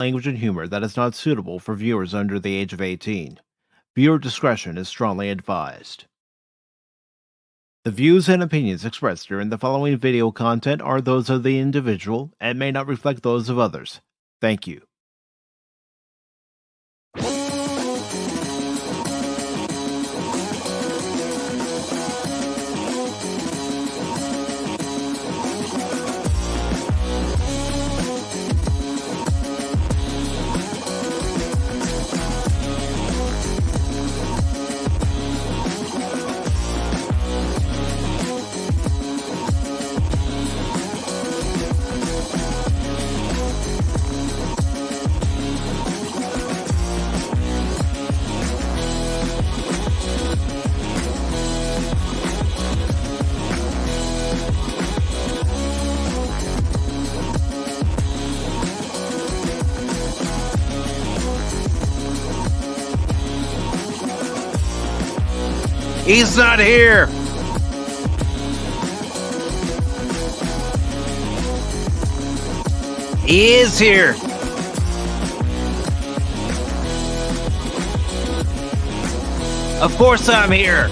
language and humor that is not suitable for viewers under the age of 18. Viewer discretion is strongly advised. The views and opinions expressed during the following video content are those of the individual and may not reflect those of others. Thank you. He's not here! He is here! Of course I'm here!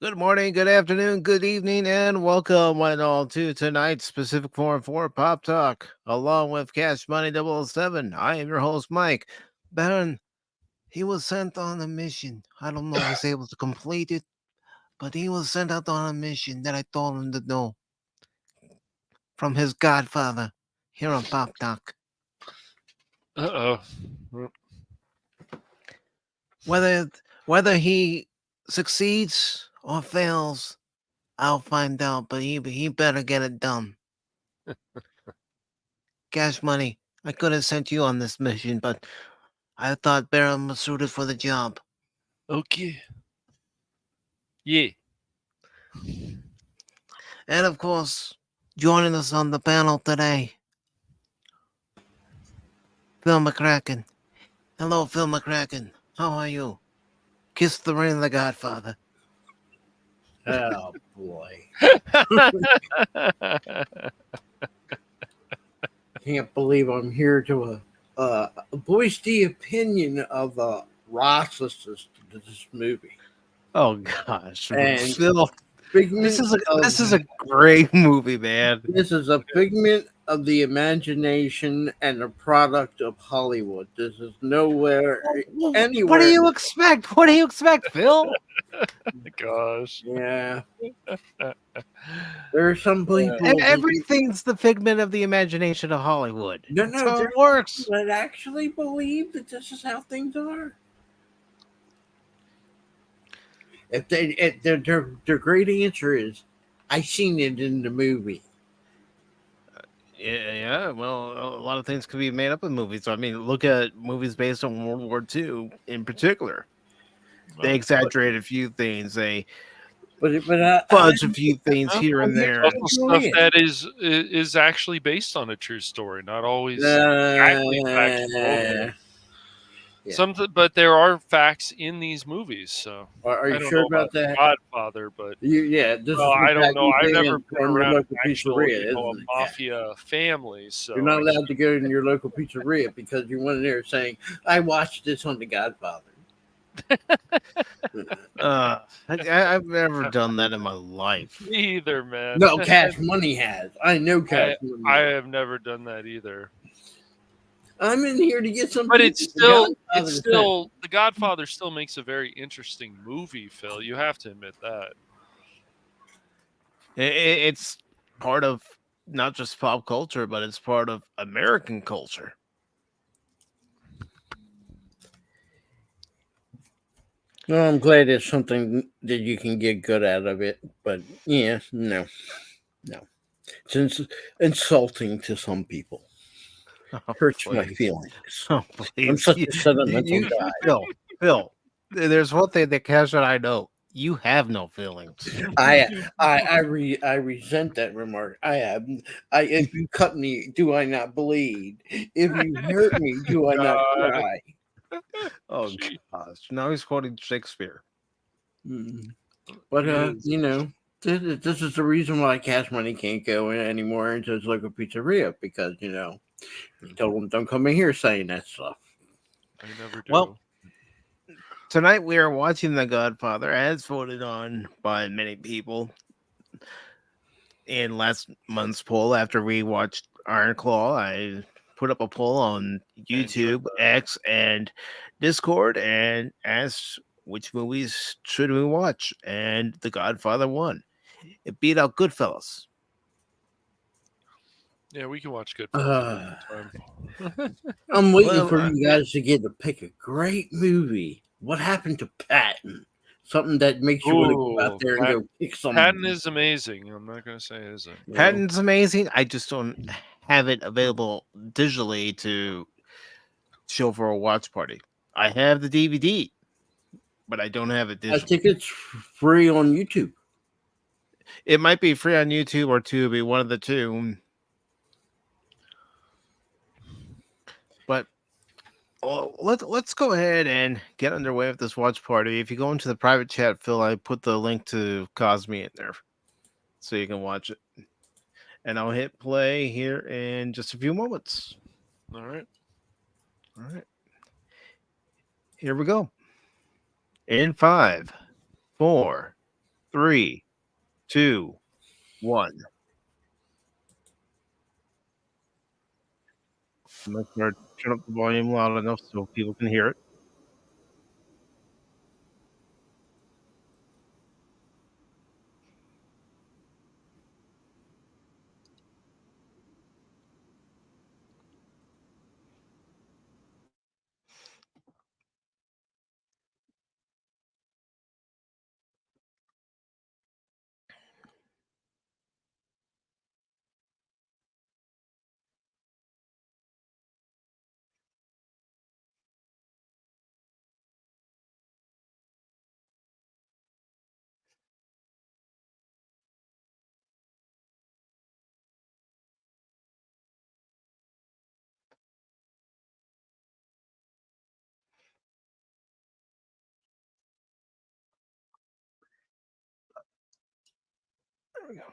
Good morning, good afternoon, good evening, and welcome one all to tonight's Pacific Forum 4 Pop Talk, along with Cash Money 007. I am your host, Mike. Baron, he was sent on a mission. I don't know if he's able to complete it, but he was sent out on a mission that I told him to do from his Godfather here on Pop Talk. Uh-oh. Whether he succeeds or fails, I'll find out, but he better get it done. Cash Money, I could have sent you on this mission, but I thought Baron was suited for the job. Okay. Yeah. And of course, joining us on the panel today, Phil McCracken. Hello, Phil McCracken. How are you? Kiss the ring of the Godfather. Oh, boy. Can't believe I'm here to voice the opinion of Ross's to this movie. Oh, gosh. And Phil, this is a great movie, man. This is a figment of the imagination and a product of Hollywood. This is nowhere, anywhere. What do you expect? What do you expect, Phil? Gosh. Yeah. There are some people. Everything's the figment of the imagination of Hollywood. No, That's how it works. That actually believe that this is how things are. If their great answer is, I seen it in the movie. Yeah. Well, a lot of things can be made up in movies. I mean, look at movies based on World War II in particular. They exaggerate a few things. They fudge a few things here and there. Stuff that is actually based on a true story, not always exactly factual. Yeah. But there are facts in these movies. So are you sure about that? Godfather, but this I don't know. I've never been around local pizzeria, a mafia family. So you're not allowed to go in your local pizzeria because you went in there saying, "I watched this on The Godfather." I've never done that in my life. Me either, man. No, Cash Money has. I know Cash Money. I have never done that either. I'm in here to get some. But it's still The Godfather still makes a very interesting movie, Phil. You have to admit that. It's part of not just pop culture, but it's part of American culture. Well, I'm glad it's something that you can get good out of it. But yeah, no. It's insulting to some people. Hurts my feelings. Oh, I'm such a sentimental guy. Phil, there's one thing that Cash and I know. You have no feelings. I resent that remark. If you cut me, do I not bleed? If you hurt me, do I not God. cry? Oh Gee, gosh, now he's quoting Shakespeare. Mm. But he is. this is the reason why Cash Money can't go in anymore into his local pizzeria because he told them don't come in here saying that stuff. I never Well, do. tonight we are watching The Godfather, as voted on by many people in last month's poll. After we watched Iron Claw, I put up a poll on Enjoyed YouTube, that. X, and Discord, and asked which movies should we watch, and The Godfather won. It beat out Goodfellas. Yeah, we can watch Goodfellas Uh, sometime. I'm waiting Well, for you guys to get to pick a great movie. What happened to Patton? Something that makes you want to go out Ooh, there and go pick some. Patton is amazing. I'm not going to say it isn't. You know? Patton's amazing. I just don't have it available digitally to show for a watch party. I have the DVD, but I don't have it I digitally. think it's free on YouTube. It might be free on YouTube or Tubi, one of the two. But let's go ahead and get underway with this watch party. If you go into the private chat, Phil, I put the link to Cosme in there so you can watch it. And I'll hit play here in just a few moments. All right. All right. Here we go. In 5, 4, 3, 2, 1. I'm going to turn up the volume loud enough so people can hear it. There we go.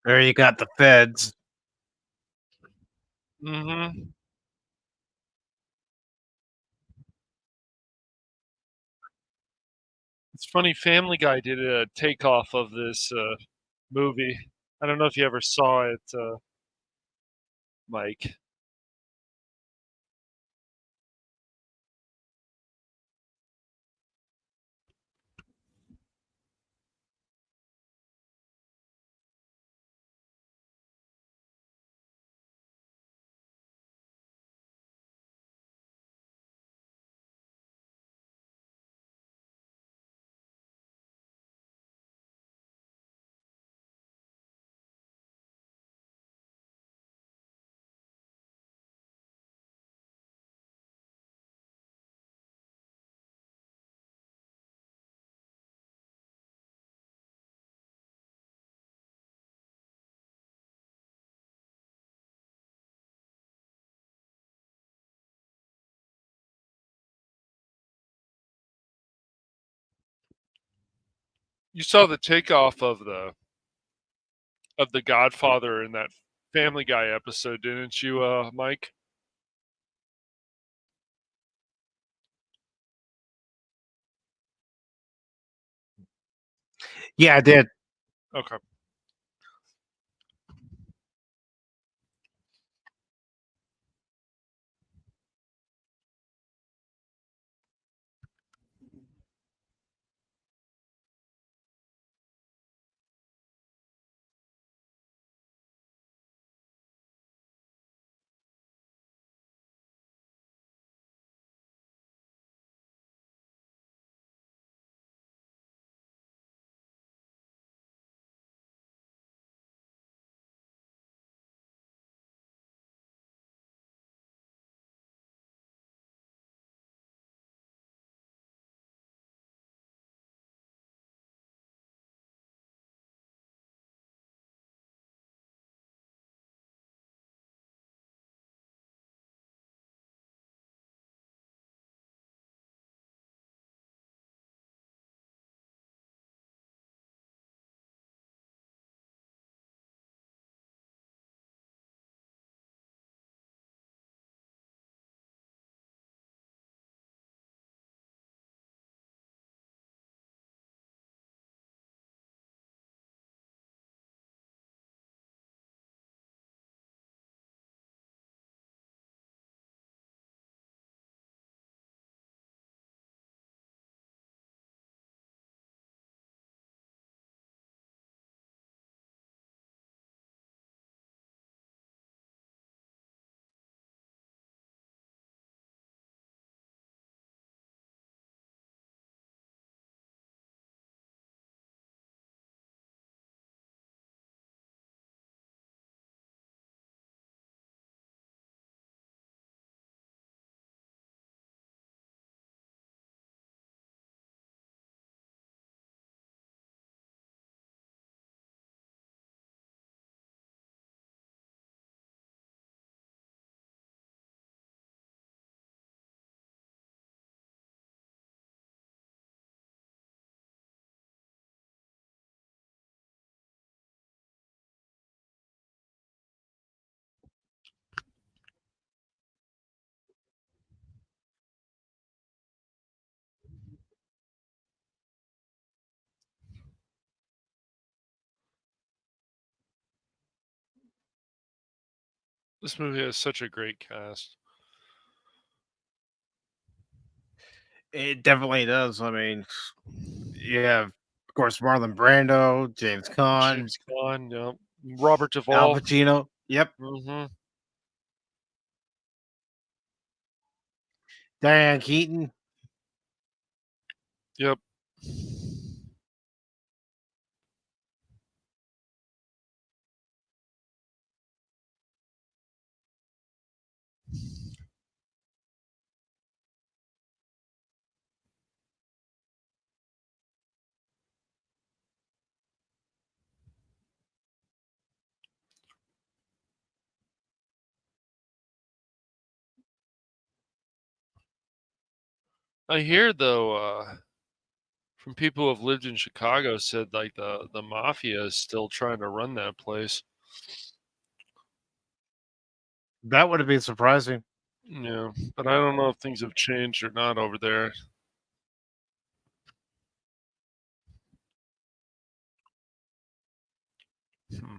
There you got the feds. Mm-hmm. It's funny. Family Guy did a takeoff of this movie. I don't know if you ever saw it, Mike. You saw the takeoff of the Godfather in that Family Guy episode, didn't you, Mike? Yeah, I did. Okay. This movie has such a great cast. It definitely does. I mean, you have, of course, Marlon Brando, James Caan, James Caan, yep. Robert Al Duvall. Pacino. Yep. Mm-hmm. Diane Keaton. Yep. I hear though, from people who have lived in Chicago said like the mafia is still trying to run that place. That would be surprising. Yeah, but I don't know if things have changed or not over there. Hmm.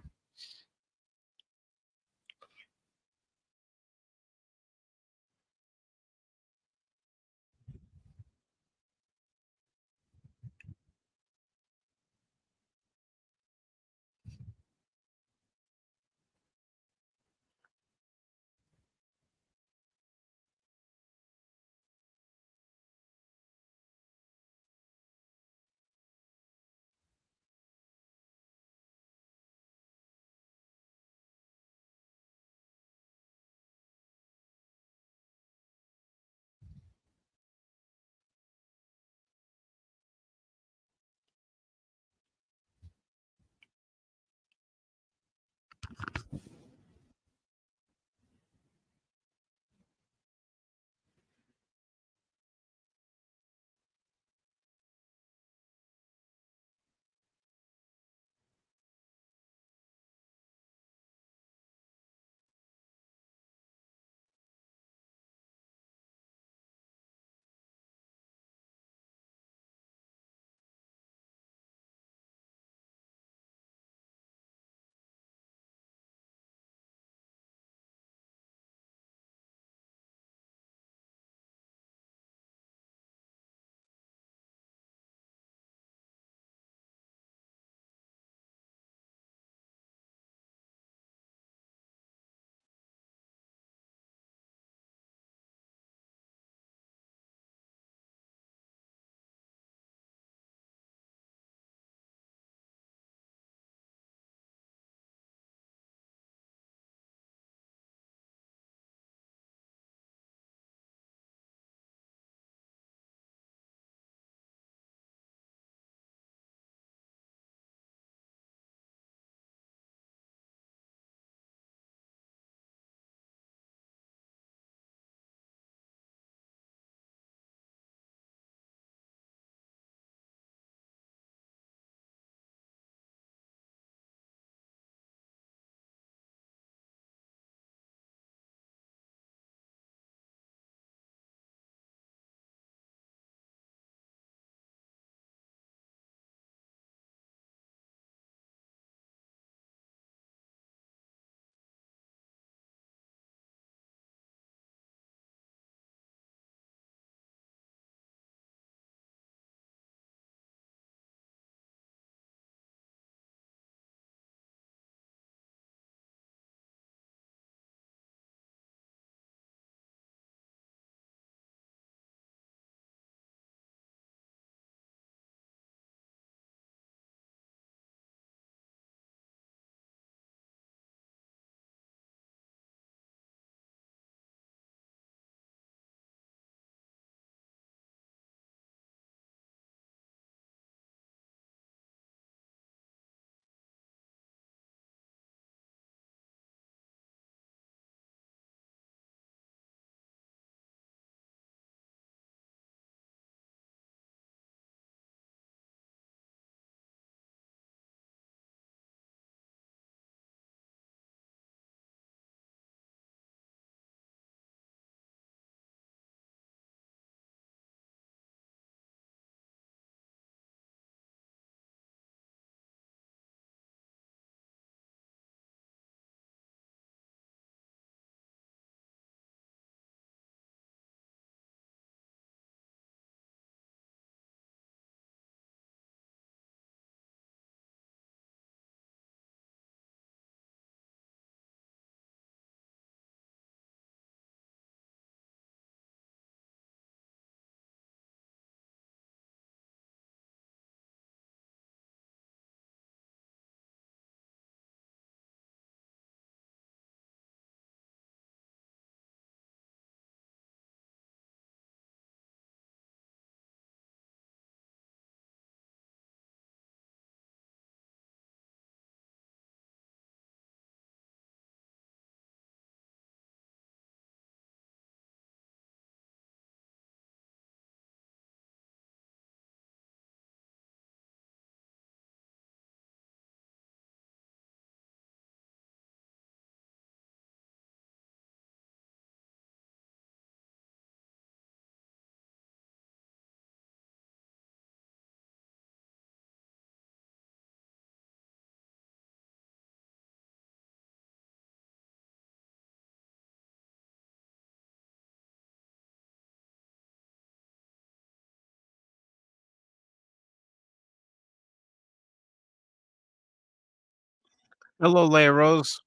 Hello, Leia Rose.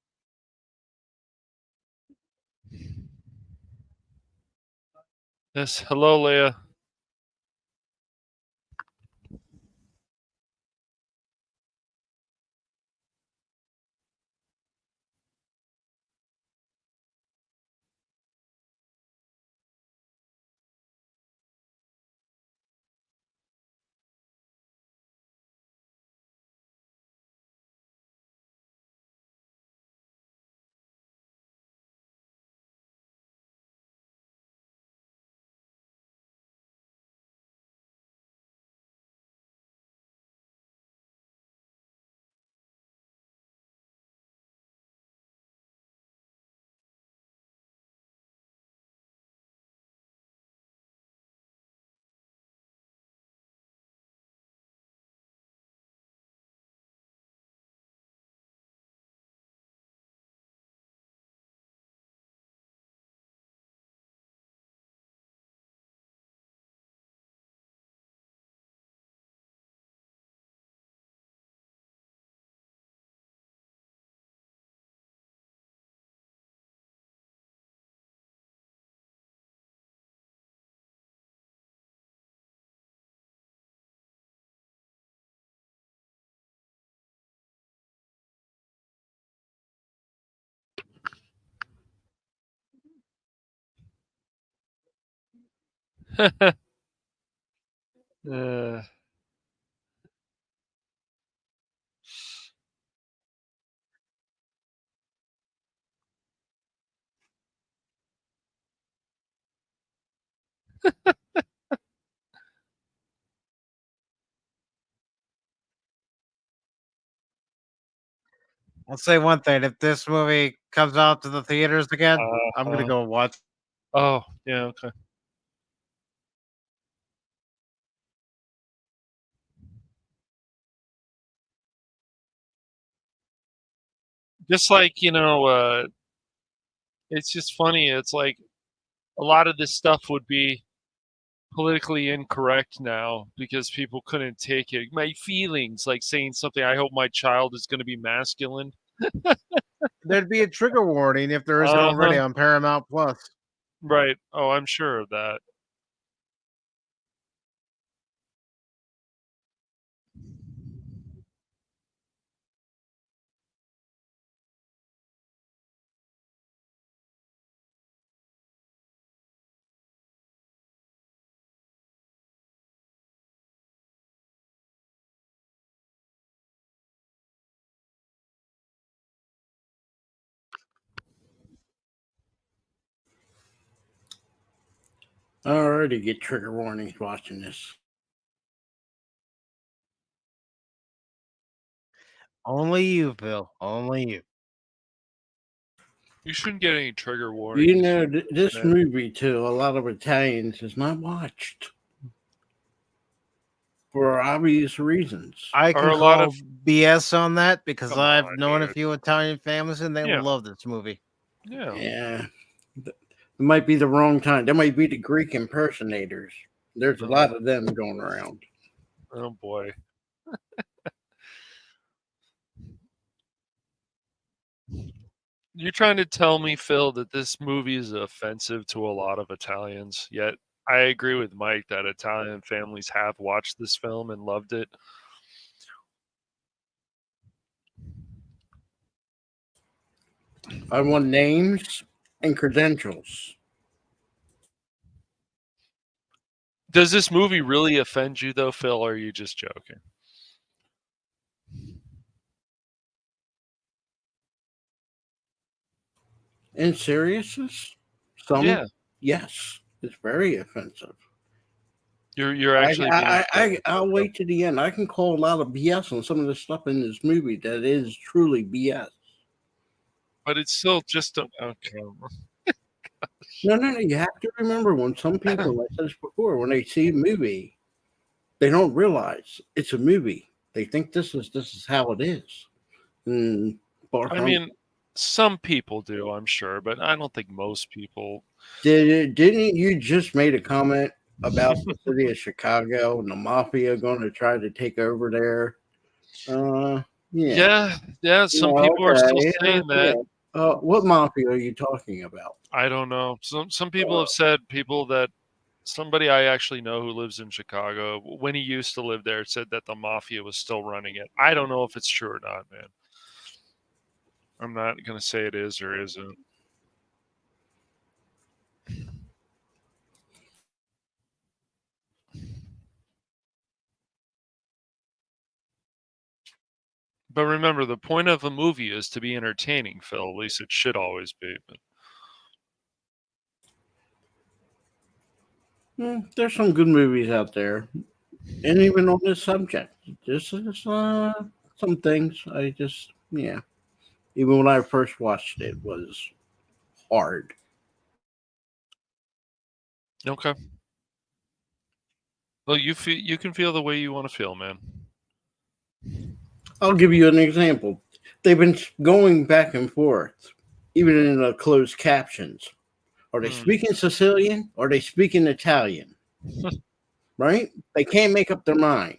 Yes. Hello, Leia. uh, I'll say one thing: if this movie comes out to the theaters again, I'm gonna uh, go watch. oh, yeah. Okay. Just like it's just funny. It's like a lot of this stuff would be politically incorrect now because people couldn't take it. My feelings, like saying something. I hope my child is going to be masculine. There'd be a trigger warning if there isn't Uh already huh. on Paramount Plus. Right. Oh, I'm sure of that. I already get trigger warnings watching this. Only you, Phil. Only you. You shouldn't get any trigger You warnings. know, this movie, too, a lot of Italians is not watched for obvious reasons. I Are can a lot of call BS on that because come I've on, known a dude. few Italian families and they Yeah. love this movie. Yeah. Yeah. It might be the wrong time. That might be the Greek impersonators. There's a Oh, lot of them going around. oh boy. You're trying to tell me, Phil, that this movie is offensive to a lot of Italians, yet I agree with Mike that Italian families have watched this film and loved it. I want names and credentials. Does this movie really offend you, though, Phil, or are you just joking? In seriousness, some Yeah, yes, it's very offensive. you're actually being serious. I'll Okay. wait to the end. I can call a lot of BS on some of the stuff in this movie that is truly BS. But it's still just okay. No, no, no. You have to remember when some people, like I said this before, when they see a movie, they don't realize it's a movie. They think this is how it is. And far I from mean, some people do, I'm sure, but I don't think most people. didn't you just made a comment about the city of Chicago and the mafia going to try to take over there? Yeah. Some people are still Okay. saying Yeah. that. What mafia are you talking about? I don't know. Some people Uh, have said people that somebody I actually know who lives in Chicago, when he used to live there, said that the mafia was still running it. I don't know if it's true or not, man. I'm not gonna say it is or isn't. But remember, the point of a movie is to be entertaining, Phil. At least it should always be. But there's some good movies out there, and even on this subject, this is some things I just yeah. Even when I first watched it, was hard. okay. Well, you can feel the way you want to feel, man. I'll give you an example. They've been going back and forth, even in the closed captions. Are they Hmm. speaking Sicilian? Or are they speaking Italian? Right? They can't make up their mind.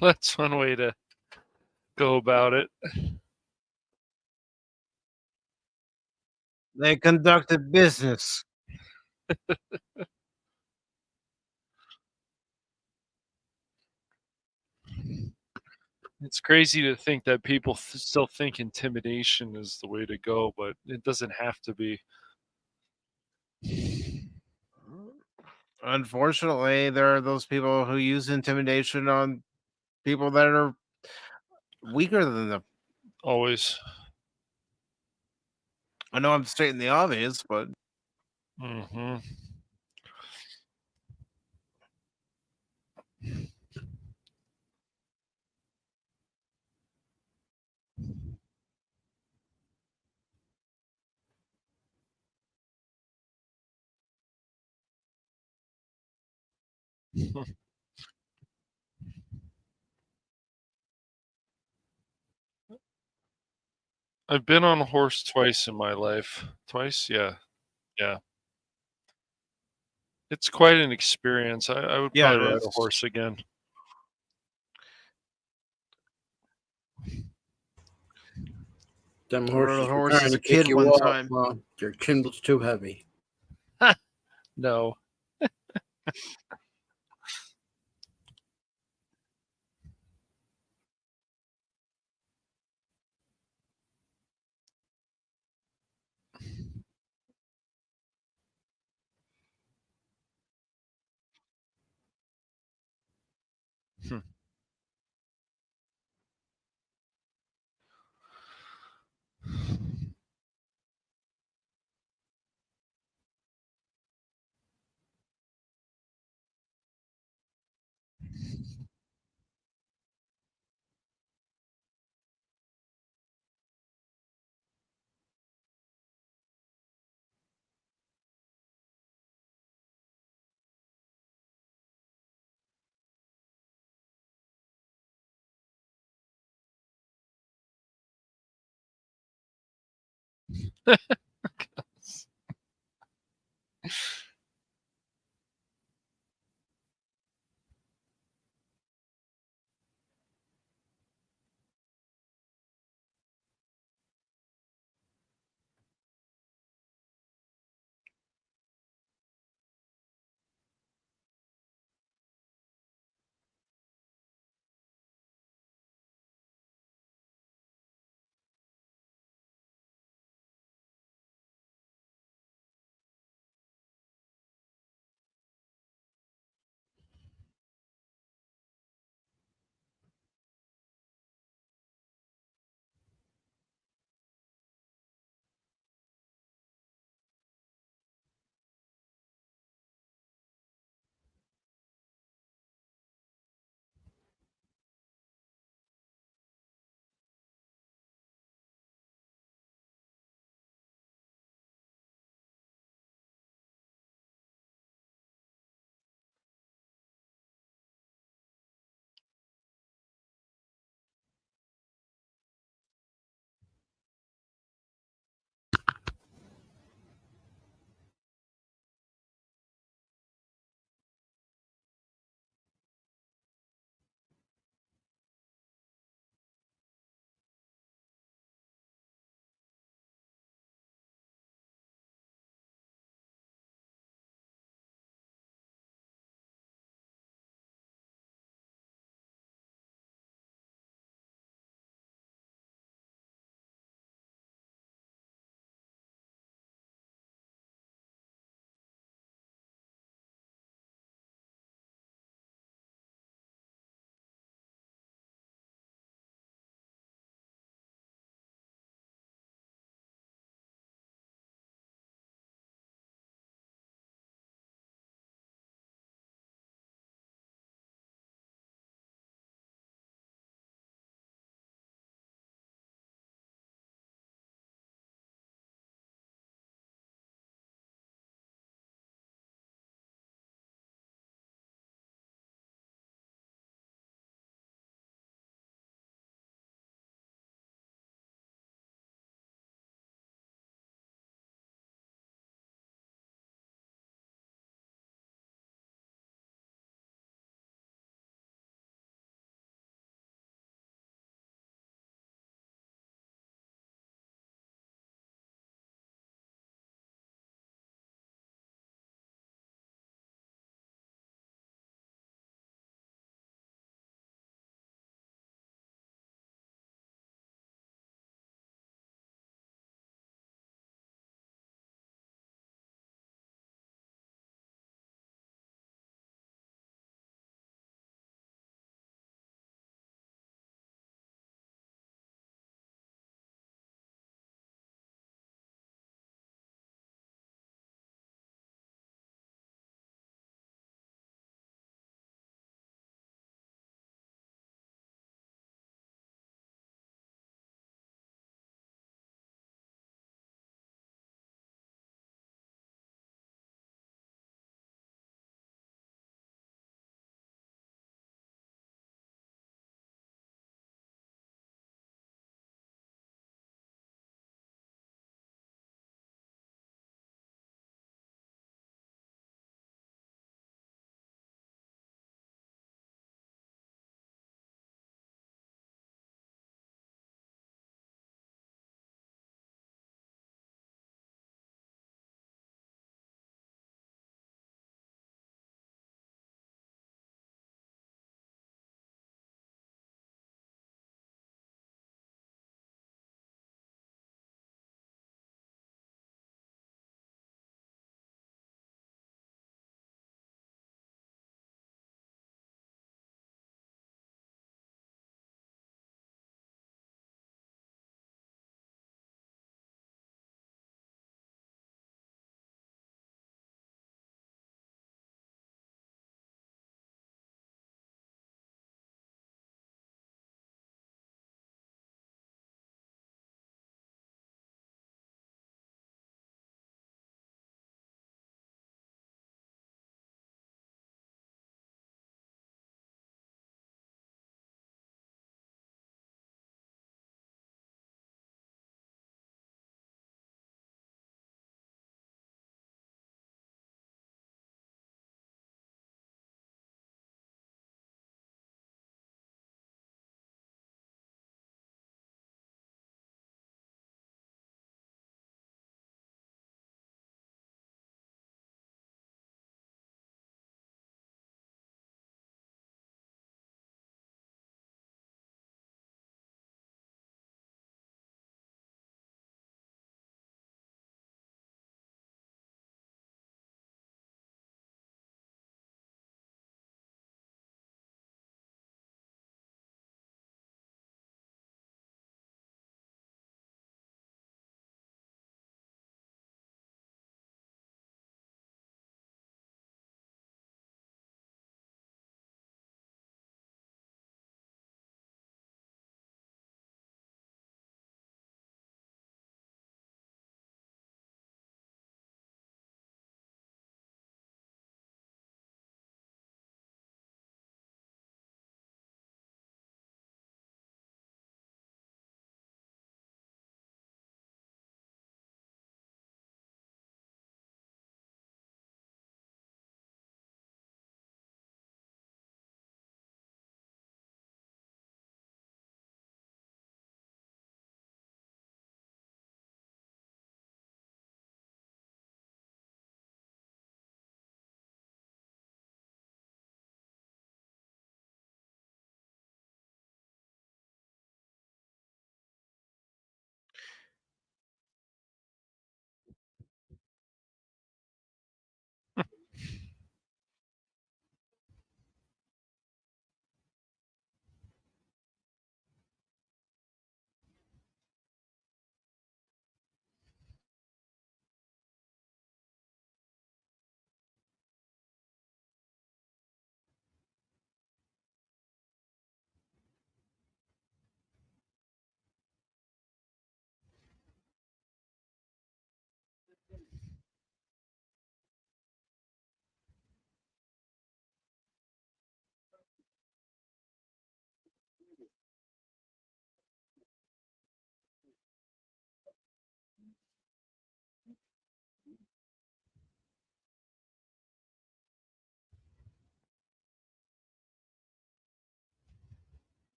That's one way to go about it. They conducted business. It's crazy to think that people still think intimidation is the way to go, but it doesn't have to be. Unfortunately, there are those people who use intimidation on people that are weaker than them. Always. I know I'm stating the obvious, but Hmm. I've been on a horse twice in my life. Twice? Yeah. Yeah. It's quite an experience. I would yeah, probably it ride a is. horse again. Them I rode a horses were horse trying as to a pick kid you one up. time. Well, your chin was too heavy. No. Hmm.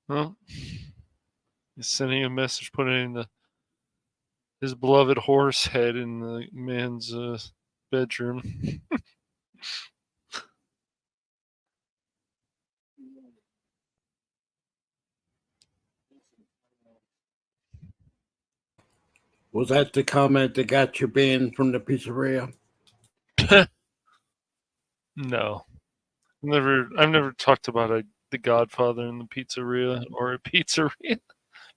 Well, he's sending a message, putting his beloved horse head in the man's bedroom. Was that the comment that got you banned from the pizzeria? No, I've never talked about the Godfather in the pizzeria or a pizzeria.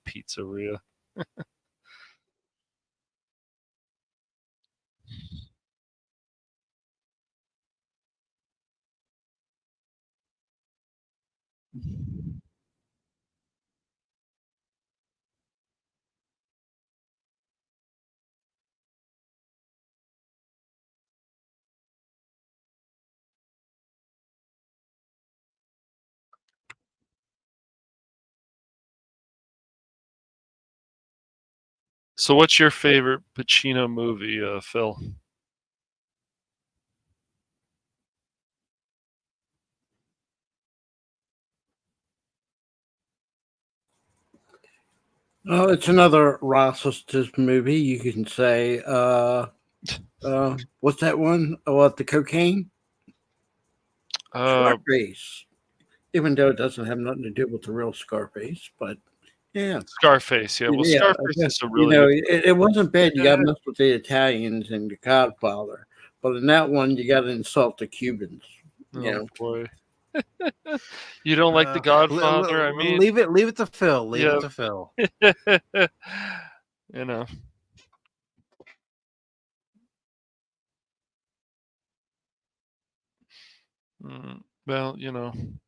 Pizzeria. So, what's your favorite Pacino movie, Phil? Oh, it's another Ross's movie. You can say, what's that one? Oh, what, the cocaine? Uh, Scarface. Even though it doesn't have nothing to do with the real Scarface, but yeah. Scarface. Yeah, well, Yeah, Scarface is a you really know, good. it wasn't bad. You got messed with the Italians and the Godfather, but in that one, you got to insult the Cubans. You Oh know, boy, you don't like the Godfather? I mean, leave it to Phil. Leave yeah, it to Phil. you know.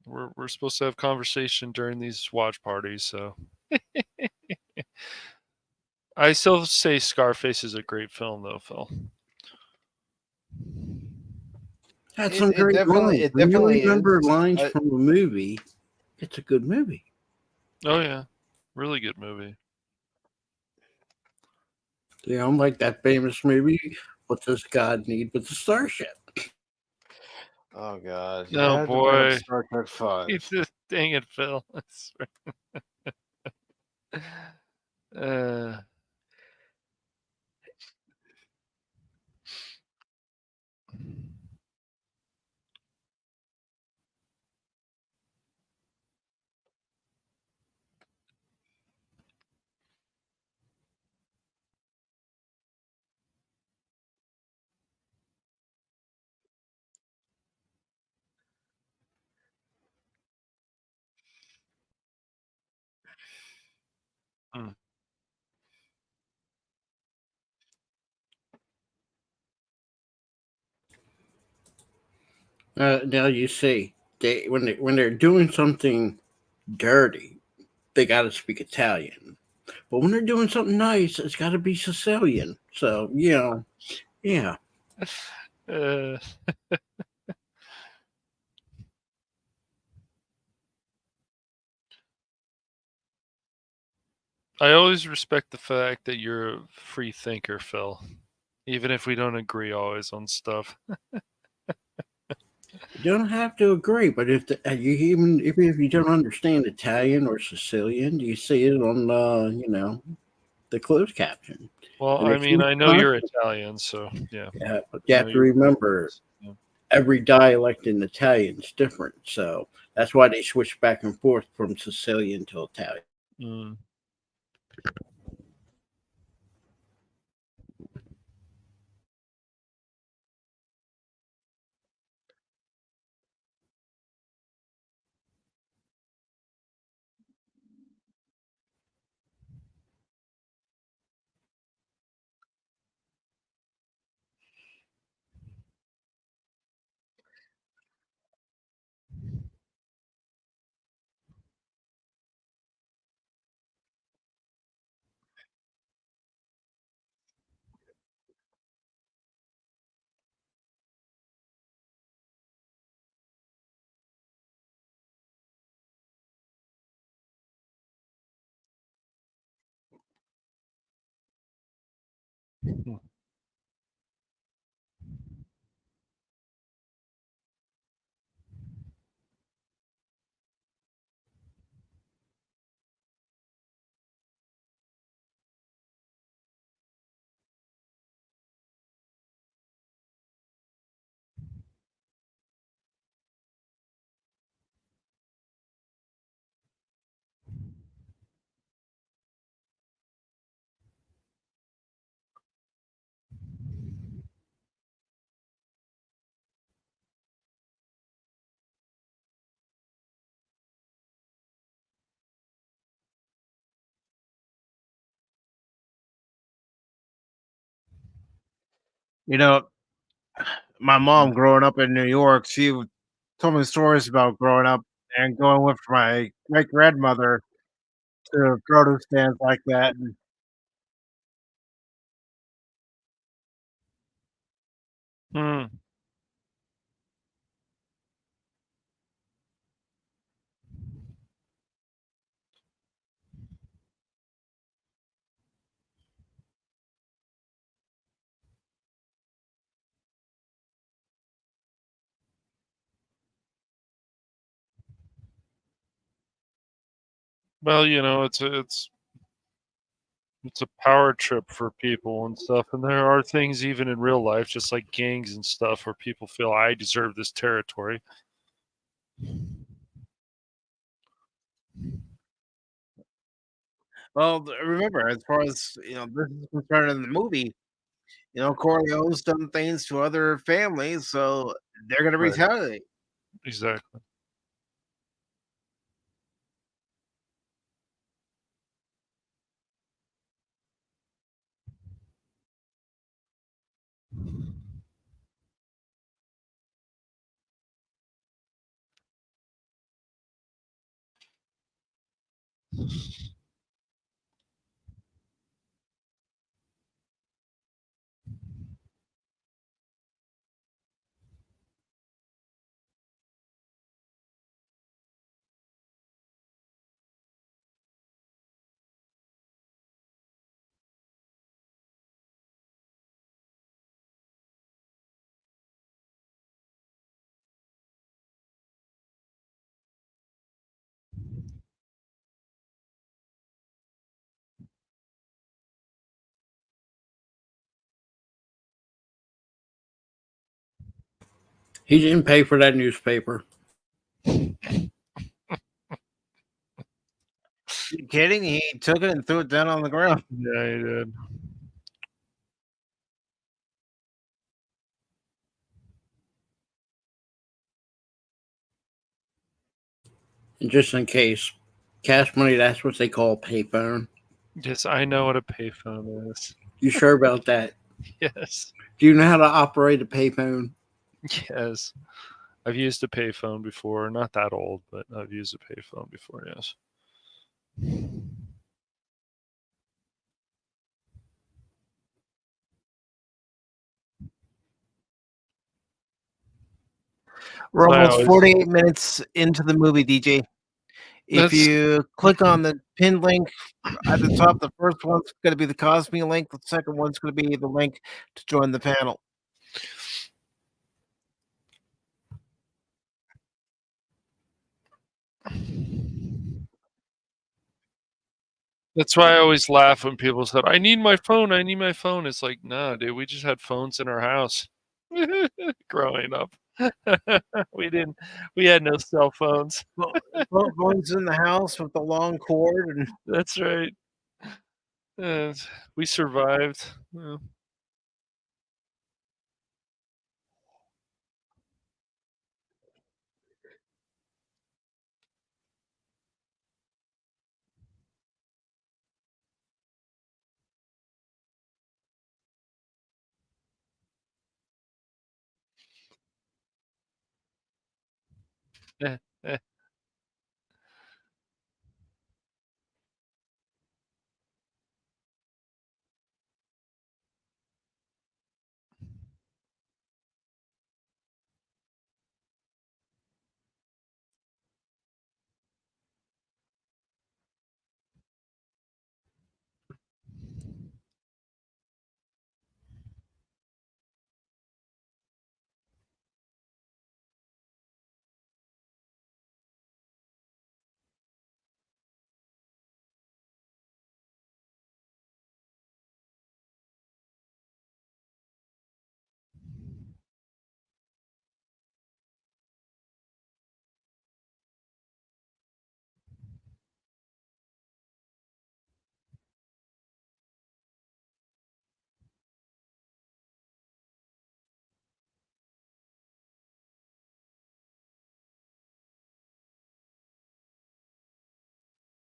Well, we're supposed to have conversation during these watch parties, so I still say Scarface is a great film, though, Phil. had It some it great definitely lines. it When you definitely remember is. lines from a movie, it's a good movie. Oh yeah, really good movie. You know, like that famous movie. What does God need with the starship? Oh God, you Oh had to bring up boy, Star Trek you Five. just dang it, Phil. uh, mm, Now you see, when they're doing something dirty, they got to speak Italian. But when they're doing something nice, it's got to be Sicilian. So yeah. uh, I always respect the fact that you're a free thinker, Phil. Even if we don't agree always on stuff. You don't have to agree, but you even if you don't understand Italian or Sicilian, you see it on the closed caption, Well, and I if mean, you I know you're Italian, so yeah, but I you know have to you're. remember Yeah. every dialect in Italian is different, so that's why they switch back and forth from Sicilian to Italian. Mm. You know, my mom growing up in New York, told me stories about growing up and going with my great grandmother to produce stands like that. And Hmm. Well, it's a power trip for people and stuff, and there are things even in real life, just like gangs and stuff, where people feel I deserve this territory. well, remember, as far as this is concerned in the movie, Corleone's done things to other families, so they're going to Right. retaliate. Exactly. He didn't pay for that newspaper. You kidding? He took it and threw it down on the ground. Yeah, he did. And just in case, cash money, that's what they call a payphone. Yes, I know what a payphone is. You sure about that? Yes. Do you know how to operate a payphone? Yes. I've used a payphone before. Not that old, but I've used a payphone before, yes. We're So I almost always 48 minutes into the movie, DJ. If that's you click on the pinned link at the top, the first one's going to be the Cosme link. The second one's going to be the link to join the panel. that's why I always laugh when people said, "I need my phone. I need my phone." It's like, nah, dude, we just had phones in our house growing up. we didn't. We had no cell phones. Phones in the house with the long cord, and That's right. Uh, we survived.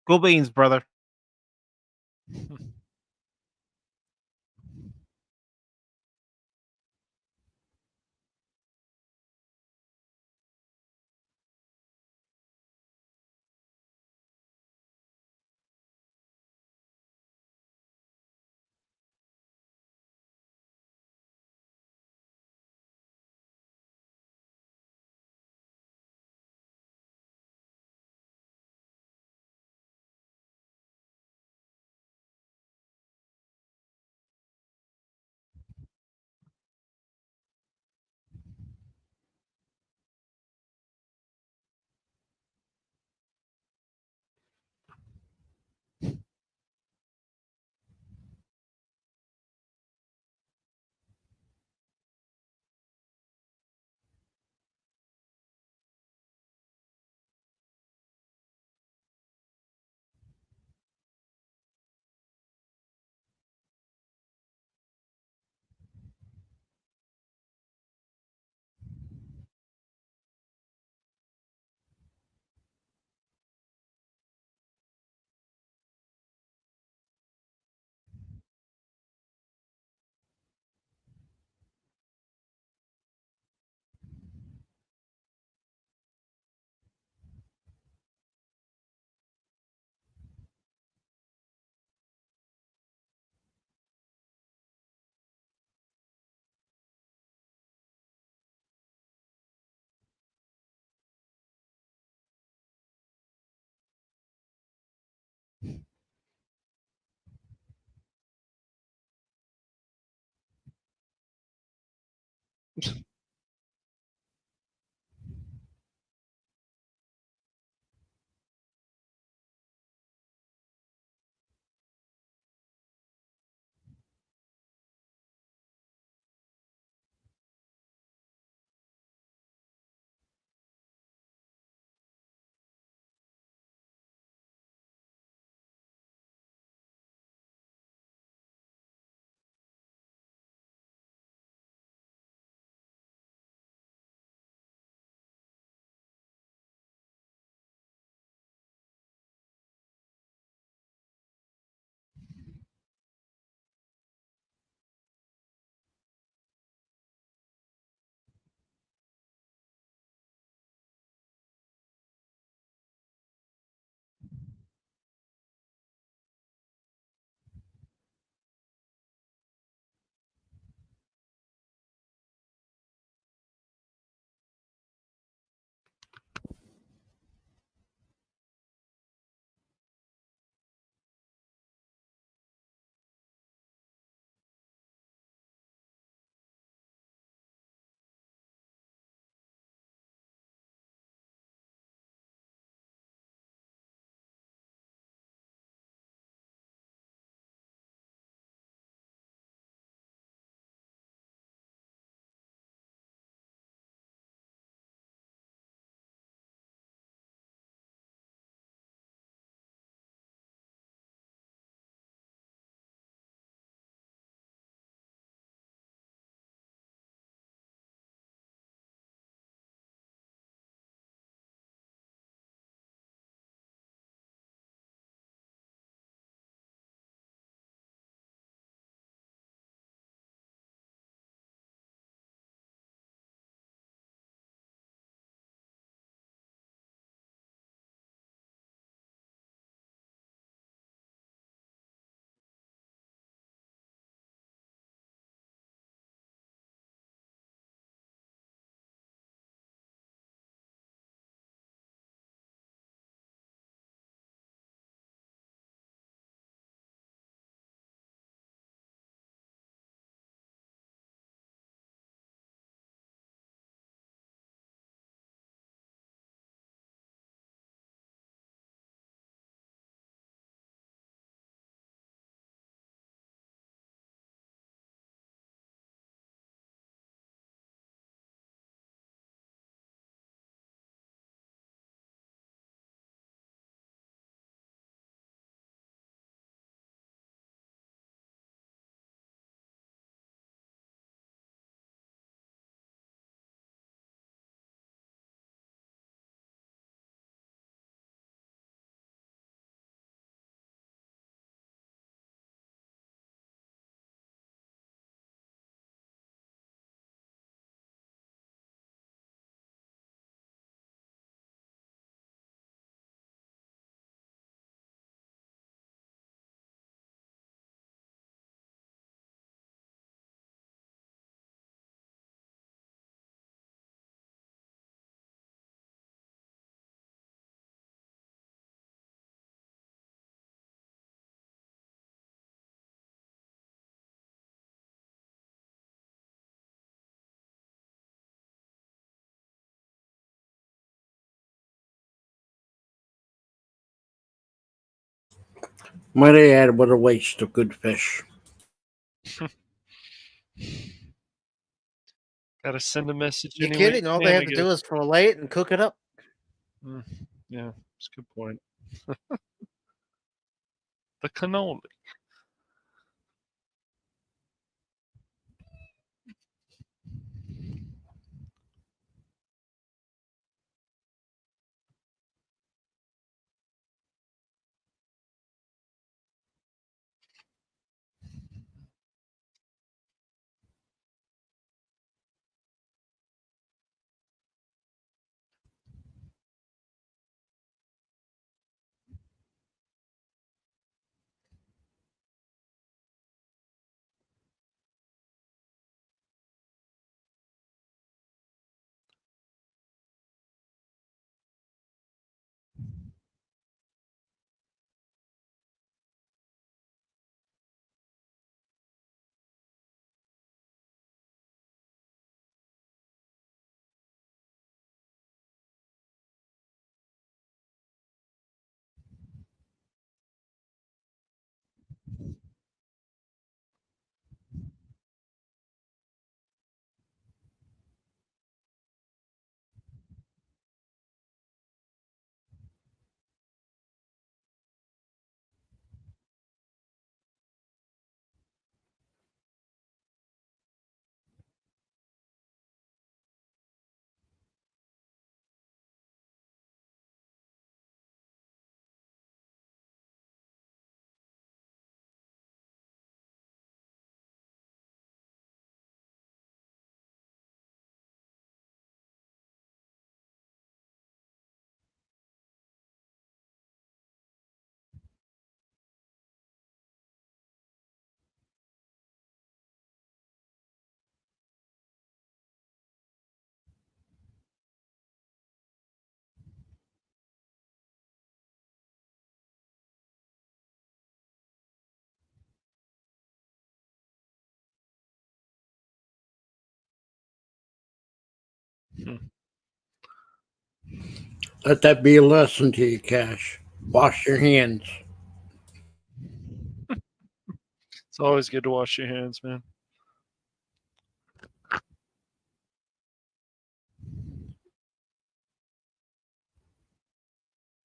go beans, brother. Might I add, what a waste of good fish. Gotta send a message You any way you kidding? All they can, have I to guess. do is fillet it and cook it up. Mm, yeah, that's a good point. The cannoli. Let that be a lesson to you, Cash. Wash your hands. It's always good to wash your hands, man.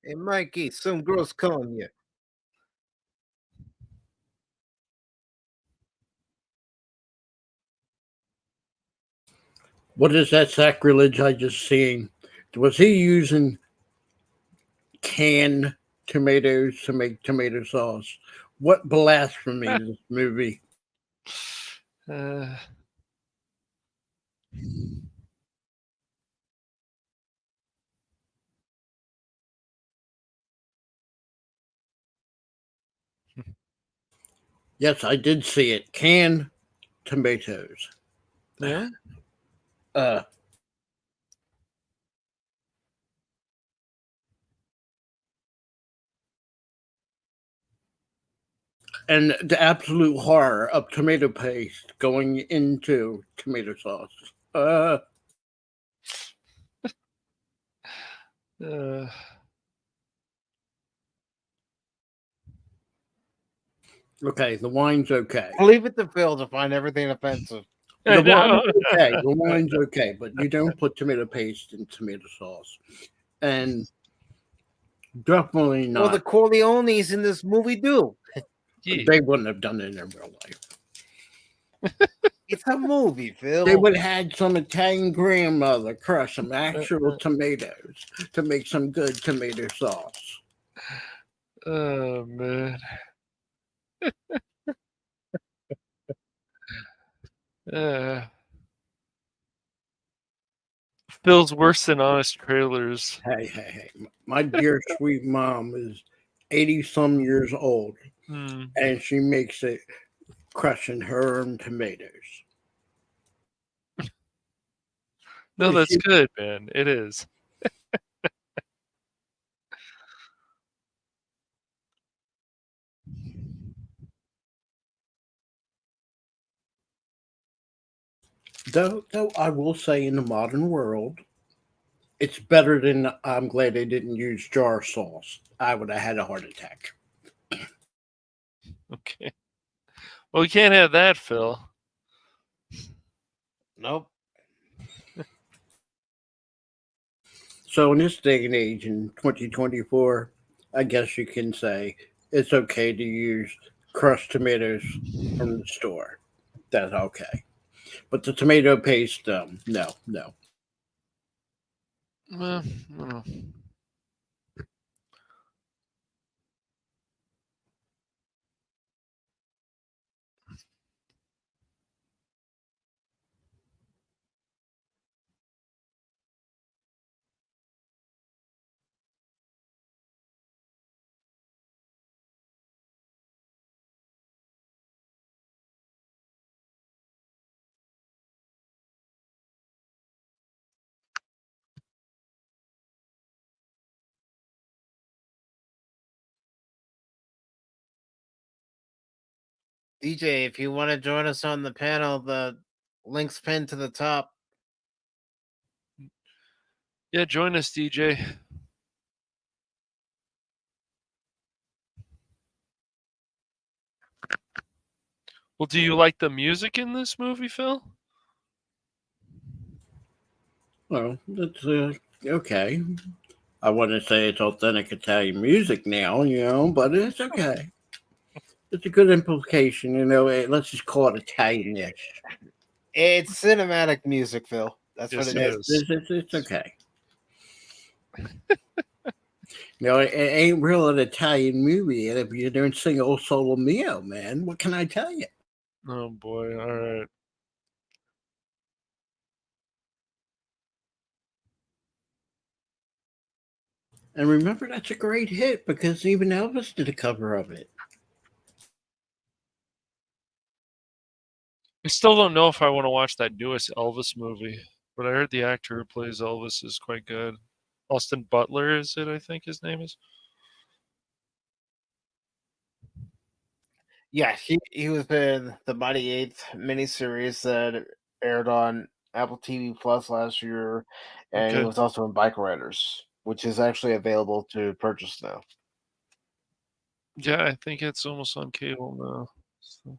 Hey, Mikey, some girl's calling you. What is that sacrilege I just seen? Was he using canned tomatoes to make tomato sauce? What blasphemy is this movie? Uh, Yes, I did see it. Canned tomatoes. yeah. Uh, and the absolute horror of tomato paste going into tomato sauce. Uh, Okay, the wine's okay. Leave it to Phil to find everything offensive. I The know. wine's okay. The wine's okay, but you don't put tomato paste in tomato sauce. And definitely Well, not. the Corleones in this movie do. Yeah. They wouldn't have done it in real life. It's a movie, Phil. They would have had some Italian grandmother crush some actual tomatoes to make some good tomato sauce. Oh man. Uh, Phil's worse than honest trailers. Hey. My dear sweet mom is 80 some years old, Hmm. and she makes it crushing her own tomatoes. No, that's She, good, man. It is. though I will say in the modern world, it's better than I'm glad they didn't use jar sauce. I would have had a heart attack. Okay. Well, we can't have that, Phil. Nope. So in this day and age in 2024, I guess you can say it's okay to use crushed tomatoes from the store. That's okay. But the tomato paste, no. Well, no. DJ, if you want to join us on the panel, the link's pinned to the top. Yeah, join us, DJ. Well, do you like the music in this movie, Phil? Well, that's okay. I wouldn't say it's authentic Italian music now, but it's okay. It's a good implication, let's just call it Italian-ish. It's cinematic music, Phil. That's Yes, what it it is. is. It's okay. It ain't real an Italian movie, and if you don't sing "O Solo Mio," man, what can I tell you? Oh boy. All right. And remember, that's a great hit because even Elvis did a cover of it. I still don't know if I want to watch that newest Elvis movie, but I heard the actor who plays Elvis is quite good. Austin Butler is it? I think his name is. Yeah, he was in the Mighty Eighth miniseries that aired on Apple TV Plus last year, and he Okay. was also in Bike Riders, which is actually available to purchase now. Yeah, I think it's almost on cable now. So,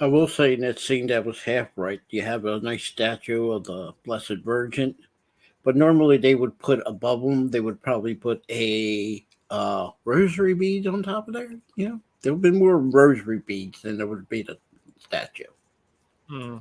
I will say in that scene that was half right. You have a nice statue of the Blessed Virgin, but normally they would put above them. They would probably put a rosary bead on top of there. You know, there would be more rosary beads than there would be the statue. hmm.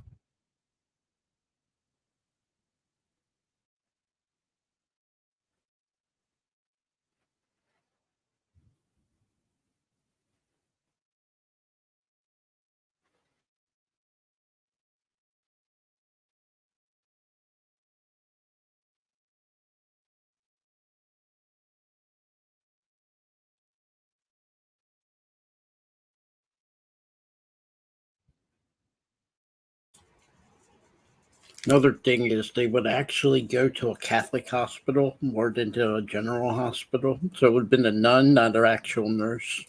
Another thing is they would actually go to a Catholic hospital more than to a general hospital. So it would have been a nun, not an actual nurse.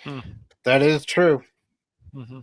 Hmm. That is true. Hmm.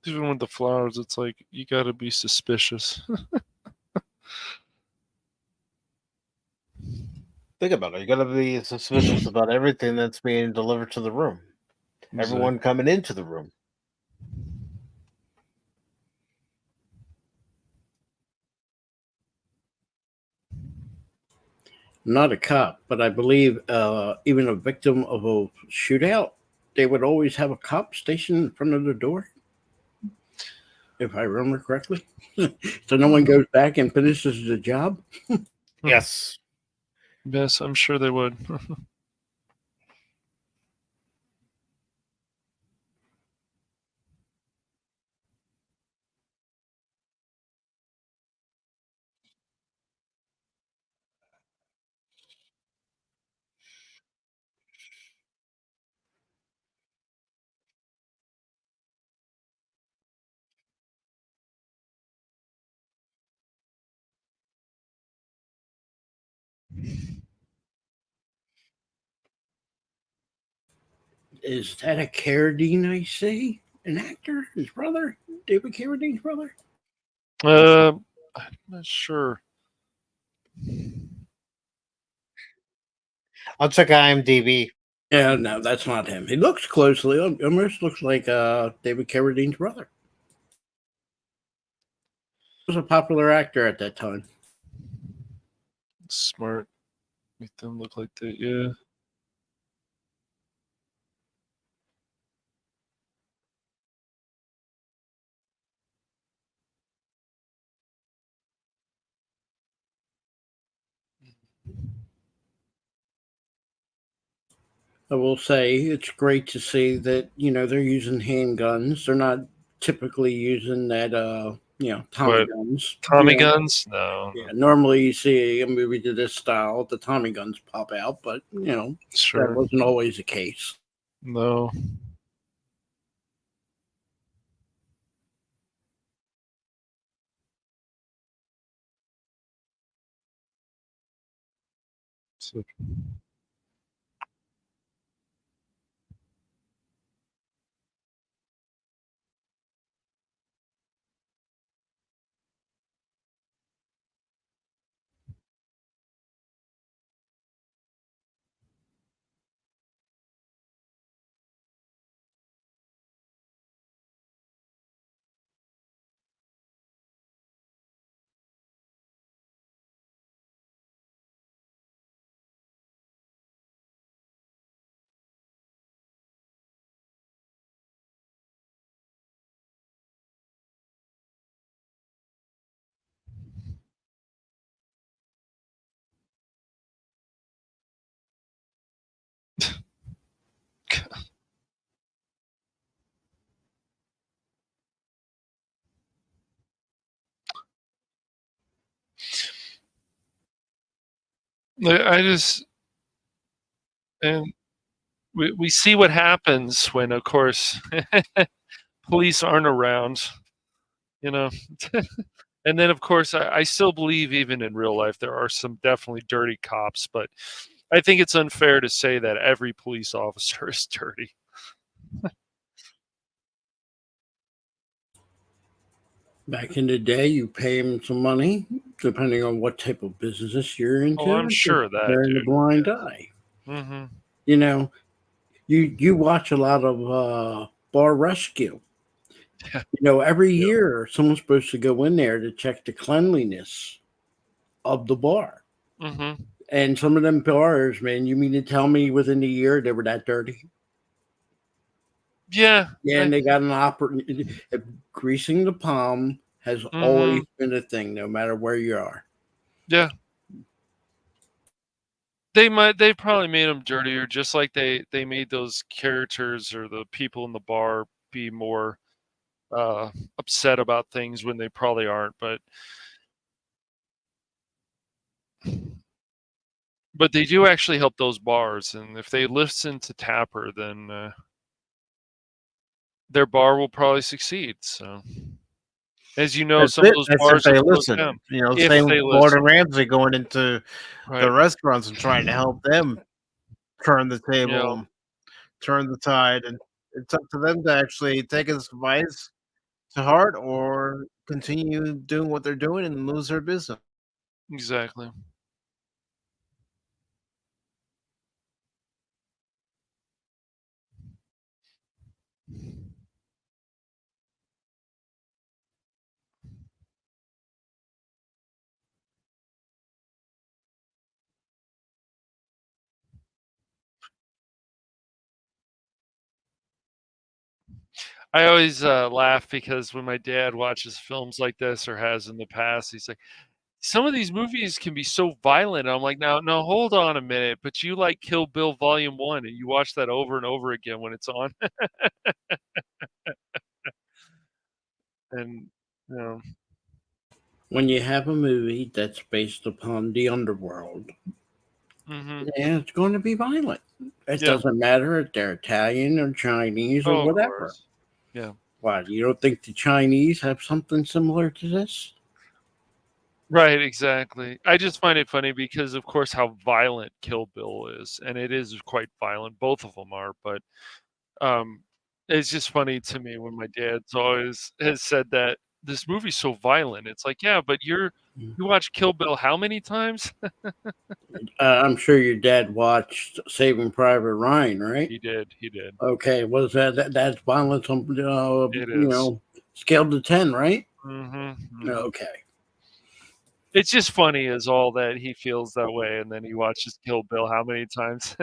Even with the flowers, it's like you got to be suspicious. Think about it. You got to be suspicious about everything that's being delivered to the room. Exactly. Everyone coming into the room. I'm not a cop, but I believe even a victim of a shootout, they would always have a cop stationed in front of the door, if I remember correctly. So no one goes back and finishes the job. Yes. Yes, I'm sure they would. Is that a Carradine I see? An actor? His brother? David Carradine's brother? I'm not sure. I'll check IMDb. Yeah, no, that's not him. He looks closely. Almost looks like David Carradine's brother. He was a popular actor at that time. Smart. Make them look like that. Yeah. I will say it's great to see that they're using handguns. They're not typically using that Tommy But guns. Tommy guns? No, Yeah, normally you see a movie to this style, the Tommy guns pop out, but that sure, wasn't always the case. no. So, I just and we see what happens when, of course, police aren't around, you know. And then, of course, I still believe even in real life there are some definitely dirty cops, but I think it's unfair to say that every police officer is dirty. Back in the day, you pay them some money, depending on what type of business you're Oh, I'm into, to sure of that, turn a dude. blind eye. Hmm. You know, you watch a lot of bar rescue. Yeah, Every yeah. year someone's supposed to go in there to check the cleanliness of the bar. Hmm. And some of them bars, man, you mean to tell me within a year they were that dirty? Yeah. Yeah, and they got an greasing the palm has Hmm. always been a thing, no matter where you are. Yeah. They probably made them dirtier, just like they made those characters or the people in the bar be more uh, upset about things when they probably aren't. But they do actually help those bars, and if they listen to Tapper, then their bar will probably succeed. So, as you know, That's some of it. those That's if bars have they closed listen. down. Same If with they Gordon listen, Ramsay going into the right? restaurants and trying to help them turn the You know, table, turn the tide, and it's up to them to actually take his advice to heart or continue doing what they're doing and lose their business. exactly. I always laugh because when my dad watches films like this or has in the past, he's like, some of these movies can be so violent. I'm like, now, no, hold on a minute. But you like Kill Bill Volume 1 and you watch that over and over again when it's on. And, you know, When you have a movie that's based upon the underworld, hmm, yeah, it's going to be violent. It yeah. doesn't matter if they're Italian or Chinese or Oh, of whatever. course. Yeah. Why, you don't think the Chinese have something similar to this? Right, exactly. I just find it funny because, of course, how violent Kill Bill is, and it is quite violent. Both of them are, but um, it's just funny to me when my dad's always has said that this movie's so violent. It's like, yeah, but you watch Kill Bill how many times? I'm sure your dad watched Saving Private Ryan, right? He did. He did. Okay, what is that? That's violence on It is. scale to 10, right? Hmm. Hmm. Okay. It's just funny as all that he feels that way, and then he watches Kill Bill how many times?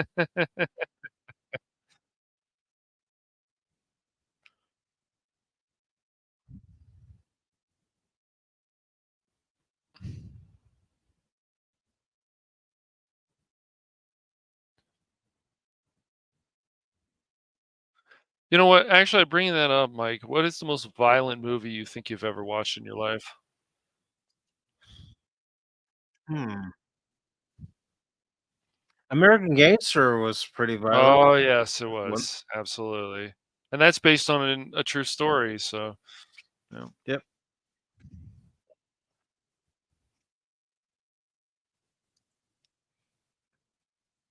You know what? Actually, bringing that up, Mike, what is the most violent movie you think you've ever watched in your life? Hmm. American Gangster was pretty violent. Oh, yes, it One, was. Absolutely. And that's based on a true story, so, yeah. yep.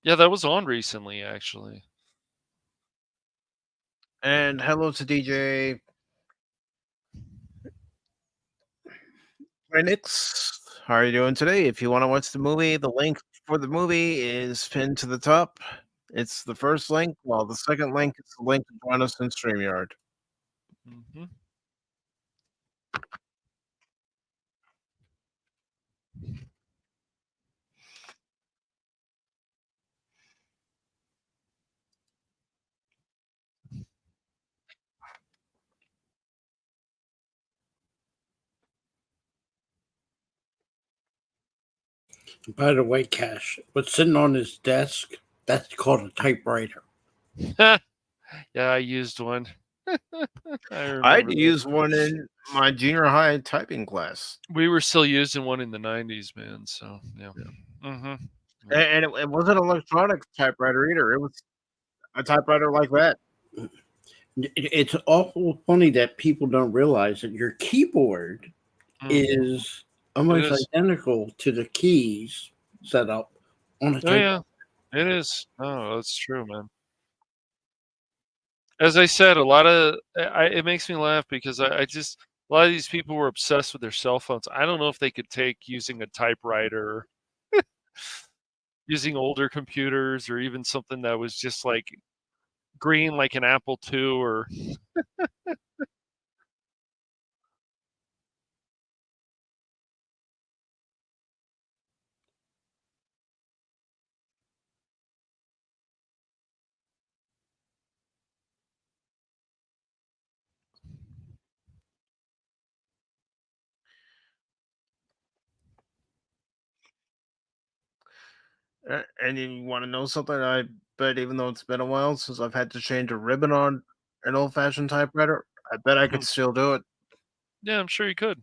Yeah, that was on recently, actually. And hello to DJ Phoenix. How are you doing today? If you want to watch the movie, the link for the movie is pinned to the top. It's the first link, while the second link is the link to join us in StreamYard. Mhm. By the way, Cash, what's sitting on his desk, that's called a typewriter. Yeah, I used one. I I had remember to that. use one in my junior high typing class. We were still using one in the '90s, man, so, yeah. Yeah. Mhm. Yeah. And it wasn't an electronic typewriter either. It was a typewriter like that. It's awful funny that people don't realize that your keyboard Mhm. is It almost is. identical to the keys set up on a Oh, typewriter. yeah. It is. No, that's true, man. As I said, a lot of it makes me laugh because I just a lot of these people were obsessed with their cell phones. I don't know if they could take using a typewriter, using older computers, or even something that was just, like, green like an Apple II or And you want to know something? I bet even though it's been a while since I've had to change a ribbon on an old fashioned typewriter, I bet I could still do it. Yeah, I'm sure you could.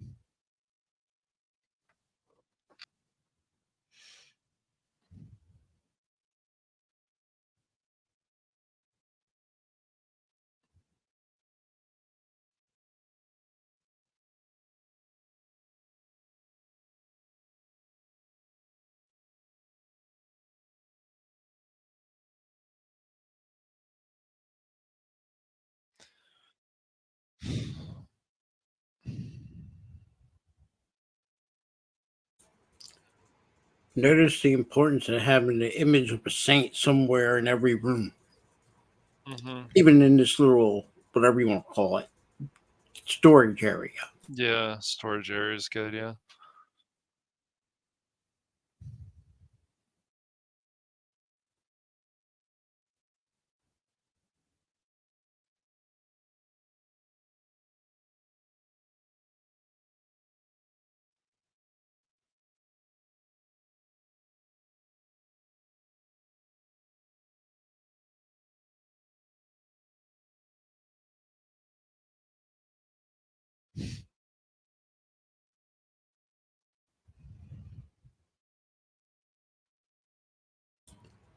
Notice the importance of having the image of a saint somewhere in every room, Mhm. even in this little, whatever you want to call it, storage area. Yeah, storage area is good, yeah.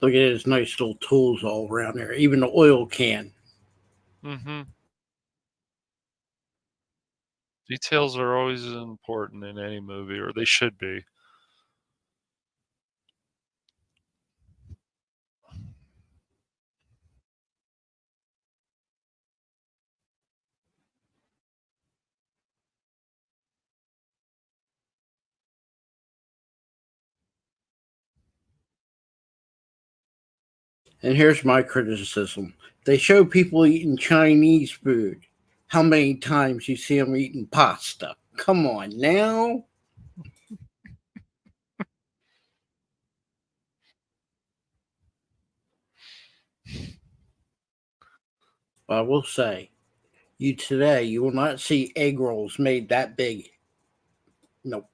Look at his nice little tools all around there, even the oil can. Mhm. Details are always important in any movie, or they should be. And here's my criticism: they show people eating Chinese food. How many times you see them eating pasta? Come on now. I will say, you will not see egg rolls made that big. No,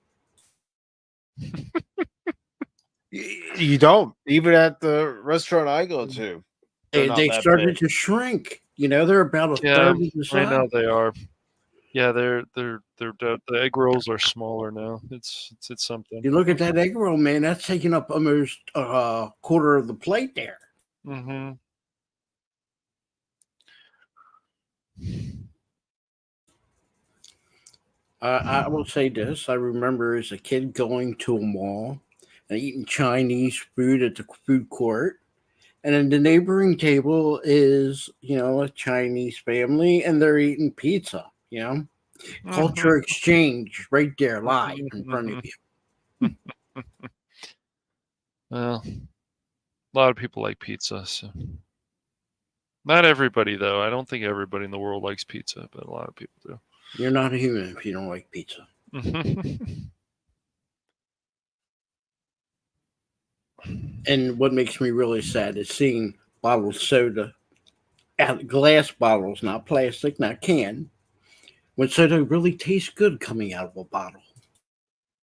You don't even at the restaurant I go to. They're not they that big. started to shrink. They're about a Yeah, third of the right size. now they are. Yeah, the egg rolls are smaller now. It's something. You look at that egg roll, man. That's taking up almost a quarter of the plate there. Mm-hmm. I will say this: I remember as a kid going to a mall and eating Chinese food at the food court, and then the neighboring table is a Chinese family, and they're eating pizza. Culture exchange right there, live in front of you. Well, a lot of people like pizza, so not everybody though. I don't think everybody in the world likes pizza, but a lot of people do. You're not a human if you don't like pizza. And what makes me really sad is seeing bottled soda, glass bottles, not plastic, not can, when soda really tastes good coming out of a bottle.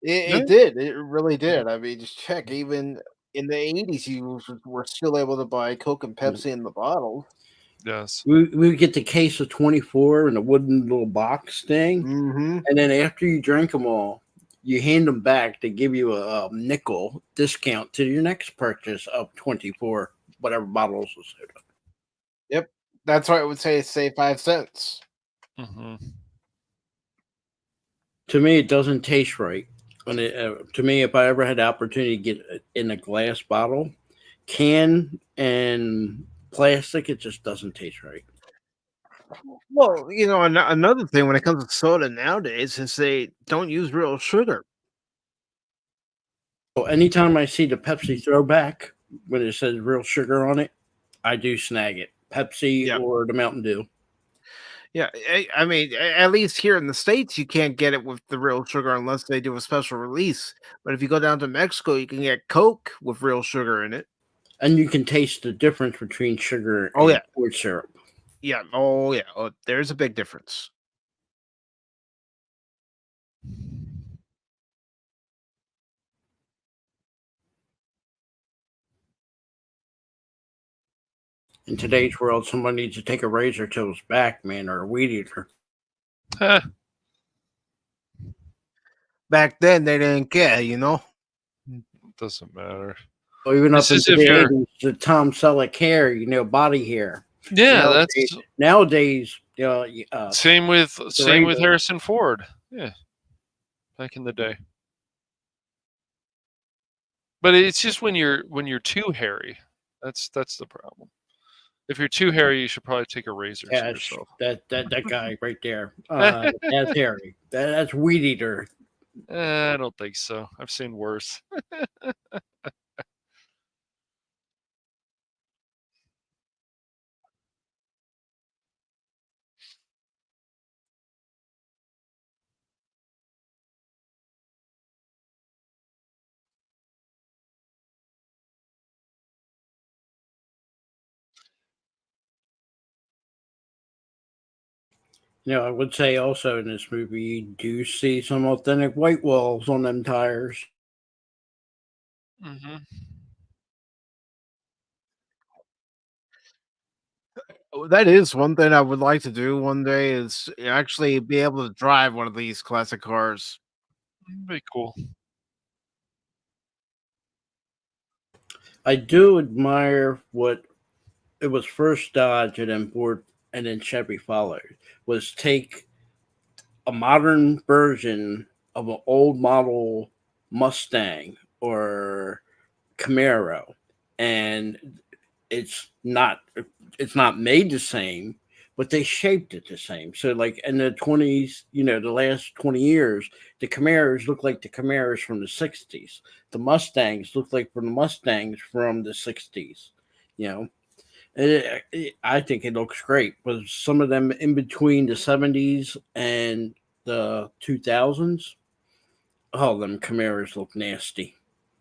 It Yeah. did. It really did. I mean, just check. Even in the 80s, you were still able to buy Coke and You know, Pepsi in the bottle. Yes. we would get the case of 24 in a wooden little box thing, Mm-hmm. and then after you drink them all, you hand them back. They give you a nickel discount to your next purchase of 24 whatever bottles of soda. Yep. That's why I would say 5 cents. Mm-hmm. To me, it doesn't taste right. To me, if I ever had the opportunity to get it in a glass bottle, can and plastic, it just doesn't taste right. Well, another thing when it comes to soda nowadays is they don't use real sugar. So anytime I see the Pepsi throwback when it says real sugar on it, I do snag it. Pepsi Yeah. or the Mountain Dew. Yeah. I mean, at least here in the States, you can't get it with the real sugar unless they do a special release. But if you go down to Mexico, you can get Coke with real sugar in it. And you can taste the difference between sugar Oh, and yeah. corn syrup. Yeah. Oh, yeah. Oh, there's a big difference. In today's world, someone needs to take a razor to his back, man, or a weed eater. Back then, they didn't care. Doesn't matter. Or even This up is into if the you're. 80s, the Tom Selleck hair, body hair. Yeah, Nowadays, that's nowadays the same with razor. Harrison Ford. Yeah, back in the day. But it's just when you're too hairy. That's the problem. If you're too hairy, you should probably take a razor to Cash, yourself. that guy right there. That's Harry. That's weed eater. I don't think so. I've seen worse. I would say also in this movie, you do see some authentic white walls on them tires. Hmm. Oh, that is one thing I would like to do one day is actually be able to drive one of these classic cars. Be cool. I do admire what it was first Dodge and then Ford and then Chevy followed was take a modern version of an old model Mustang or Camaro, and it's not it's not made the same, but they shaped it the same. So like in the 20s, the last 20 years, the Camaros look like the Camaros from the 60s. The Mustangs look like from the Mustangs from the 60s. You know, I think it looks great. But some of them in between the 70s and the 2000s, oh, them Camaros look nasty.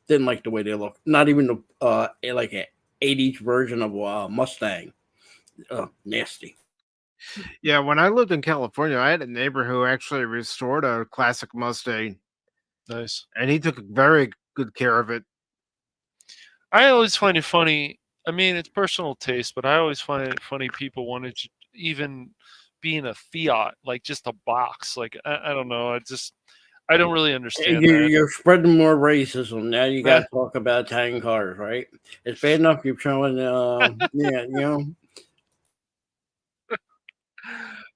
Didn't like the way they look. Not even like a 80s version of a Mustang. Nasty. Yeah, when I lived in California, I had a neighbor who actually restored a classic Mustang, Nice. and he took very good care of it. I always find it funny. I mean, it's personal taste, but I always find it funny people wanted even being a fiat, like just a box. Like I don't know. I don't really understand that. You're spreading more racism. Now you got Eh, to talk about Italian cars, right? It's bad enough you're showing, yeah,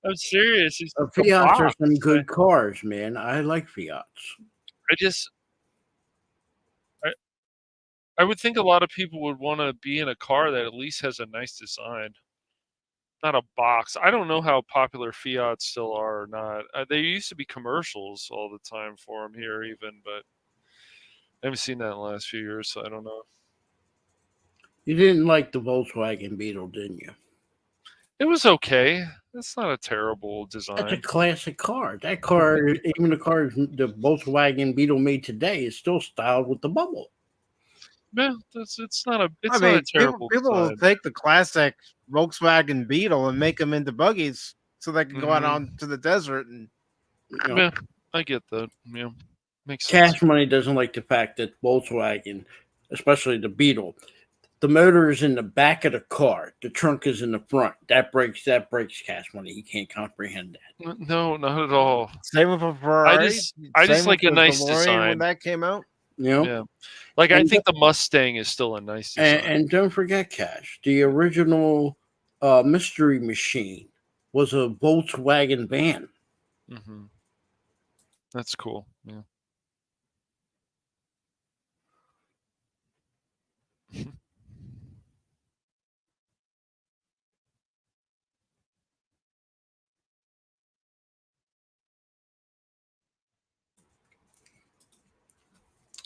I'm serious. It's just a Fiats are box. some good cars, man. I like Fiats. I just I, I would think a lot of people would want to be in a car that at least has a nice design, not a box. I don't know how popular Fiats still are or not. There used to be commercials all the time for them here, even, but I haven't seen that in the last few years, so I don't know. You didn't like the Volkswagen Beetle, didn't you? It was okay. It's not a terrible That's a design. classic car. That car, even the car the Volkswagen Beetle made today, is still styled with the bubble. Yeah, I it's not a mean, people terrible people will design. take the classic Volkswagen Beetle and make them into buggies so they can go out Hmm. onto the desert and You know, Yeah, I get that. Yeah, makes sense. Cash Money doesn't like the fact that Volkswagen, especially the Beetle, the motor is in the back of the car, the trunk is in the front. That breaks Cash Money. He can't comprehend that. No, not at all. same with a I Ferrari, just I just same with like a the nice DeLorean when design. that came out. You know, Yeah, like I and think the Mustang is still a nice and, design. and don't forget, Cash. The original Mystery Machine was a Volkswagen van. Hmm. That's cool. Yeah.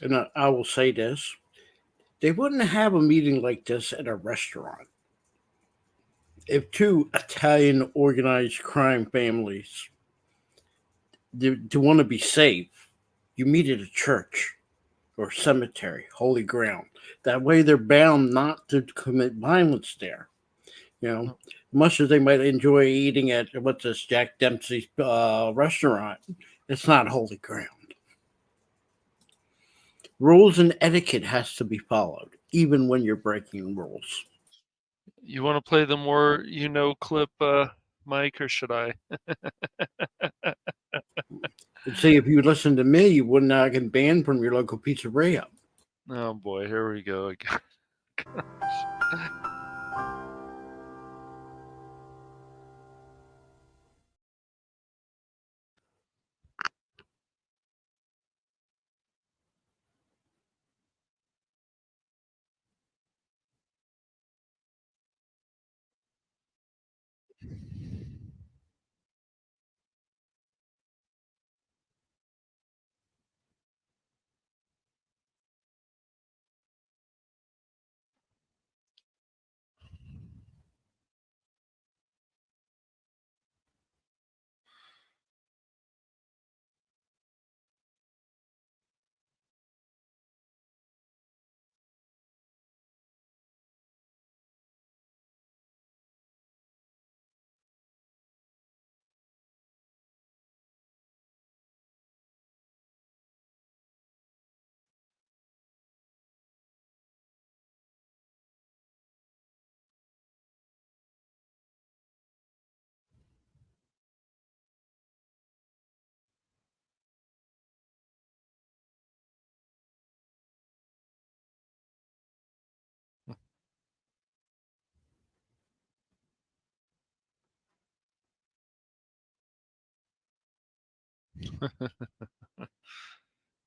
And I will say this: they wouldn't have a meeting like this at a restaurant. If two Italian organized crime families to want to be safe, you meet at a church or cemetery, holy ground. That way, they're bound not to commit violence there. You know, much as they might enjoy eating at what's this Jack Dempsey's restaurant, it's not holy ground. Rules and etiquette has to be followed, even when you're breaking rules. You want to play the more clip, Mike, or should I? And see, if you listen to me, you would not get banned from your local pizzeria. Oh boy, here we go again.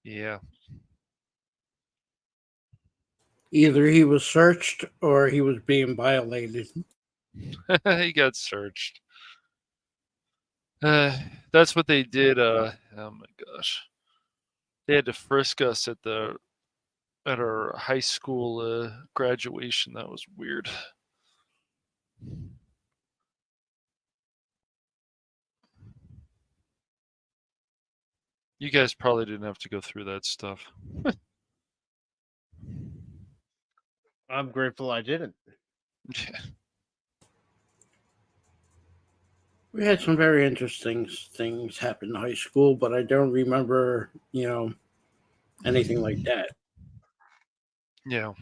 Yeah. Either he was searched or he was being violated. He got searched. That's what they did. Oh my gosh, they had to frisk us at our high school graduation. That was weird. You guys probably didn't have to go through that stuff. I'm grateful I didn't. We had some very interesting things happen in high school, but I don't remember, anything like that. Yeah.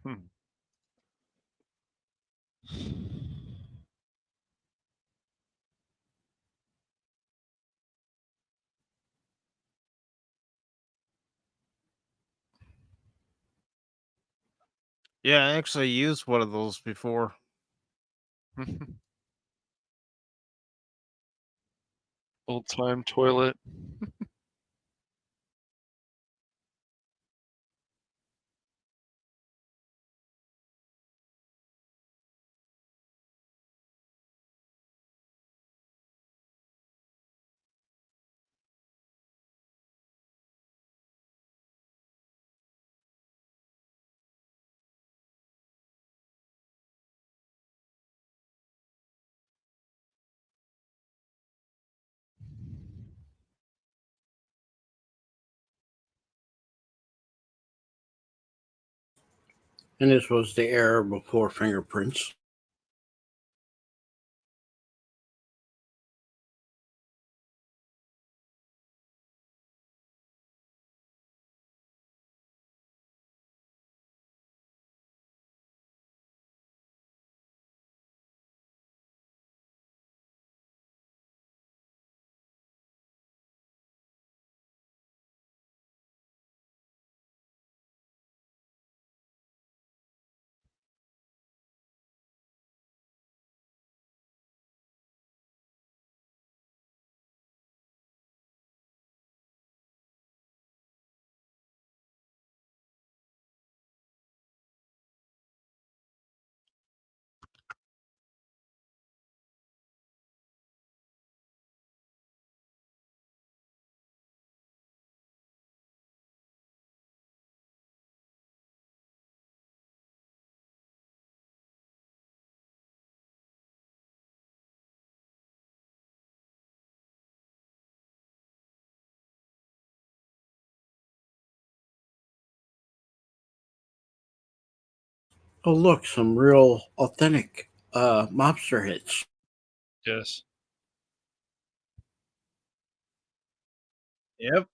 Hmm. Yeah, I actually used one of those before. Old time toilet. And this was the era before fingerprints. Oh, look, some real authentic mobster hits. Yes. Yep.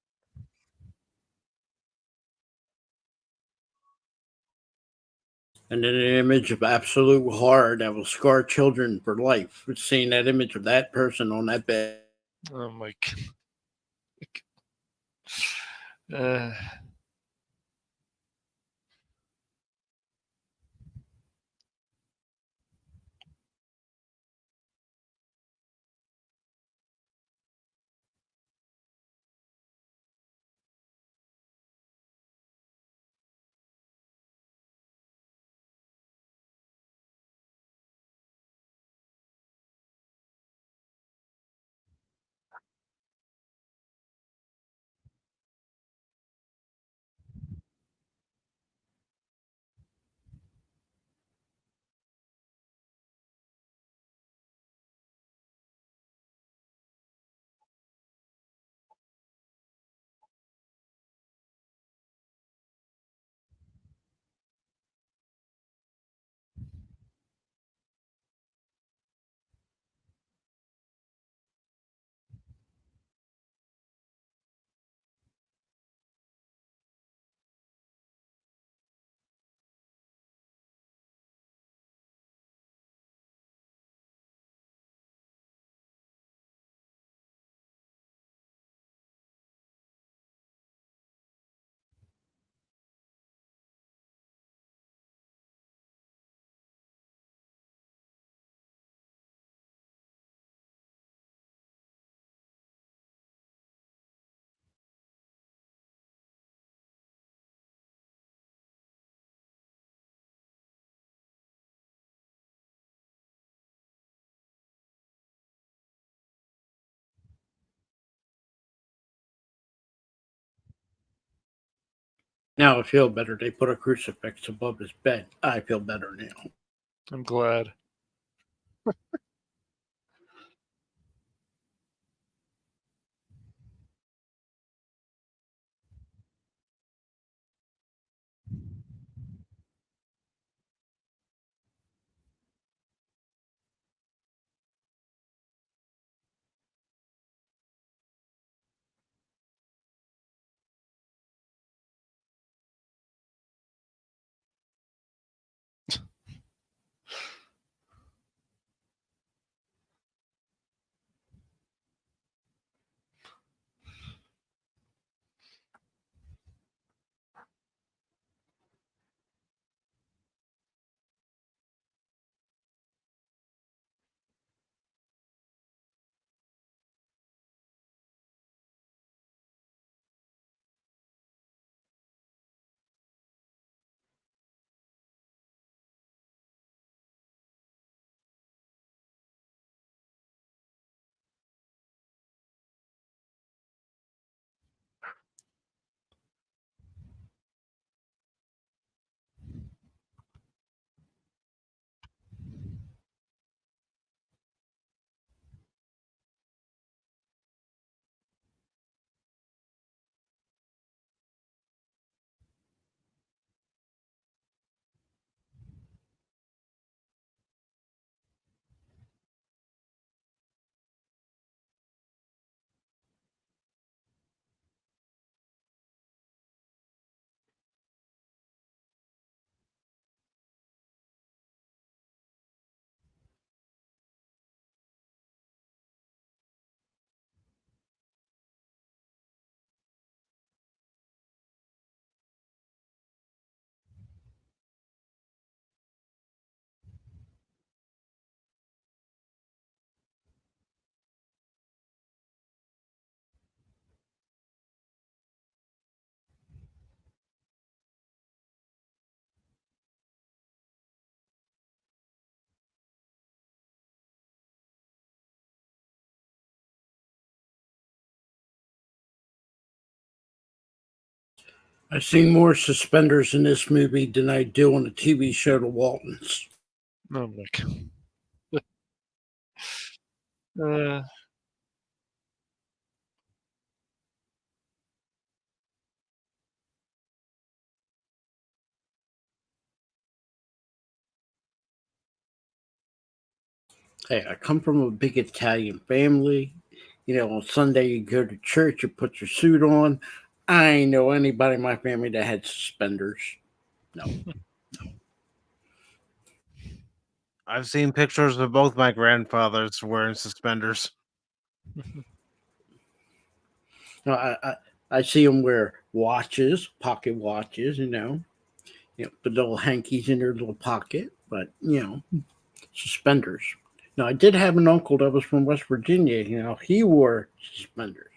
And then an image of absolute horror that will scar children for life. Seeing that image of that person on that bed. Oh my god. Now I feel better. They put a crucifix above his bed. I feel better now. I'm glad. I seen more suspenders in this movie than I do on the TV show The Waltons. Oh my god. uh, Hey, I come from a big Italian family. You know, on Sunday you go to church, you put your suit on. I ain't know anybody in my family that had suspenders. No. I've seen pictures of both my grandfathers wearing suspenders. No, I see them wear watches, pocket watches, the little hankies in their little pocket, but suspenders. Now I did have an uncle that was from West Virginia. He wore suspenders.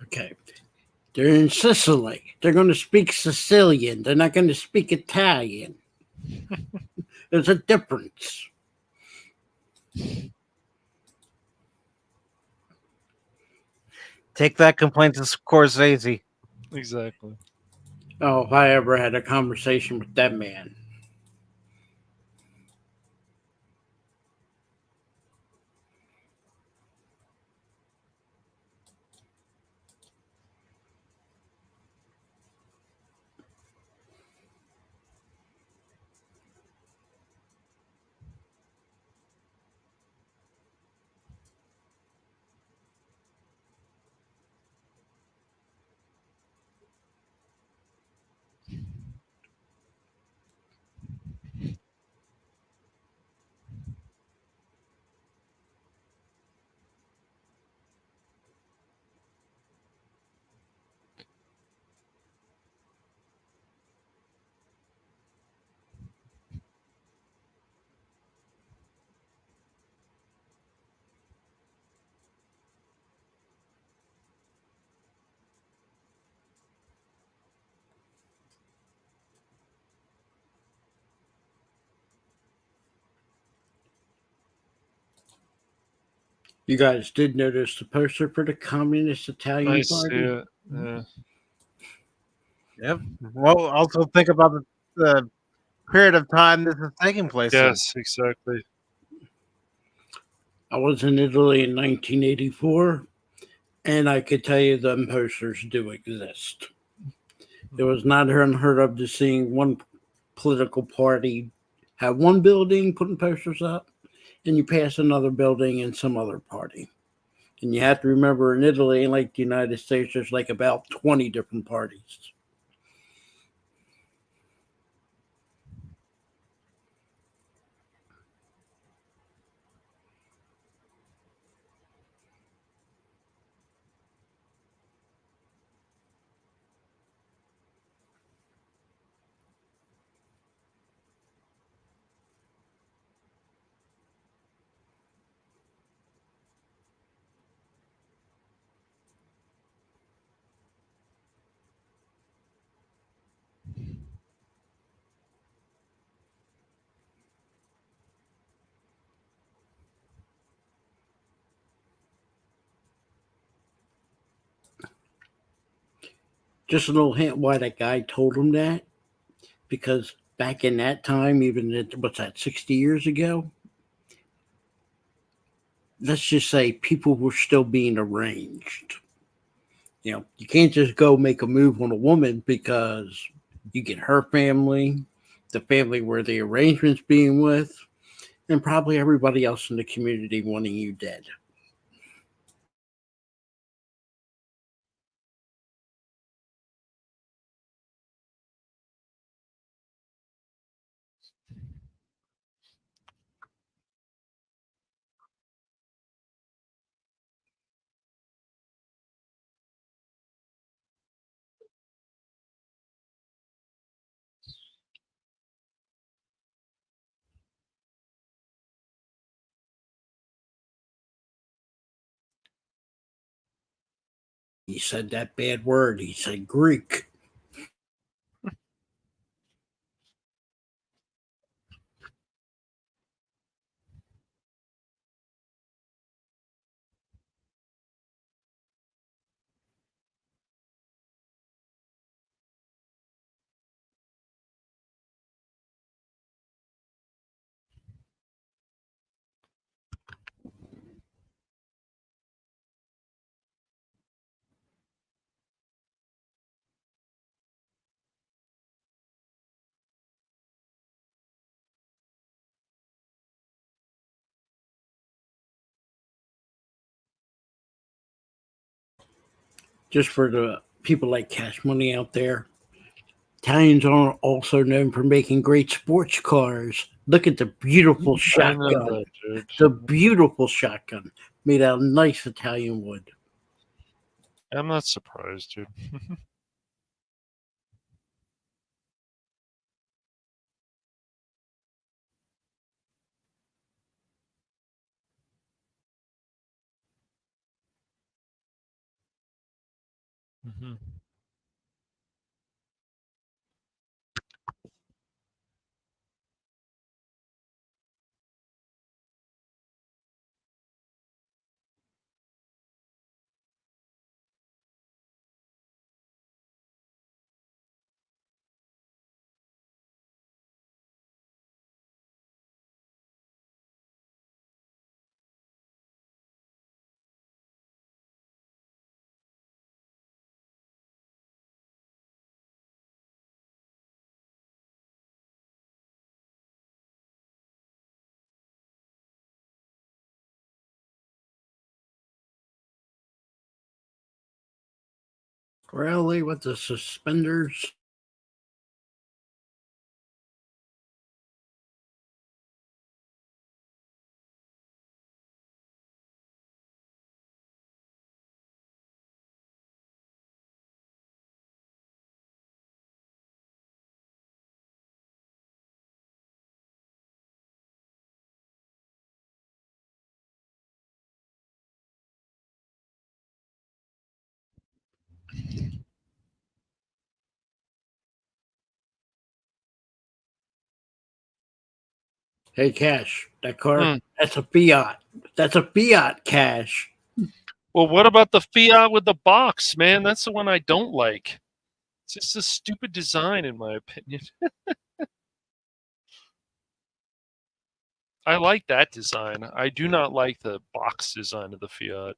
Okay. They're in Sicily. They're going to speak Sicilian. They're not going to speak Italian. There's a difference. Take that complaint to Scorsese. exactly. Oh, if I ever had a conversation with that man. You guys did notice the poster for the Communist I Italian see Party? it. Yeah. Yep. Well, also think about the period of time this is taking place in. Yes, exactly. I was in Italy in 1984, and I could tell you them posters do exist. It was not unheard of to seeing one political party have one building putting posters up, and you pass another building in some other party. And you have to remember in Italy, like the United States, there's like about 20 different parties. Just a little hint why that guy told him that. Because back in that time, even what's that, 60 years ago, let's just say people were still being arranged. You can't just go make a move on a woman because you get her family, the family where the arrangement's being with, and probably everybody else in the community wanting you dead. He said that bad word. He said Greek. Just for the people like Cash Money out there, Italians are also known for making great sports cars. Look at the beautiful I know shotgun. that, dude. The beautiful shotgun made out of nice Italian wood. I'm not surprised, dude. Mm-hmm. Really, with the suspenders? Hey, Cash, that car, Hmm. that's a Fiat. That's a Fiat, Cash. Well, what about the Fiat with the box, man? That's the one I don't like. It's just a stupid design, in my opinion. I like that design. I do not like the box design of the Fiat.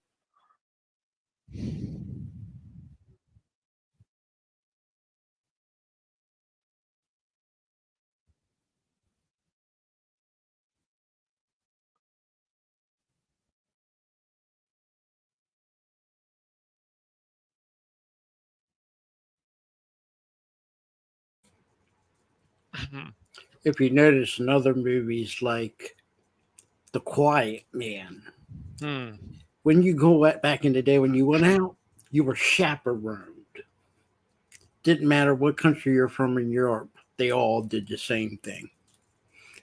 If you notice in other movies like The Quiet Man, Hmm. when you back in the day when you went out, you were chaperoned. Didn't matter what country you're from in Europe, they all did the same thing.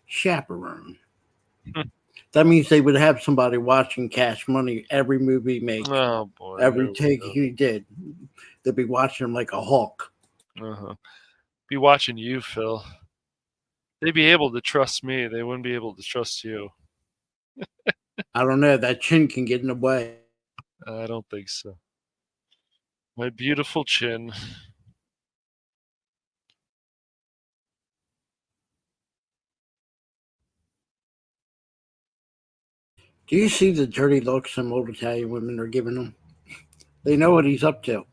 Chaperone. That means they would have somebody watching Cash Money every movie he make, Oh boy, every here we take go. he did. They'd be watching him like a hawk. Uh-huh. Be watching you, Phil. They'd be able to trust me. They wouldn't be able to trust you. I don't know. That chin can get in the way. I don't think so. My beautiful chin. Do you see the dirty looks some old Italian women are giving him? They know what he's up to.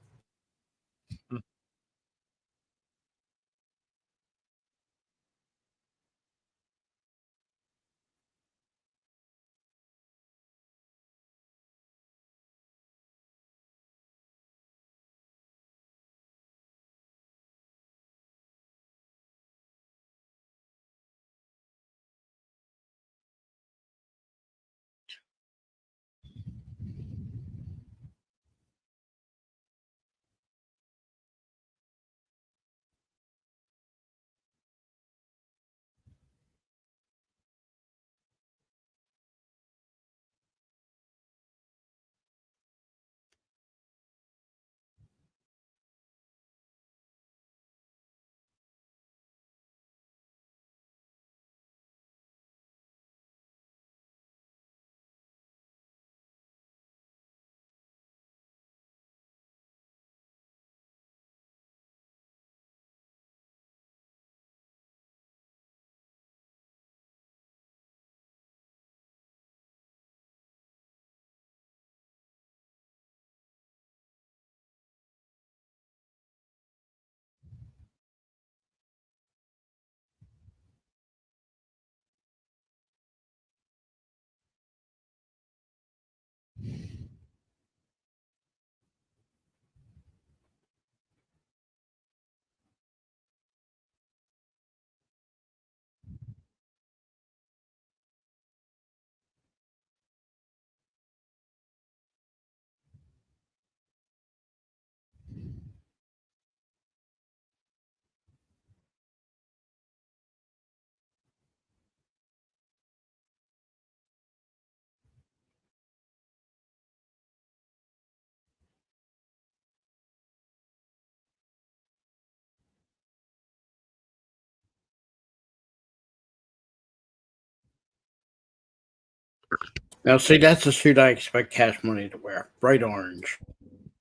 Now, see, that's the suit I expect Cash Money to wear. Bright orange.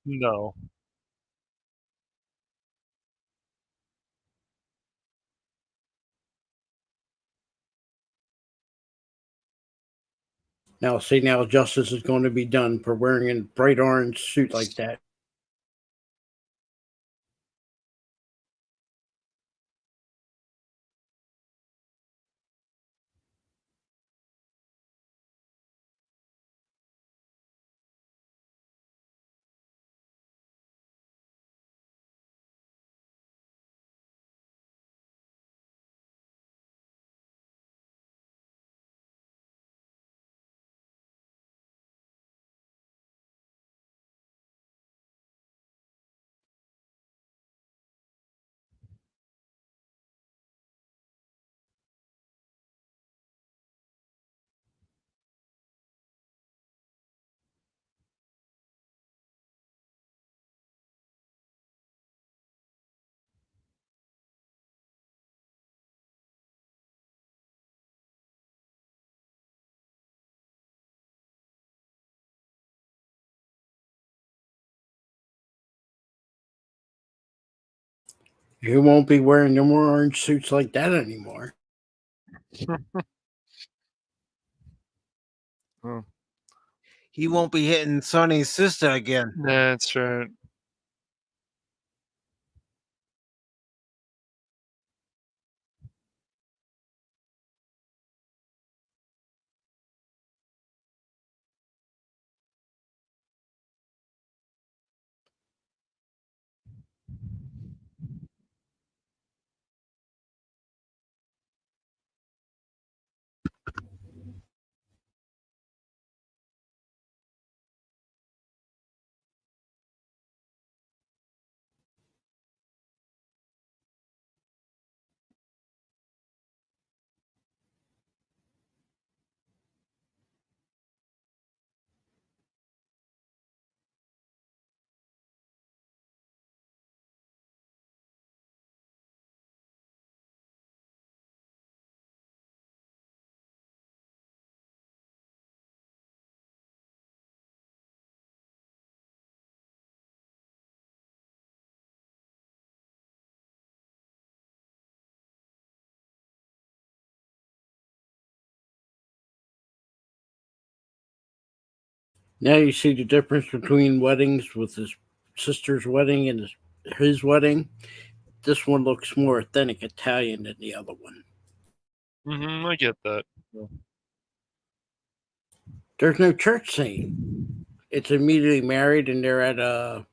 No. Now, see, now justice is going to be done for wearing a bright orange suit like that. You won't be wearing no more orange suits like that anymore. He won't be hitting Sonny's sister again. That's right. Now you see the difference between weddings with his sister's wedding and his wedding. This one looks more authentic Italian than the other one. I get that. Yeah. There's no church scene. It's immediately married and they're at a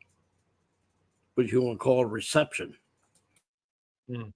what you want to call a reception. Mm.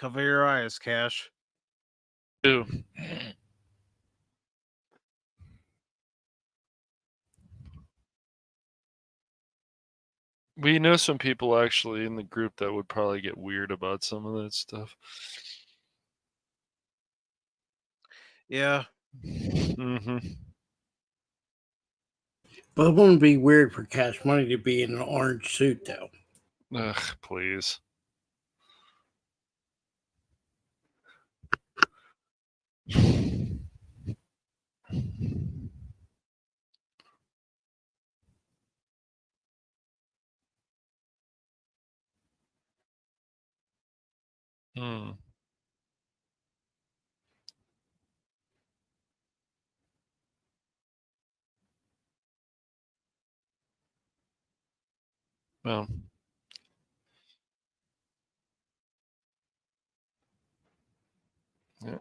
Cover your eyes, Cash. Ew. We know some people actually in the group that would probably get weird about some of that stuff. Yeah. Mm-hmm. But it wouldn't be weird for Cash Money to be in an orange suit, though. Ugh, please. Hmm. Well. Yeah.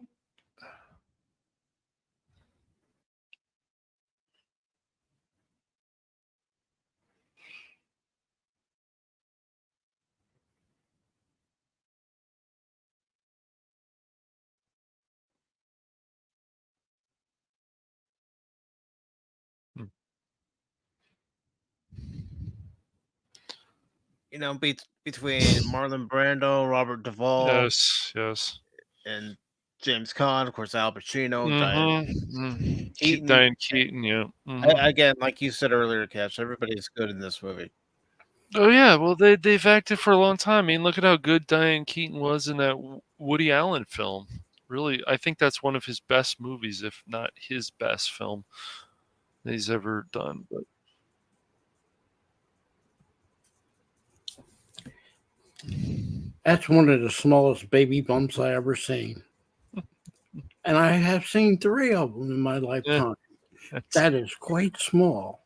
Hmm. You know, between Marlon Brando, Robert Duvall, Yes. Yes. and James Caan, of course, Al Pacino, Diane Keaton. Diane Keaton. Yeah. Mm-hmm. Again, like you said earlier, Cash, everybody's good in this movie. Oh yeah. Well, they've acted for a long time. I mean, look at how good Diane Keaton was in that Woody Allen film. Really, I think that's one of his best movies, if not his best film that he's ever done. But That's one of the smallest baby bumps I ever seen. And I have seen 3 of them in my yeah, lifetime. that's, That is quite small.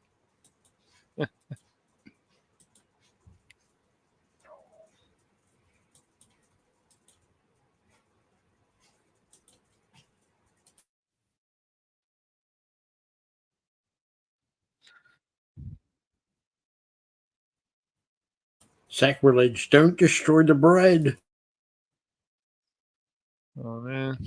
Sacrilege, don't destroy the bread. oh man.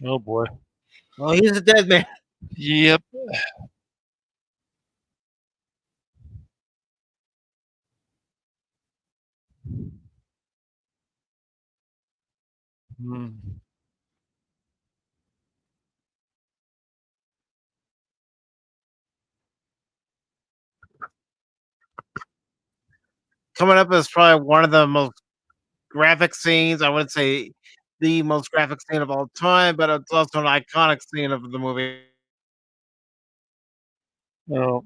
Oh boy. Well, he's a dead man. Yep. Hmm. Coming up is probably one of the most graphic scenes. I wouldn't say the most graphic scene of all time, but it's also an iconic scene of the movie. Oh.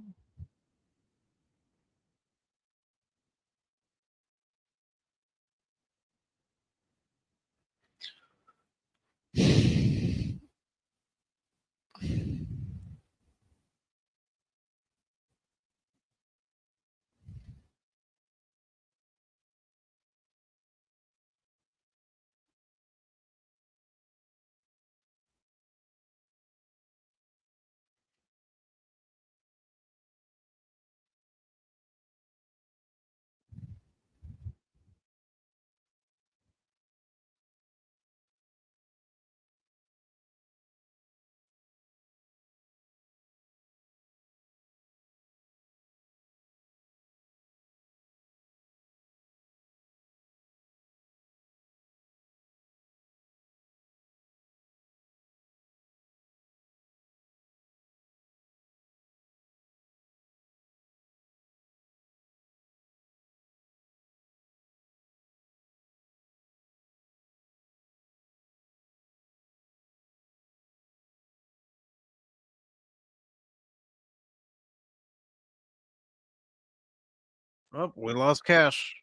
Oh, we lost Cash.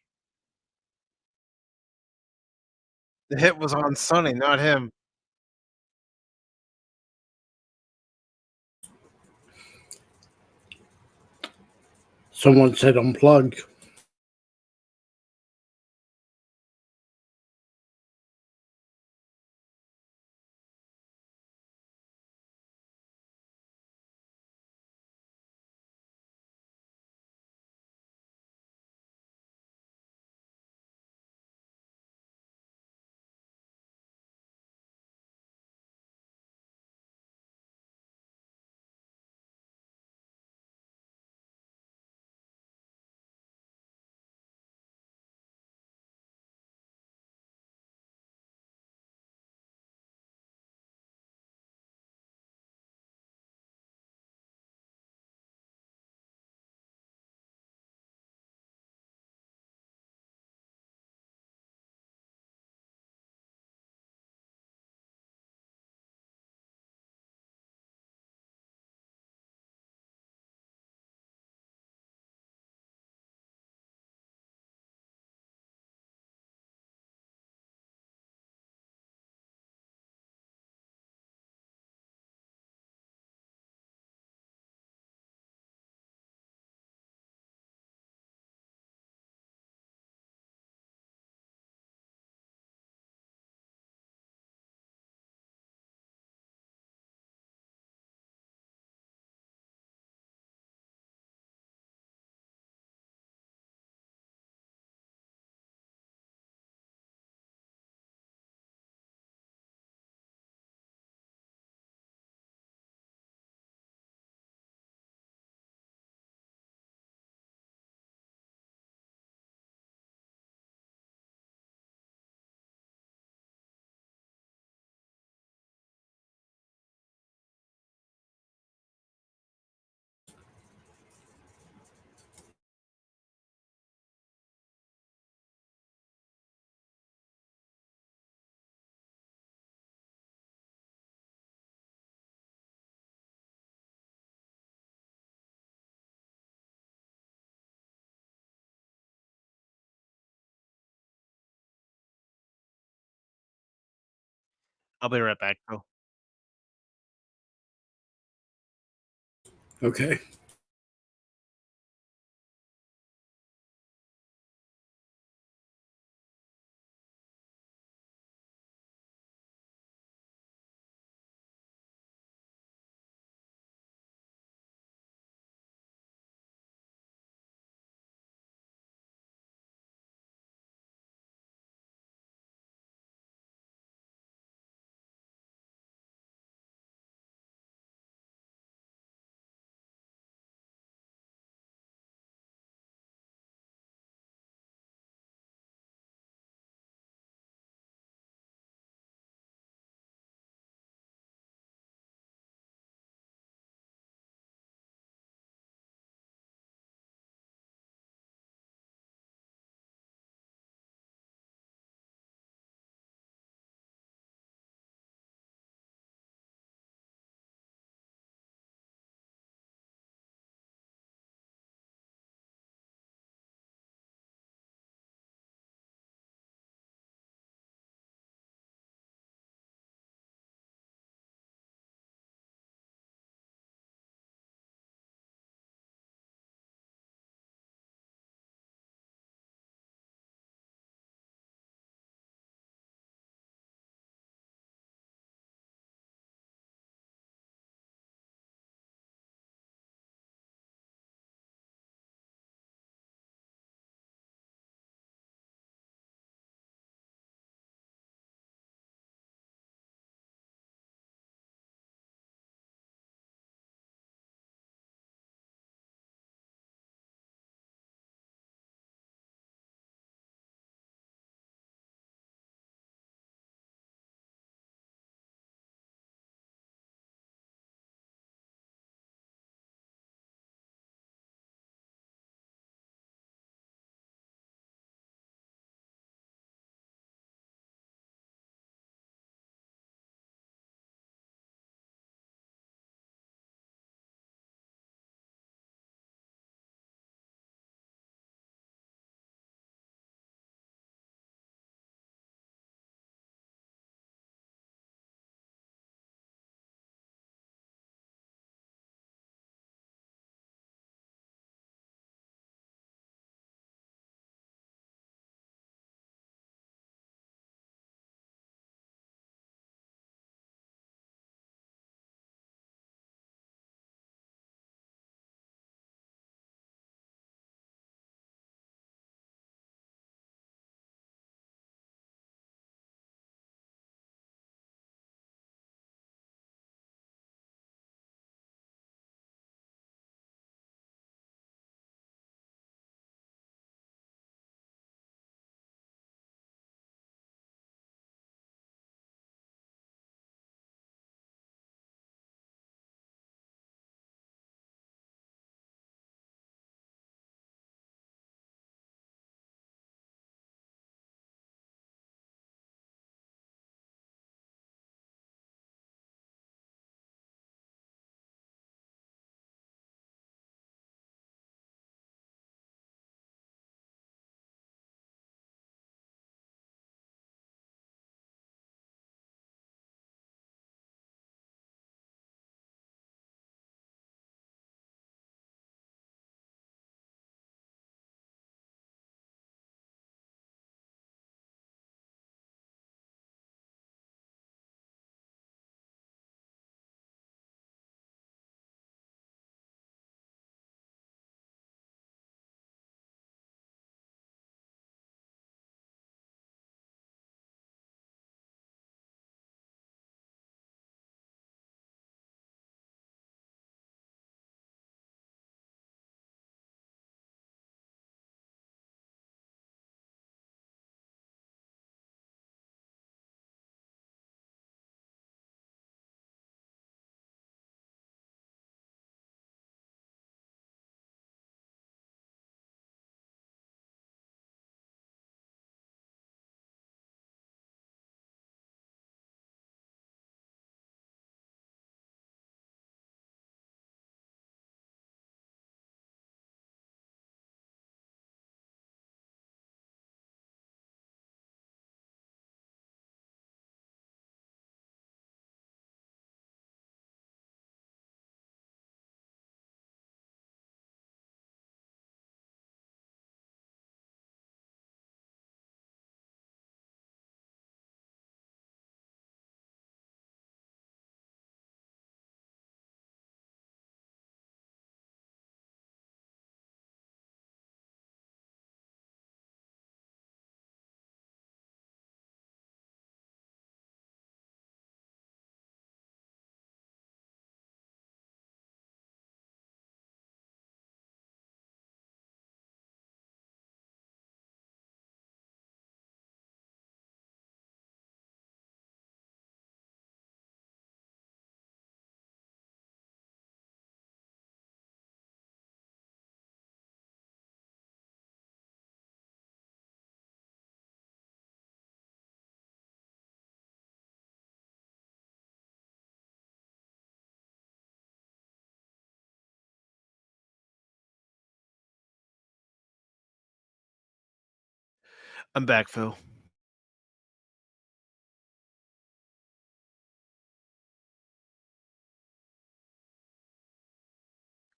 The hit was on Sonny, not him. Someone said unplug. I'll be right back, though. Okay. I'm back, Phil.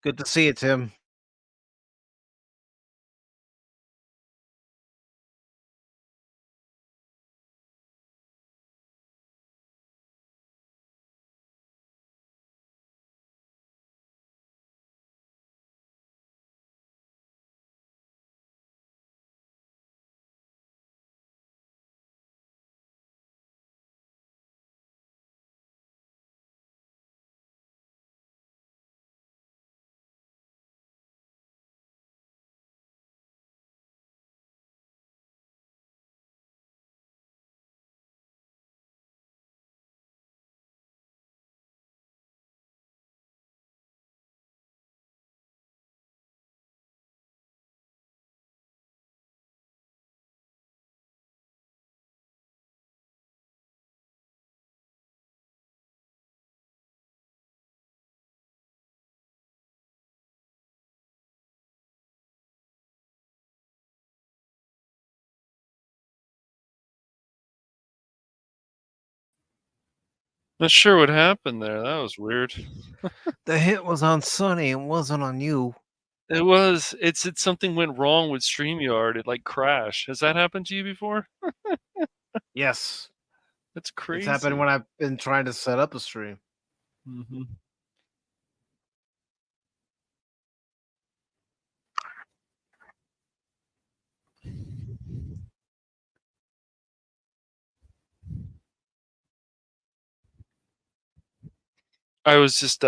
Good to see you, Tim. Not sure what happened there. That was weird. The hit was on Sunny. It wasn't on you. It was. It's something went wrong with StreamYard. It like crashed. Has that happened to you before? Yes, That's it's crazy. happened when I've been trying to set up a stream. Hmm. I was just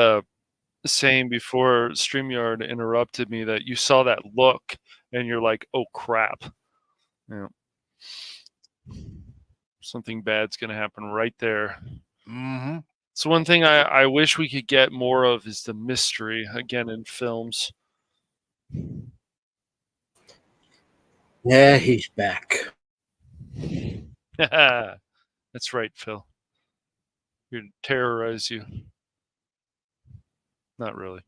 saying before StreamYard interrupted me that you saw that look and you're like, oh crap. Yeah. Something bad's gonna happen right there. Mm-hmm. So one thing I wish we could get more of is the mystery again in films. Yeah, he's back. That's right, Phil. Here to terrorize you. Not really.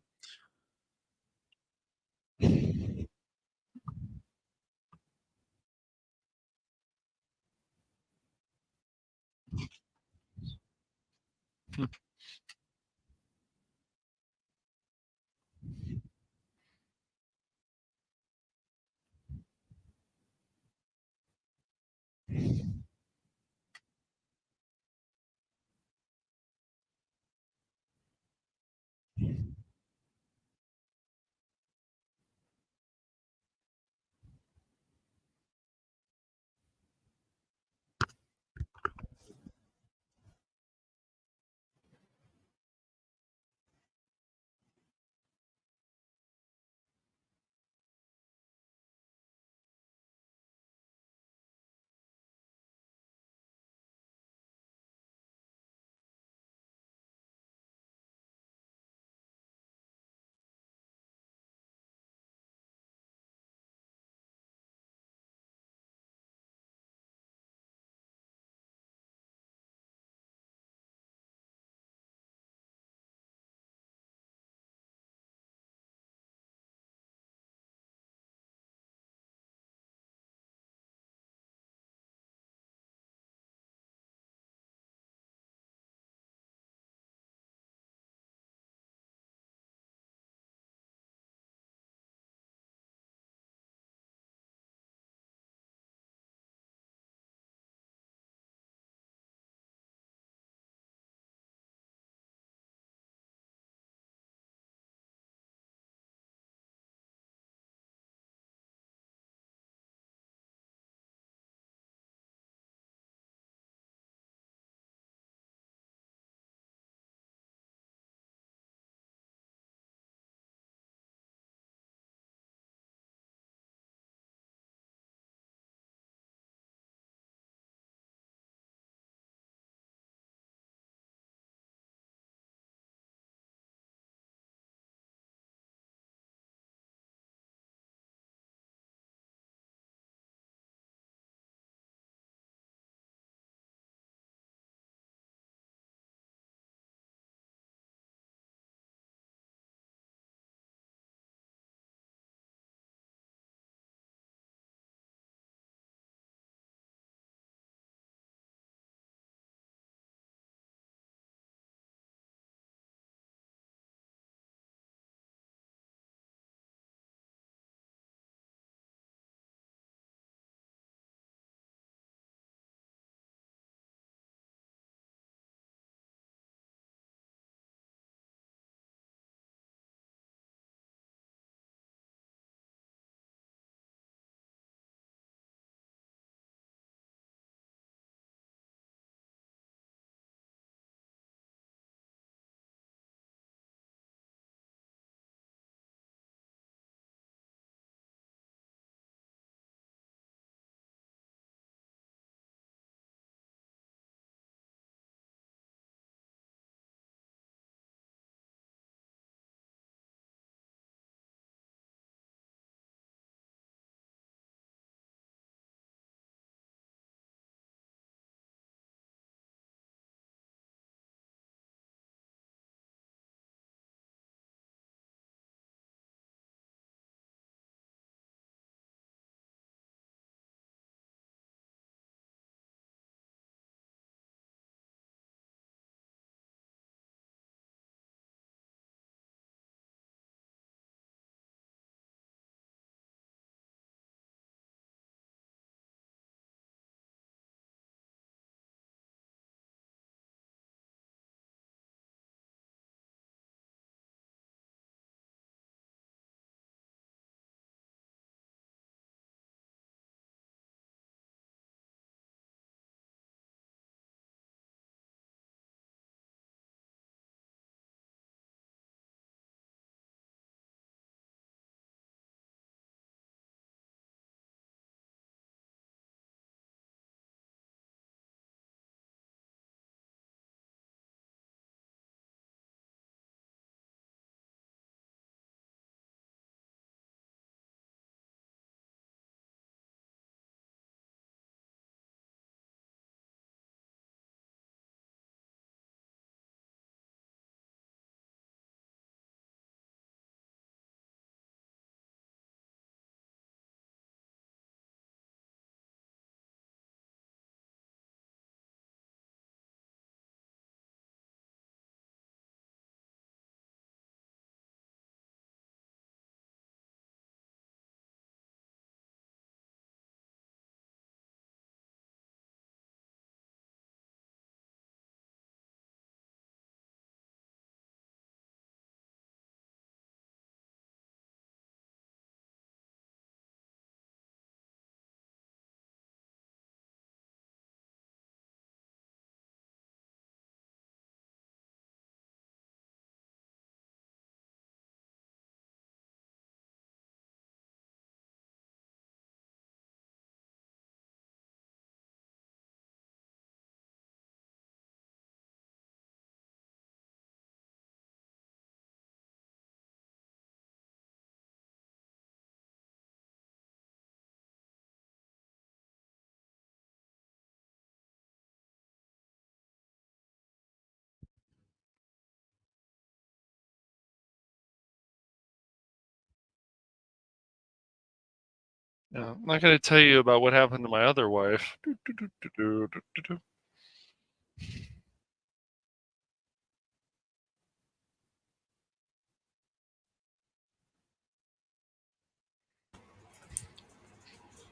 Yeah, I'm not going to tell you about what happened to my other wife.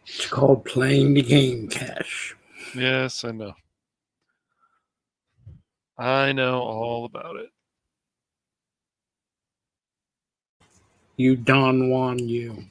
It's called playing the game, Cash. Yes, I know. I know all about it. You Don Juan, you.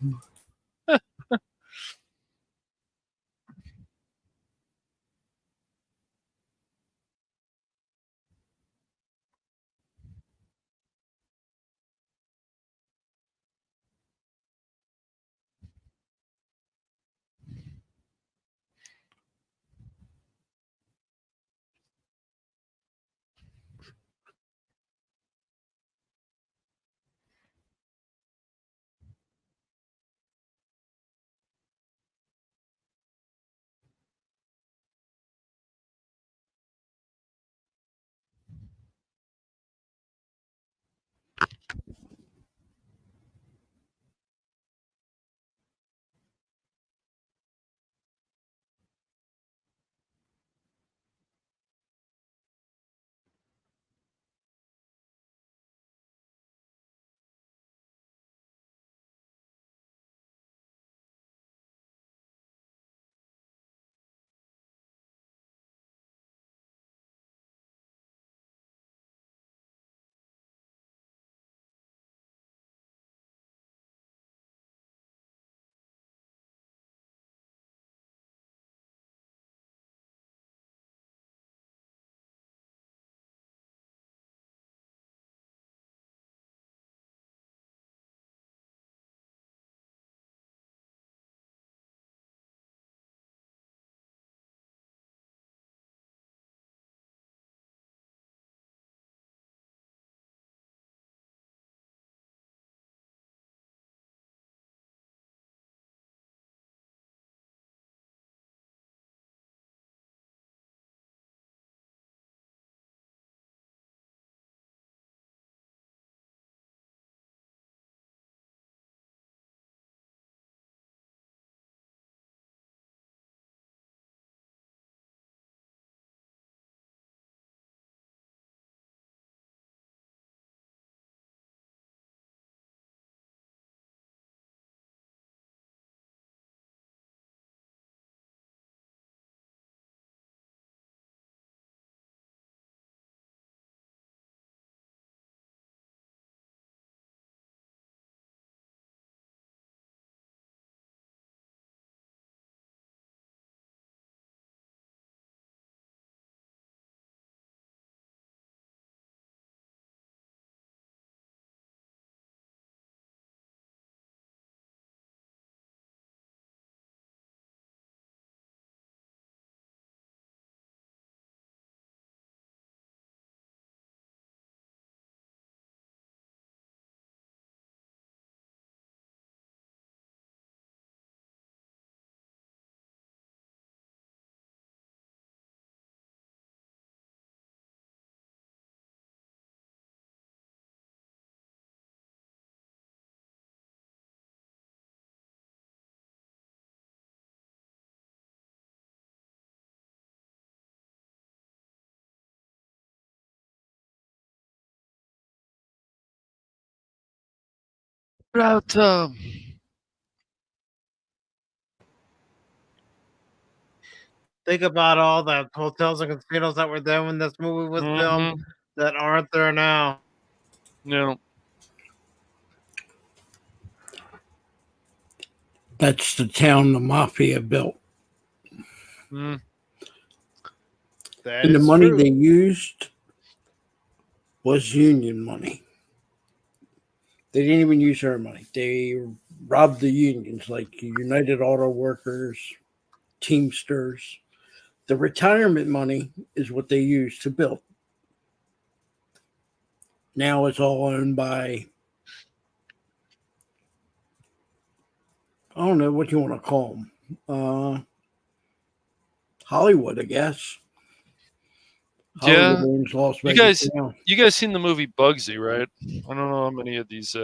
About Think about all the hotels and casinos that were there when this movie was filmed that aren't there now. no. That's the town the mafia built. Mm. That And the is money true. they used was union money. They didn't even use our money. They robbed the unions like United Auto Workers, Teamsters. The retirement money is what they used to build. Now it's all owned by, I don't know what you want to call them. Hollywood, I guess. Hollywood Yeah. owns Las You Vegas guys now. you guys seen the movie Bugsy, right? I don't know how many of these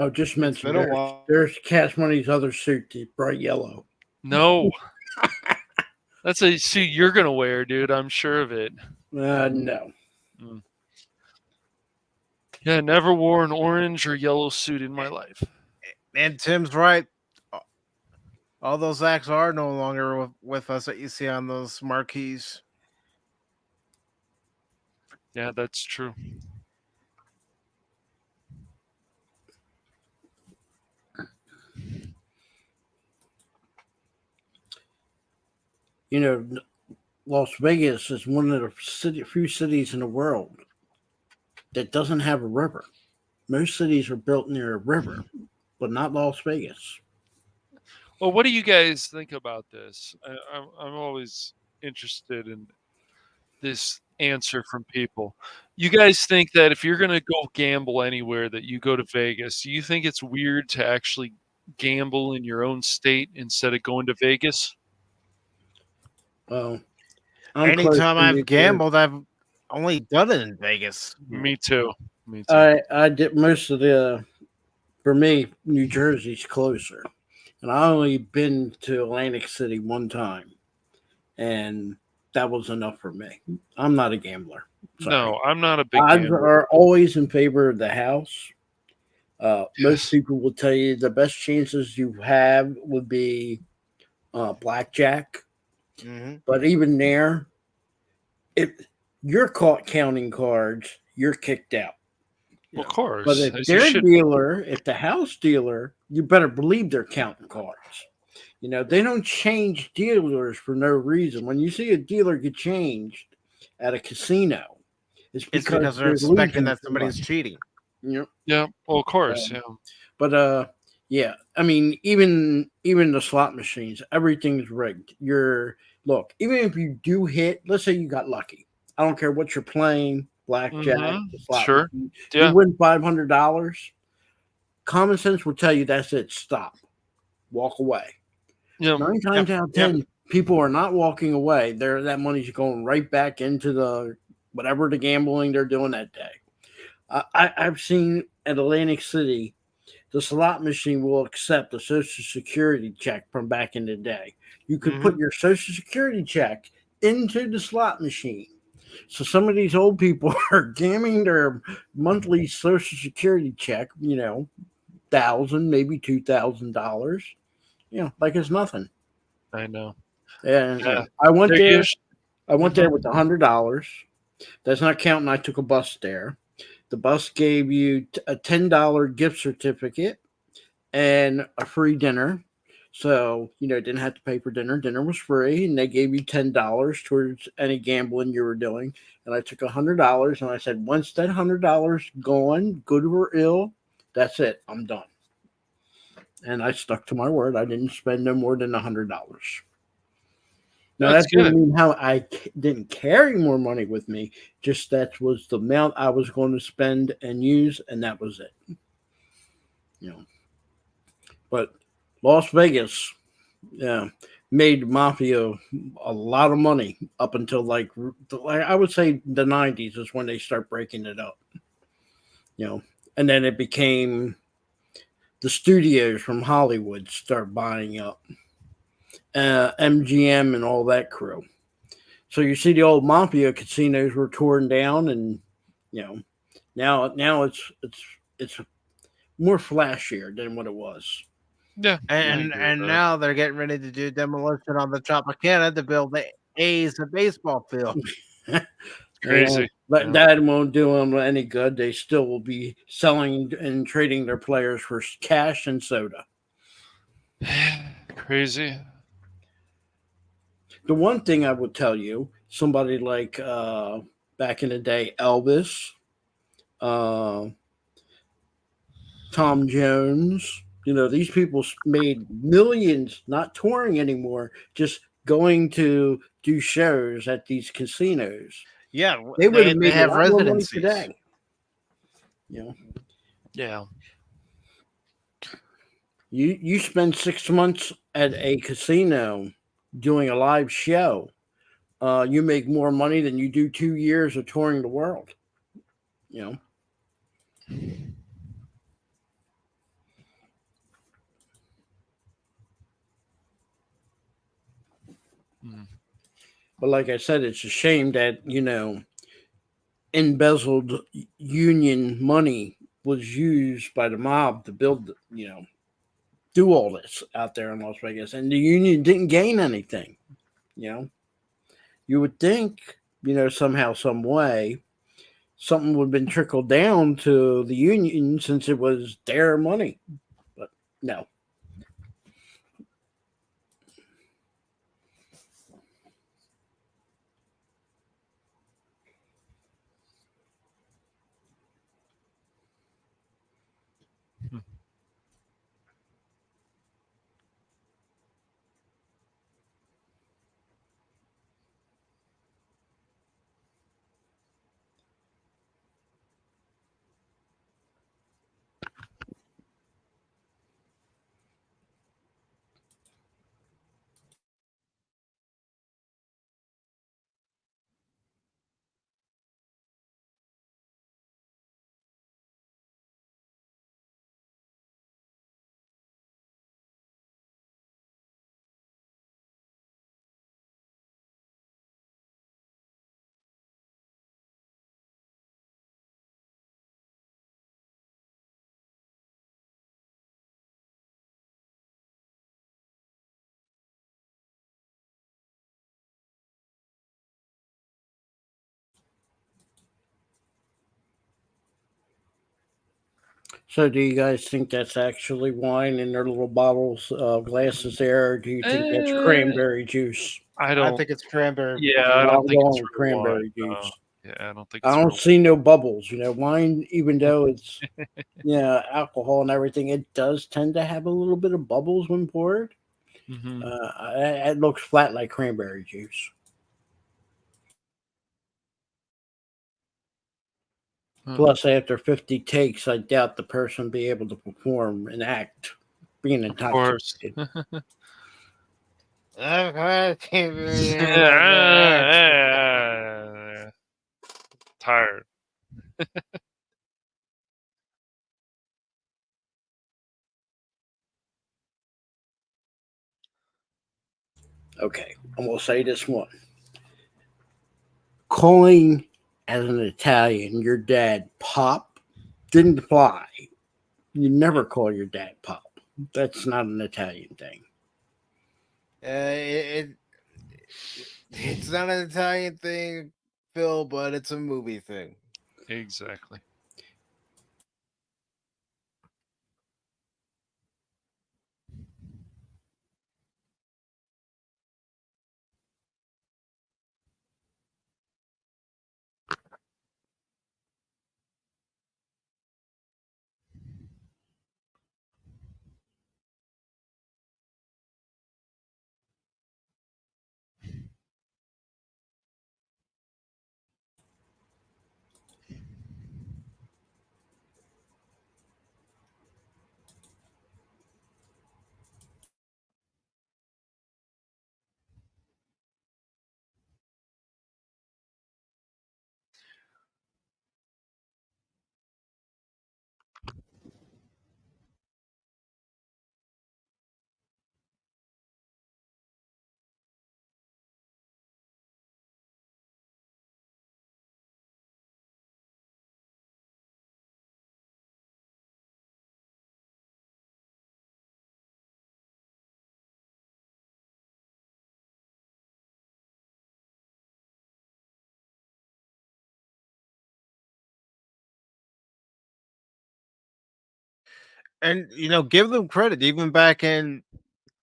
Oh, just It's mentioned been a while. there's Cash Money's other suit, the bright yellow. No, that's a suit you're gonna wear, dude. I'm sure of it. No. Mm. Yeah, never wore an orange or yellow suit in my life. And Tim's right. All those acts are no longer with us that you see on those marquees. Yeah, that's true. You know, Las Vegas is one of the few cities in the world that doesn't have a river. Most cities are built near a river, but not Las Vegas. Well, what do you guys think about this? I'm always interested in this answer from people. You guys think that if you're going to go gamble anywhere, that you go to Vegas? Do you think it's weird to actually gamble in your own state instead of going to Vegas? Well, I'm close Anytime to you I've too. gambled, I've only done it in Vegas. Me too. Me too. I did most of the. For me, New Jersey's closer, and I only been to Atlantic City one time, and that was enough for me. I'm not a gambler. Sorry. No, I'm not a big Odds gambler. are always in favor of the house. Most Yes. people will tell you the best chances you have would be blackjack, Mm-hmm. but even there, if you're caught counting cards, you're kicked out. Of But course, if as you their should be. dealer, if the house dealer, you better believe they're counting cards. They don't change dealers for no reason. When you see a dealer get changed at a casino, it's It's because because they're they're expecting losing that some money. somebody's cheating. You know, Yeah, well, of course, um, yeah. but yeah. I mean, even the slot machines, everything's rigged. Look, even if you do hit, let's say you got lucky. I don't care what you're playing, blackjack, Mhm. the slot Sure. machine. You Yeah. win $500. Common sense will tell you that's it. Stop. Walk away. Yeah. Nine Yeah. times out of Yeah. 10, people are not walking away. That money's going right back into the whatever the gambling they're doing that day. I've seen at Atlantic City, the slot machine will accept a social security check from back in the day. You could Mm-hmm. put your social security check into the slot machine. So some of these old people are gambling their monthly social security check, thousand, maybe $2,000, like it's nothing. I know. And Yeah. I went They're there. usually. I went there Mhm. with $100. That's not counting. I took a bus there. The bus gave you a $10 gift certificate and a free dinner. So, didn't have to pay for dinner. Dinner was free, and they gave you $10 towards any gambling you were doing. And I took $100, and I said, once that $100 gone, good or ill, that's it. I'm done. And I stuck to my word. I didn't spend no more than $100. Now That's that didn't good. mean how didn't carry more money with me. Just that was the amount I was going to spend and use, and that was it. You know, but Las Vegas, yeah, made mafia a lot of money up until like I would say the '90s is when they start breaking it up. And then it became the studios from Hollywood start buying up MGM and all that crew. So you see the old mafia casinos were torn down, and you know now it's more flashier than what it was. Yeah, I And agree with and that. now they're getting ready to do demolition on the Tropicana to build the A's a baseball field. Yeah, Crazy. but Yeah. that won't do them any good. They still will be selling and trading their players for cash and soda. Crazy. The one thing I would tell you, somebody like back in the day, Elvis, uh, Tom Jones. These people made millions not touring anymore, just going to do shows at these casinos. Yeah, They would have they made a have lot more money residencies. today. You know, Yeah. you spend 6 months at a casino doing a live show. You make more money than you do 2 years of touring the world. You know, Mm. But like I said, it's a shame that embezzled union money was used by the mob to build, do all this out there in Las Vegas, and the union didn't gain anything. You know, you would think, somehow, some way, something would have been trickled down to the union since it was their money, but no. So, do you guys think that's actually wine in their little bottles, glasses there, or do you think that's Eh, cranberry juice? I I don't. think it's cranberry Yeah, I juice. don't I'm think it's going with real wine. cranberry No. juice. Yeah, I don't think I it's don't real see no bubbles. Wine, even though it's alcohol and everything, it does tend to have a little bit of bubbles when poured. wine. Hmm. It looks flat like cranberry juice. Plus, after 50 takes, I doubt the person be able to perform and act being Of course. intoxicated. Tired. Okay, I'm gonna say this one. Calling as an Italian your dad Pop didn't fly. You never call your dad Pop. That's not an Italian thing. It's not an Italian thing, Phil, but it's a movie thing. Exactly. And give them credit. Even back in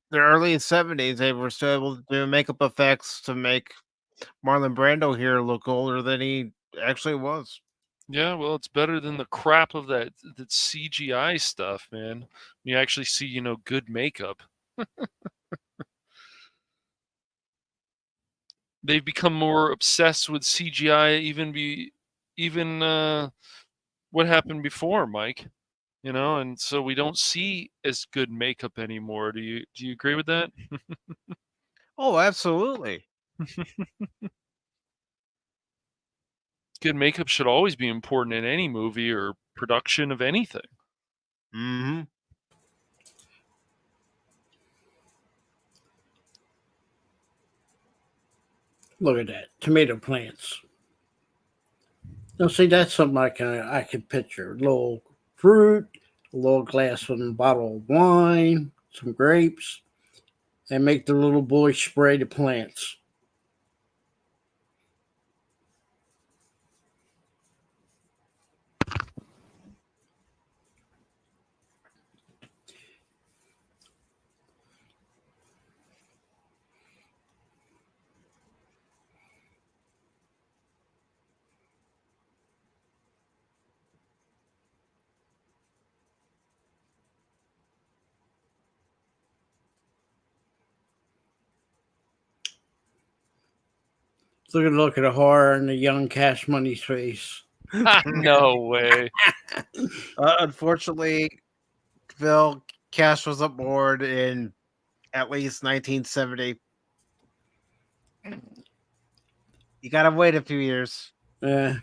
the early '70s, they were still able to do makeup effects to make Marlon Brando here look older than he actually was. Yeah, well, it's better than the crap of that CGI stuff, man. You actually see, good makeup. They've become more obsessed with CGI, even what happened before, Mike. And so we don't see as good makeup anymore. Do you agree with that? Oh, absolutely. Good makeup should always be important in any movie or production of anything. Hmm. Look at that. Tomato plants. Now see that's something I could picture. A little fruit, a little glass from a bottle of wine, some grapes, and make the little boy spray the plants. Look at the horror in the young Cash Money's face. No way. Unfortunately, Phil, Cash was aboard in at least 1970. You gotta wait a few years. Yeah,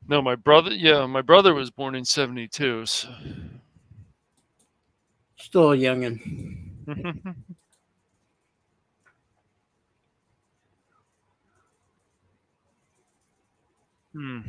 No, my brother. Yeah, my brother was born in '72. So. still a youngin'. Hmm.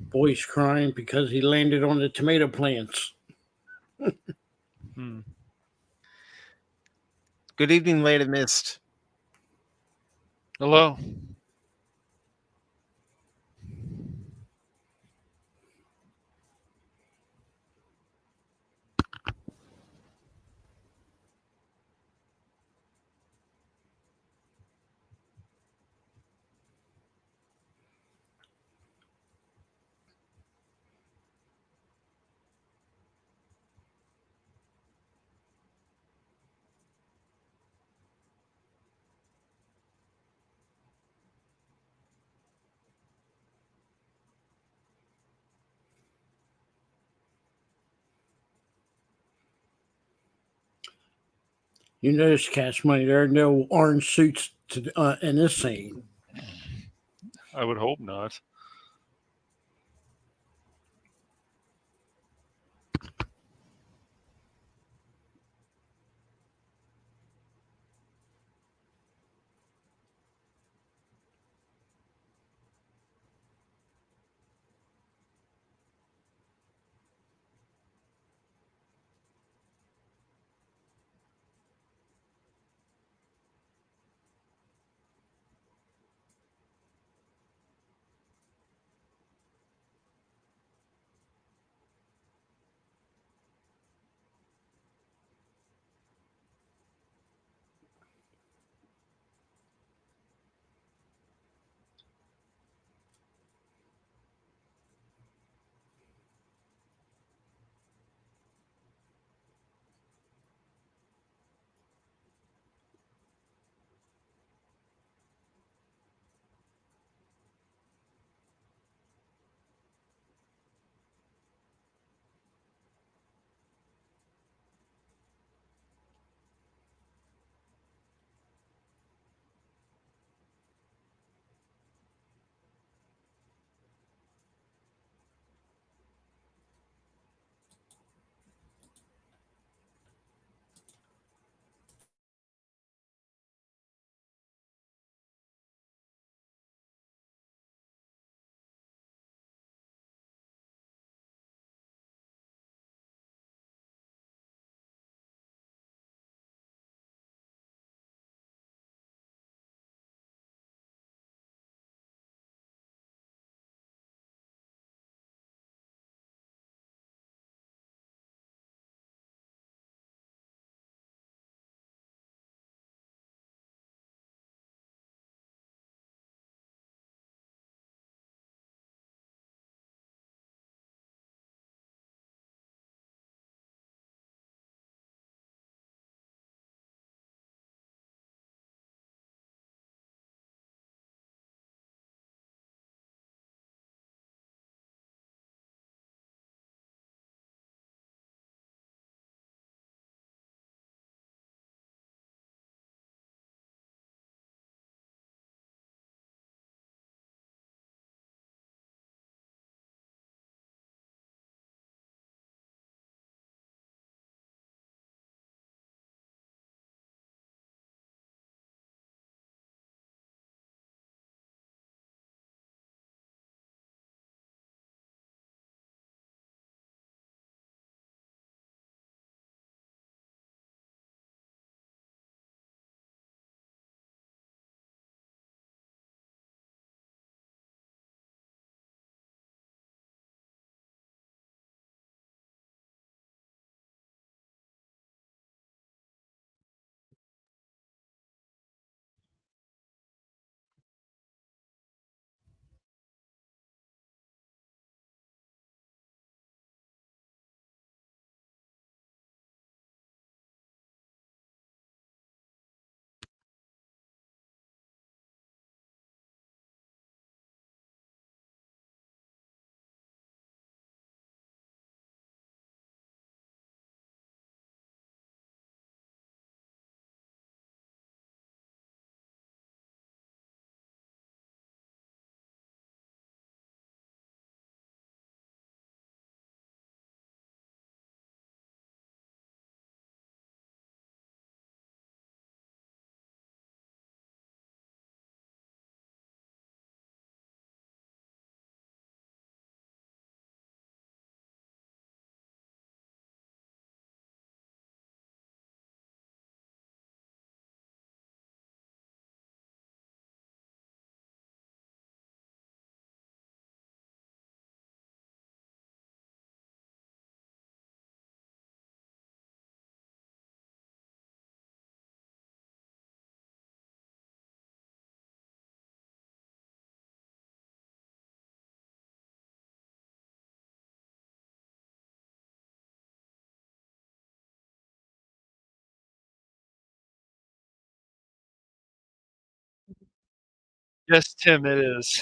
Boy's crying because he landed on the tomato plants. Hmm. Good evening, Lady Mist. Hello. You notice, Cash Money, there are no orange suits in this scene. I would hope not. Yes, Tim, it is.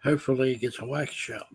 Hopefully, he gets a wax shop.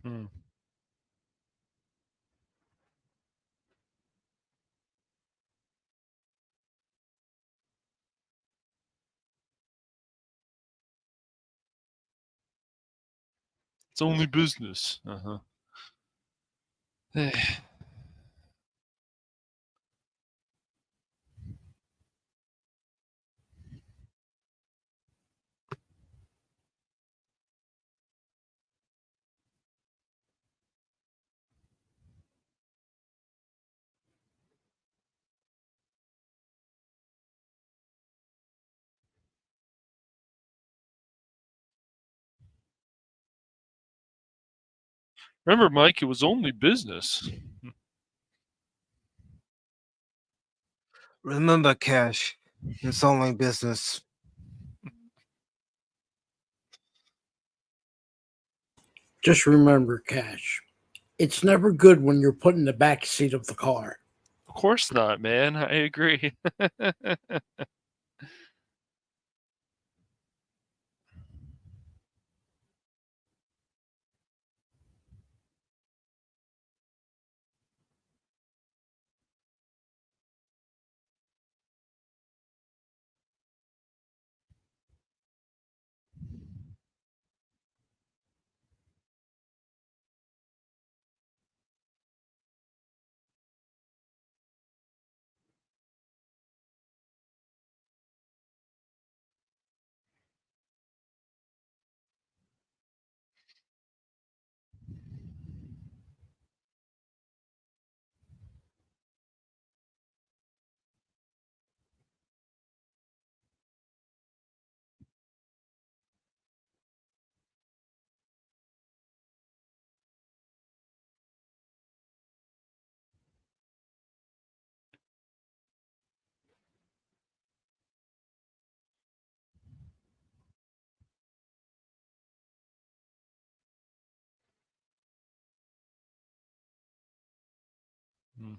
Hmm. It's only business. Uh huh. Remember, Mike, it was only business. Remember, Cash, it's only business. Just remember, Cash. It's never good when you're put in the back seat of the car. Of course not, man. I agree. Hmm.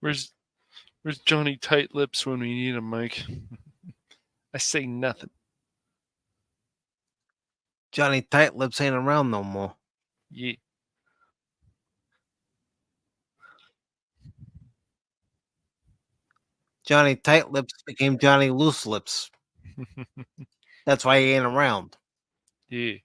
Where's Where's Johnny Tight Lips when we need him, Mike? I say nothing. Johnny Tight Lips ain't around no more. Yeah. Johnny Tight Lips became Johnny Loose Lips. That's why he ain't around. Yeah.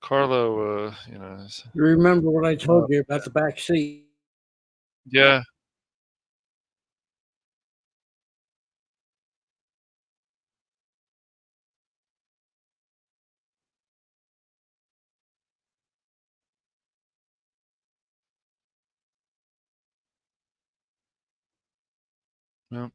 Carlo, You remember what I told you about the back seat? yeah. Yeah.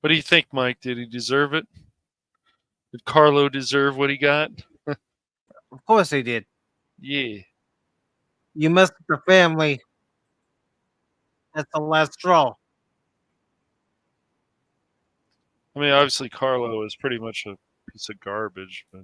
What do you think, Mike? Did he deserve it? Did Carlo deserve what he got? Of course they did. Yeah. You messed with the family. That's the last straw. I mean, obviously Carlo is pretty much a piece of garbage, but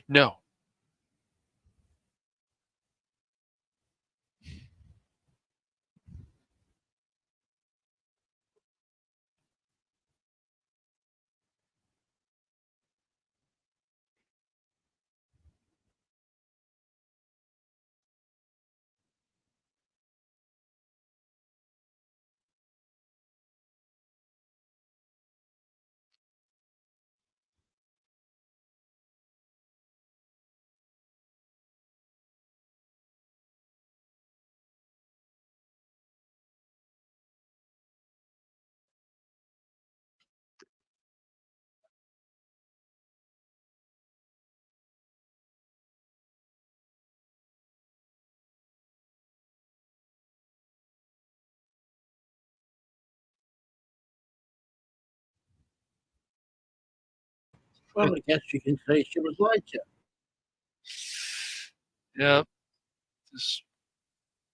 no. Well, I guess you can say she was lied to. Yep. Just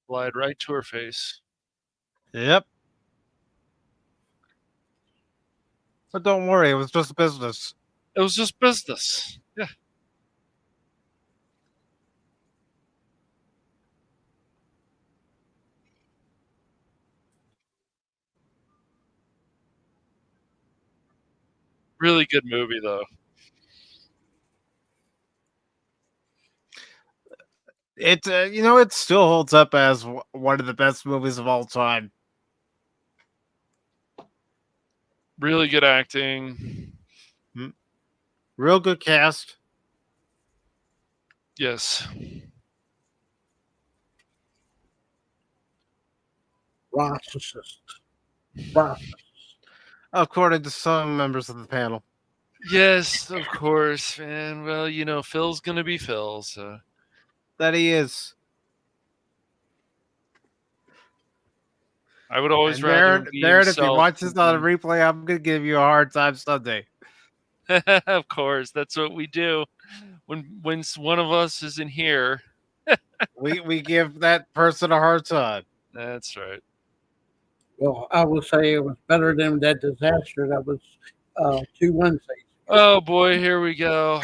lied right to her face. Yep. But don't worry, it was just business. It was just business. Yeah. Really good movie though. It it still holds up as one of the best movies of all time. Really good acting. Real good cast. Yes. Processes. Process. according to some members of the panel. Yes, of course, man. Well, Phil's gonna be Phil, so That he is. I would always And rather Baron, him be Baron, if you himself watch this than on a be. replay, I'm gonna give you a hard time Sunday. Of course, that's what we do when one of us isn't here. We give that person a hard time. That's right. Well, I will say it was better than that disaster that was 2 Wednesdays. Oh boy, here we go.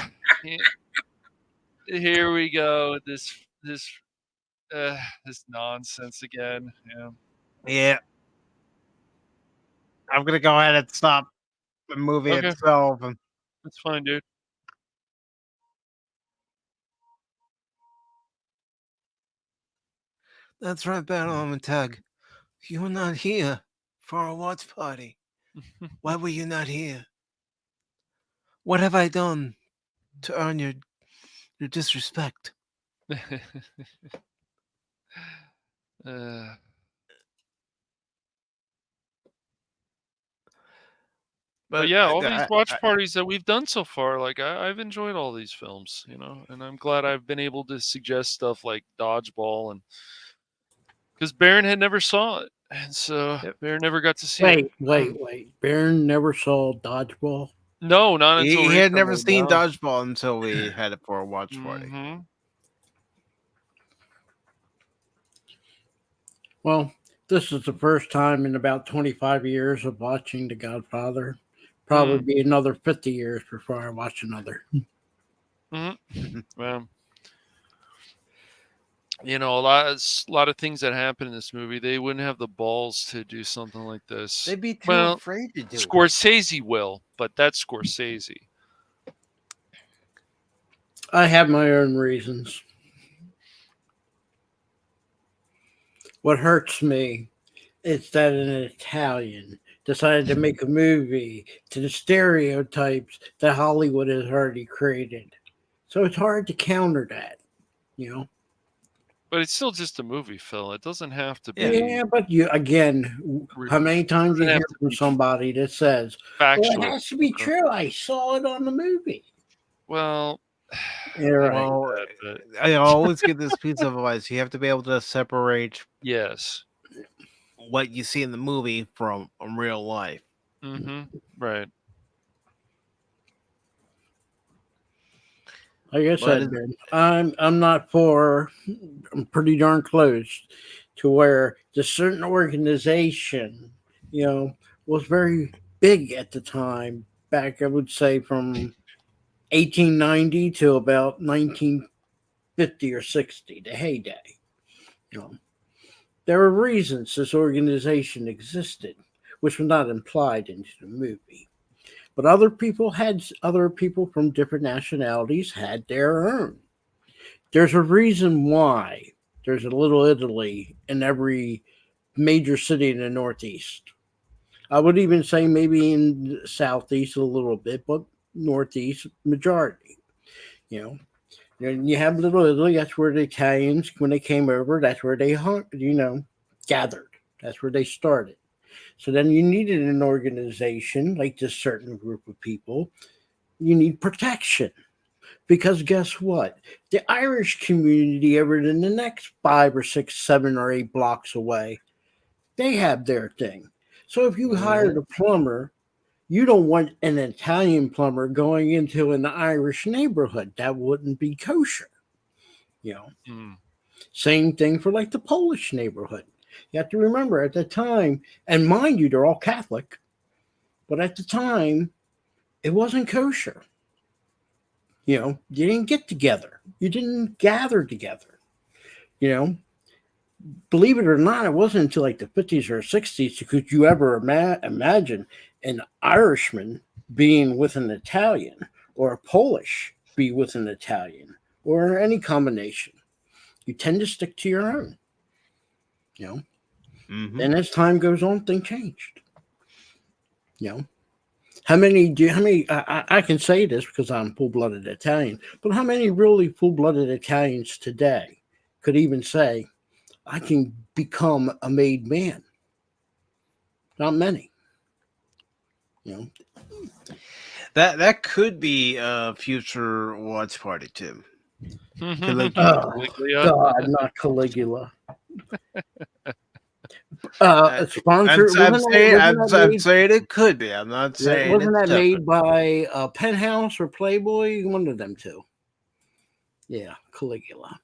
Here we go. Uh, this nonsense again. Yeah. Yeah, I'm gonna go ahead and stop the movie Okay, itself. And that's fine, dude. that's right, Baron and Tag. You were not here for our watch party. Why were you not here? What have I done to earn your disrespect? uh, but But yeah, all these watch parties that we've done so far, like I've enjoyed all these films, and I'm glad I've been able to suggest stuff like Dodgeball, and because Baron had never saw it, and so Yep. Baron never got to see it. Wait. Baron never saw Dodgeball. No, not until he had never recently. seen No. Dodgeball until we had it for a watch party. Mm-hmm. Well, this is the first time in about 25 years of watching The Godfather. Probably be another 50 years before I watch another. Mm-hmm. Well, a lot of things that happen in this movie, they wouldn't have the balls to do something like this. They'd be too Well, afraid to do it. Scorsese will, but that's Scorsese. I have my own reasons. What hurts me is that an Italian decided to make a movie to the stereotypes that Hollywood has already created. So it's hard to counter that, you know? But it's still just a movie, Phil. It doesn't have to be. Yeah, but how many times you Doesn't have hear to from be somebody that says, well, it factual. has to be true. I saw it on the movie. Well, Yeah, right. Well, but I always give this piece of advice. You have to be able to separate yes. what you see in the movie from real life. Mm-hmm. Right. Like I said, But I'm not for. I'm pretty darn close to where the certain organization, was very big at the time. Back, I would say from 1890 to about 1950 or 60, the heyday. You know, there were reasons this organization existed, which was not implied into the movie. But other people from different nationalities had their own. There's a reason why there's a Little Italy in every major city in the Northeast. I would even say maybe in the Southeast a little bit, but Northeast majority. You know, and you have Little Italy. That's where the Italians, when they came over, that's where they gathered. That's where they started. So then you needed an organization like this certain group of people. You need protection. Because guess what? The Irish community over in the next 5 or 6, 7 or 8 blocks away, they have their thing. So if you hired a plumber, you don't want an Italian plumber going into an Irish neighborhood. That wouldn't be kosher. Same thing for like the Polish neighborhood. You have to remember at the time, and mind you, they're all Catholic, but at the time, it wasn't kosher. You didn't get together. You didn't gather together. Believe it or not, it wasn't until like the 50s or 60s could you ever imagine an Irishman being with an Italian or a Polish be with an Italian or any combination. You tend to stick to your own. And as time goes on, things changed. How many? I can say this because I'm full-blooded Italian, but how many really full-blooded Italians today could even say, "I can become a made man"? Not many. You know, That could be a future watch party too. Caligula. oh Caligula. God, not Caligula. I, Sponsor I'm saying wasn't that I'm made? saying it could be. I'm not Yeah, saying wasn't it's that definite. made by Penthouse or Playboy? One of them two. Yeah, Caligula.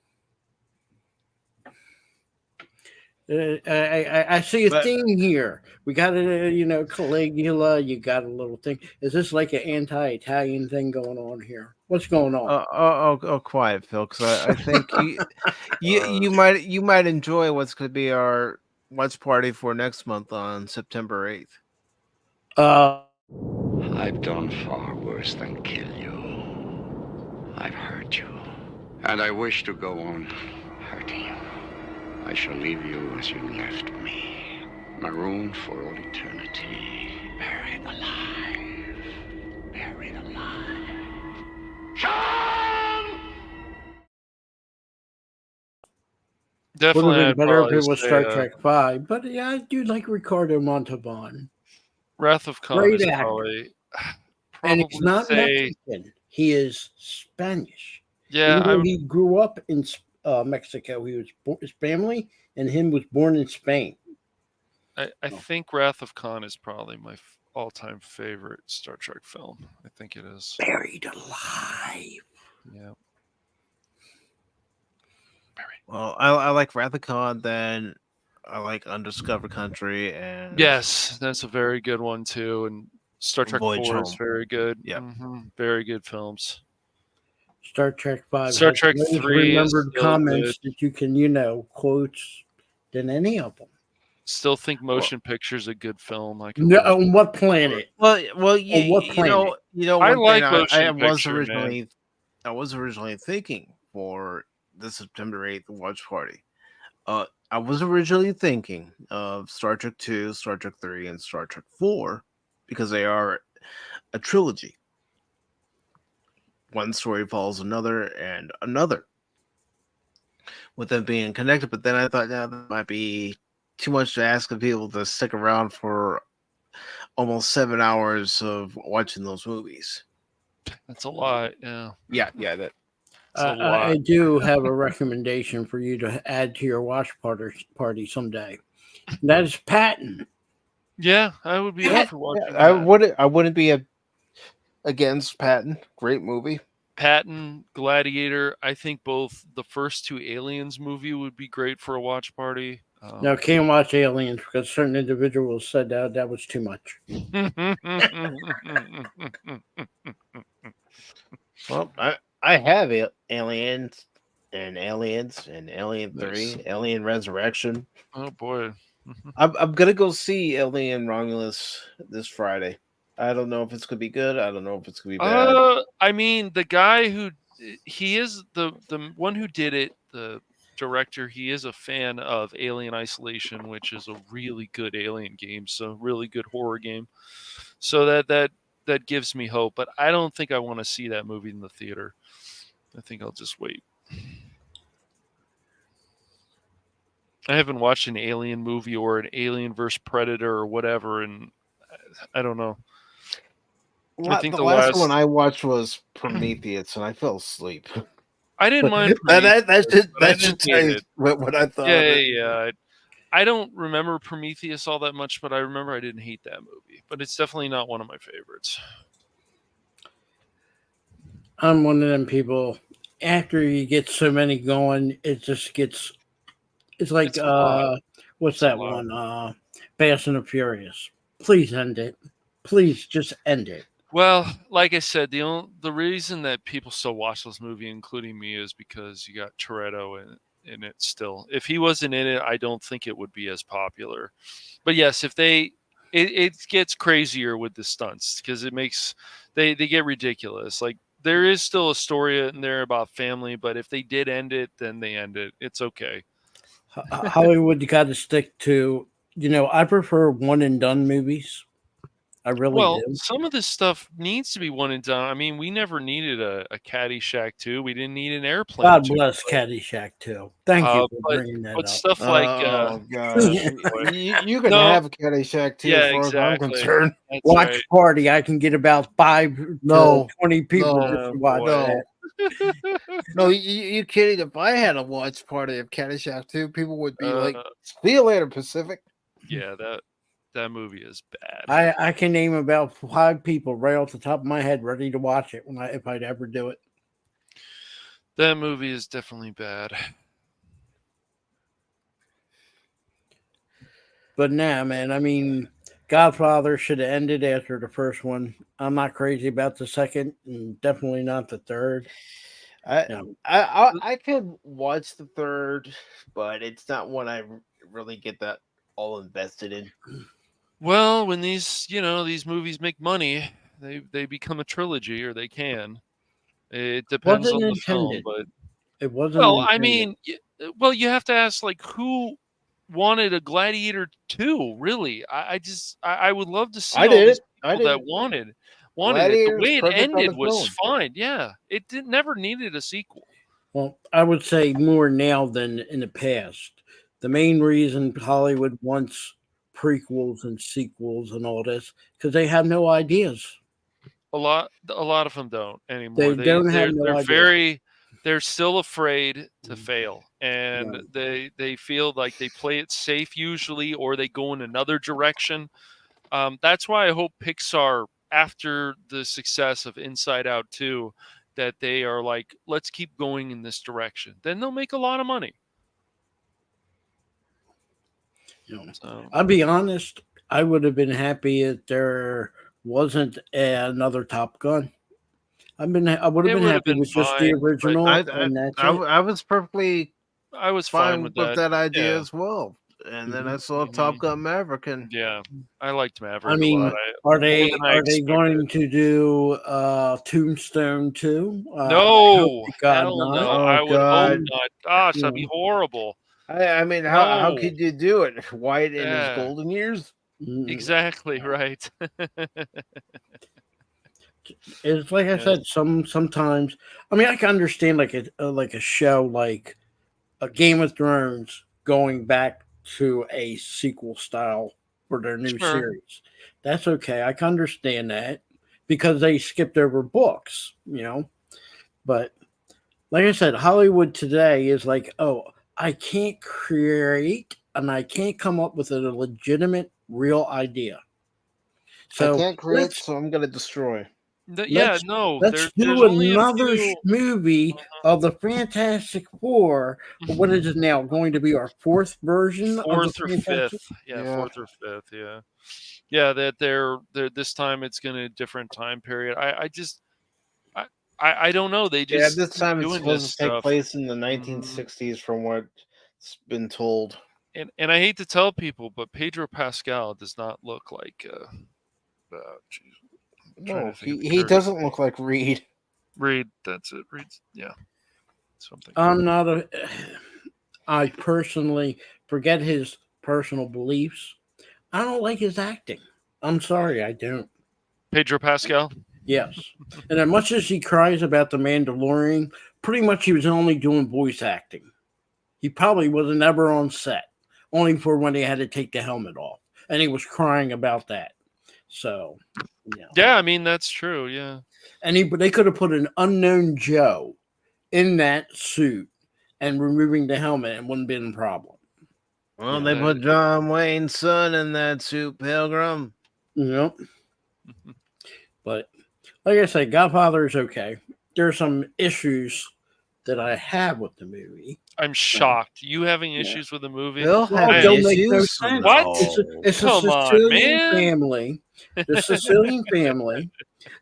I see a But theme here. We got a Caligula. You got a little thing. Is this like an anti-Italian thing going on here? What's going on? quiet, Phil, because I think Uh, you might enjoy what's going to be our watch party for next month on September 8th. Uh, I've done far worse than kill you. I've hurt you. And I wish to go on hurting you. I shall leave you as you left me, marooned for all eternity, buried alive. Buried alive. Sean! would definitely, have been I'd better if probably it was say Star Trek 5. But yeah, I do like Ricardo Montalban. Wrath of Khan Great is actor. And he's probably not say, Mexican. He is Spanish. yeah, Even I though would. he grew up in Mexico, his family and him was born in Spain. I Oh. think Wrath of Khan is probably my all-time favorite Star Trek film. I think it is. Buried alive. Yeah. Well, I like Wrath of Khan, then I like Undiscovered Country and Yes, that's a very good one too. And Star Trek Voyage 4 is Home. very good. Yep. Very good films. Star Trek 5 Star has Trek those 3 is remembered still good. comments that you can, quotes than any of them. Still think Well, Motion Picture's a good film. I could No, watch. on what planet? well, On what planet? I one thing like Motion Picture, man. I was originally thinking for the September 8th watch party. I was originally thinking of Star Trek 2, Star Trek 3, and Star Trek 4 because they are a trilogy. One story follows another and another, with them being connected. But then I thought, yeah, that might be too much to ask of people to stick around for almost 7 hours of watching those movies. That's a lot. Yeah, Yeah, that. it's a I lot. do have a recommendation for you to add to your watch party someday. That is Patton. Yeah, I would be up for watching I that. wouldn't be against Patton. Great movie. Patton, Gladiator. I think both the first two Aliens movie would be great for a watch party. Now, can't watch Aliens because certain individuals said that was too much. Well, I have Aliens and Alien Nice. 3, Alien Resurrection. Oh boy. I'm gonna go see Alien Romulus this Friday. I don't know if it's gonna be good. I don't know if it's gonna be bad. I mean, the guy who he is the one who did it, the director. He is a fan of Alien Isolation, which is a really good Alien game, so really good horror game. So that gives me hope. But I don't think I want to see that movie in the theater. I think I'll just wait. I haven't watched an Alien movie or an Alien vs Predator or whatever, and I don't know. I think The the last one last I watched was Prometheus, and I fell asleep. I didn't mind that Prometheus, but I that should didn't tell hate you it. what I thought Yeah, of yeah, it. yeah. I don't remember Prometheus all that much, but I remember I didn't hate that movie. But it's definitely not one of my favorites. I'm one of them people. After you get so many going, it just gets. It's like It's a lot. what's It's a that lot. one? Fast and the Furious. Please end it. Please just end it. Well, like I said, the reason that people still watch this movie, including me, is because you got Toretto in it still. If he wasn't in it, I don't think it would be as popular. But yes, if it gets crazier with the stunts because it makes they get ridiculous. Like there is still a story in there about family, but if they did end it, then they end it. It's okay. Hollywood got to stick to. I prefer one and done movies. I really Well, do. some of this stuff needs to be one and done. I mean, we never needed a Caddyshack 2. We didn't need an airplane God 2. bless Caddyshack too. Thank you for But bringing that but up. stuff like Oh oh gosh, boy. you can No, have a Caddyshack too, as yeah, far as I'm exactly. concerned. That's Watch right. party. I can get about 5 to No, 20 people no, just Oh to watch boy. no, that. no. You kidding? If I had a watch party of Caddyshack too, people would be like, Uh, "See you later, Pacific." yeah, that movie is bad. I can name about 5 people right off the top of my head ready to watch it if I'd ever do it. That movie is definitely bad. But nah, man. I mean, Godfather should have ended after the first one. I'm not crazy about the second, and definitely not the third. I, No. I could watch the third, but it's not one I really get that all invested in. Well, when these movies make money, they become a trilogy, or they can. It depends Wasn't on the film, intended. but It wasn't well, I intended. mean, well, you have to ask like who wanted a Gladiator 2, really? I would love to see I all did these it. I people did that it. wanted it. The Gladiator's way it perfect on ended its was own. fine. Yeah. It never needed a sequel. Well, I would say more now than in the past. The main reason Hollywood wants prequels and sequels and all this because they have no ideas. A lot of them don't anymore. They don't have They're no they're ideas. they're still afraid to fail, and No. they feel like they play it safe usually, or they go in another direction. That's why I hope Pixar, after the success of Inside Out 2, that they are like, let's keep going in this direction. Then they'll make a lot of money. So, I'll be honest. I would have been happy if there wasn't another Top Gun. I would have it been would have happy been with just the fine, but original, and that's it. I was perfectly I was fine fine with with that. that idea Yeah. as well. And then I Mhm. saw Top Gun Maverick, and Yeah. I liked I Maverick a mean, lot. are More they than I are they expected. going to do Tombstone too? I hope No, to God hell not. no. oh I would hope god, Um, not. Gosh, you that'd be know, horrible. I mean, how No. could you do it? White in his Yeah, golden years. exactly right. it's like I Yeah, said. Sometimes, I mean, I can understand like a show like a Game of Thrones going back to a sequel style for their new sure. series. That's okay. I can understand that because they skipped over books, you know. But like I said, Hollywood today is like, oh, I can't create and I can't come up with a legitimate, real idea. I So can't create, let's so I'm gonna destroy. Yeah, let's no, let's there's do only a another few. movie of the Fantastic Four. What is it now? Going to be our fourth version of the Fourth or Fantastic? fifth. Yeah, Yeah, fourth or fifth. Yeah. Yeah, that they're this time it's gonna different time period. I just I, I don't know. They yeah. just This keep time it's doing this supposed to take stuff. place in the Mhm. 1960s, from what's been told. And I hate to tell people, but Pedro Pascal does not look like geez, I'm trying No, to think of the he character's doesn't name. look like Reed. Reed, that's it. Reed, yeah, something. I'm not a. I personally forget his personal beliefs. I don't like his acting. I'm sorry, I don't. Pedro Pascal. Yes. And as much as he cries about the Mandalorian, pretty much he was only doing voice acting. He probably was never on set, only for when they had to take the helmet off. And he was crying about that. So, yeah. Yeah, I mean that's true. Yeah. And they could have put an unknown Joe in that suit and removing the helmet and wouldn't have been a problem. Well, Yeah. they put John Wayne's son in that suit, Pilgrim. Yep. But like I said, Godfather is okay. There's some issues that I have with the movie. I'm shocked. You having Yeah. issues with the movie? Bill Well, had it I am. don't make no issues. sense. What? It's a Come on, Sicilian man. family. The Sicilian family.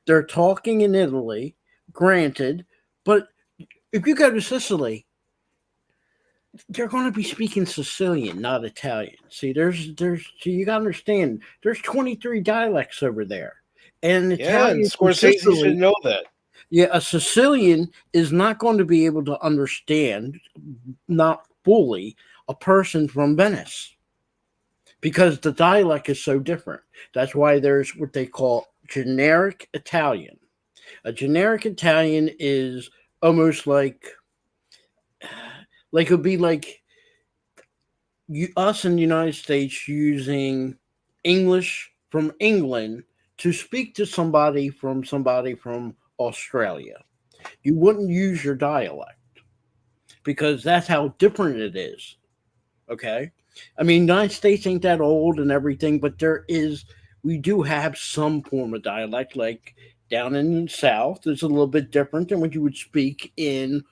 They're talking in Italy, granted, but if you go to Sicily, they're going to be speaking Sicilian, not Italian. See, so you got to understand. There's 23 dialects over there, and Yeah, and Italian from Scorsese should Sicily. know that. Yeah, a Sicilian is not going to be able to understand, not fully, a person from Venice. because the dialect is so different. That's why there's what they call generic Italian. A generic Italian is almost like it would be like us in the United States using English from England to speak to somebody from Australia. You wouldn't use your dialect because that's how different it is. Okay. I mean, United States ain't that old and everything, but we do have some form of dialect. Like down in the South, it's a little bit different than what you would speak in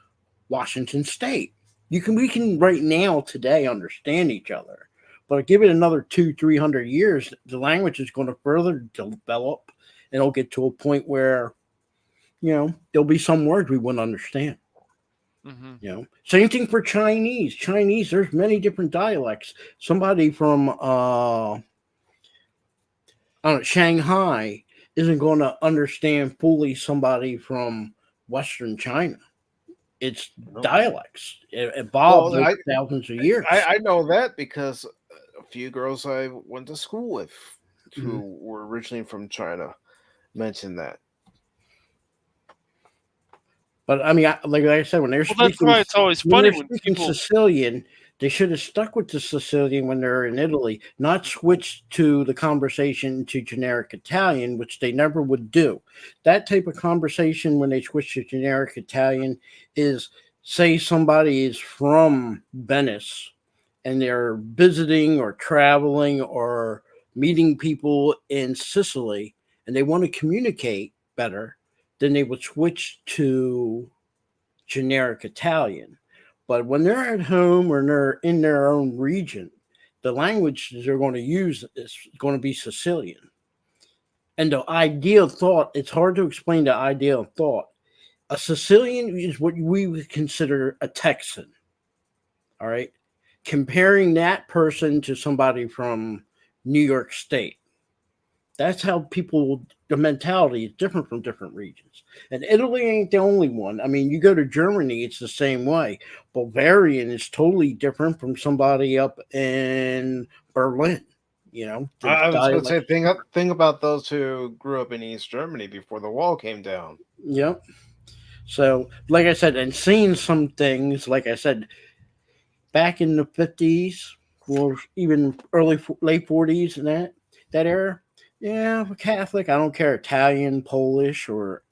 Washington State. We can right now today understand each other, but give it another 200-300 years, the language is going to further develop, and it'll get to a point where there'll be some words we wouldn't understand. Same thing for Chinese. Chinese, there's many different dialects. Somebody from Shanghai isn't going to understand fully somebody from Western China. It's dialects. It evolved over thousands of years. I know that because a few girls I went to school with who were originally from China mentioned that. But I mean, like I said, when they're speaking, that's why it's always funny when people Sicilian, they should have stuck with the Sicilian when they're in Italy, not switched to the conversation to generic Italian, which they never would do. That type of conversation when they switch to generic Italian is, say somebody is from Venice and they're visiting or traveling or meeting people in Sicily and they want to communicate better, then they would switch to generic Italian. But when they're at home or they're in their own region, the language they're going to use is going to be Sicilian. And the ideal thought, it's hard to explain the ideal thought. A Sicilian is what we would consider a Texan. All right. Comparing that person to somebody from New York State. That's how the mentality is different from different regions. And Italy ain't the only one. I mean, you go to Germany, it's the same way. Bavarian is totally different from somebody up in Berlin. I was going to say, thing about those who grew up in East Germany before the wall came down. Yep. So, like I said, and seeing some things, like I said, back in the 50s, or even late 40s and that era, yeah, Catholic, I don't care, Italian, Polish, or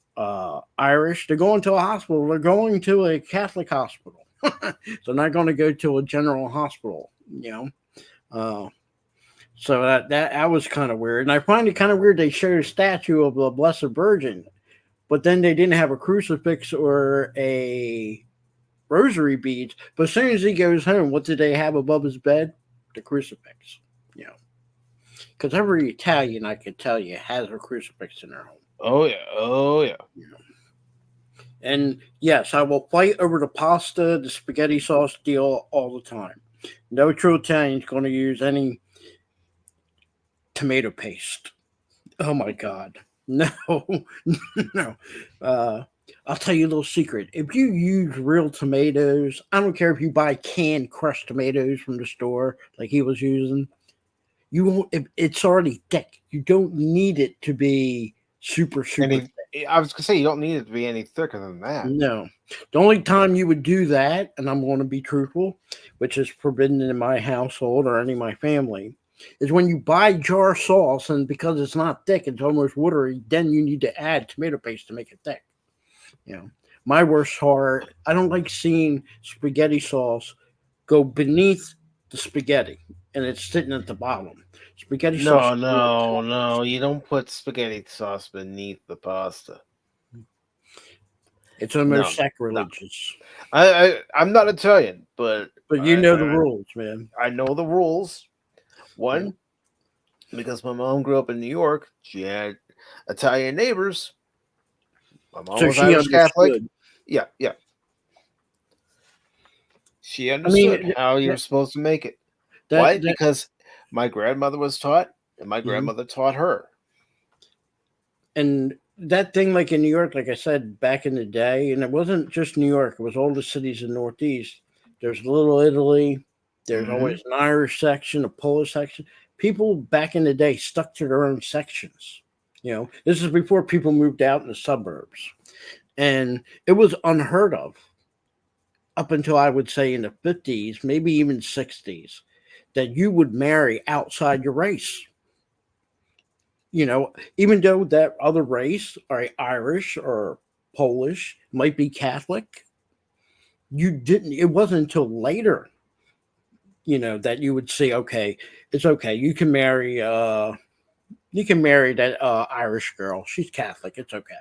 Irish, they're going to a hospital. They're going to a Catholic hospital. They're not going to go to a general hospital, So that was kind of weird. And I find it kind of weird they showed a statue of the Blessed Virgin, but then they didn't have a crucifix or a rosary beads. But as soon as he goes home, what did they have above his bed? The crucifix. Because every Italian, I can tell you, has a crucifix in their home. Oh yeah. And yes, I will fight over the pasta, the spaghetti sauce deal all the time. No true Italian is going to use any tomato paste. Oh my God. No, no. I'll tell you a little secret. If you use real tomatoes, I don't care if you buy canned crushed tomatoes from the store like he was using, you won't. It's already thick. You don't need it to be super thick. I was gonna say you don't need it to be any thicker than that. No. The only time you would do that, and I'm going to be truthful, which is forbidden in my household or any of my family, is when you buy jar sauce and because it's not thick, it's almost watery, then you need to add tomato paste to make it thick. My worst horror, I don't like seeing spaghetti sauce go beneath the spaghetti and it's sitting at the bottom. Spaghetti sauce. No. You don't put spaghetti sauce beneath the pasta. It's almost sacrilegious. No. I'm not Italian, but you know the rules, man. I know the rules. One, because my mom grew up in New York, she had Italian neighbors. My mom was Irish Catholic. Yeah. She understood how you're supposed to make it. Why? Because my grandmother was taught, and my grandmother taught her. And that thing, like in New York, like I said, back in the day, and it wasn't just New York, it was all the cities in the Northeast. There's Little Italy. There's always an Irish section, a Polish section. People back in the day stuck to their own sections. This is before people moved out in the suburbs. And it was unheard of up until I would say in the 50s, maybe even 60s, that you would marry outside your race. Even though that other race, or Irish or Polish, might be Catholic, it wasn't until later, that you would see, okay, it's okay. You can marry that Irish girl. She's Catholic. It's okay.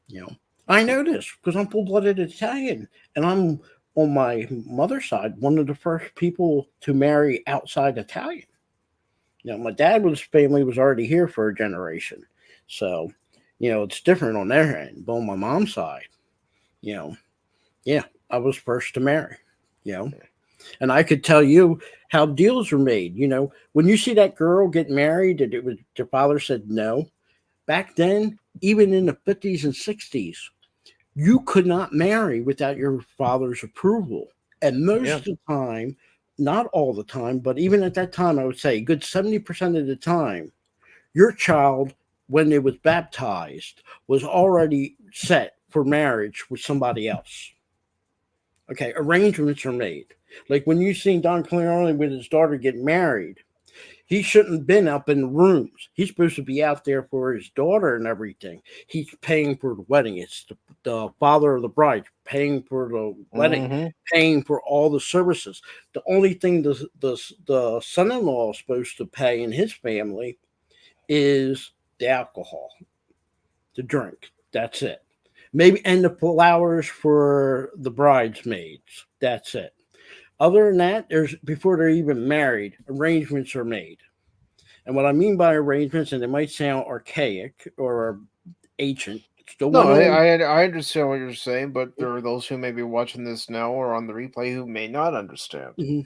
You know, I know this because I'm full-blooded Italian, and I'm on my mother's side one of the first people to marry outside Italian. My dad's family was already here for a generation, so it's different on their end. But on my mom's side, you know, yeah, I was first to marry. You know, and I could tell you how deals were made. When you see that girl get married, and it was their father said no. Back then, even in the 50s and 60s, you could not marry without your father's approval. And most of the time, not all the time, but even at that time, I would say a good 70% of the time, your child, when it was baptized, was already set for marriage with somebody else. Okay, arrangements are made. Like when you seen Don Corleone with his daughter get married, he shouldn't have been up in the rooms. He's supposed to be out there for his daughter and everything. He's paying for the wedding. It's the father of the bride paying for the wedding, paying for all the services. The only thing the son-in-law is supposed to pay in his family is the alcohol, the drink. That's it. Maybe and the flowers for the bridesmaids. That's it. Other than that, before they're even married, arrangements are made. And what I mean by arrangements, and it might sound archaic or ancient, no, I understand what you're saying, but there are those who may be watching this now or on the replay who may not understand. Mm-hmm.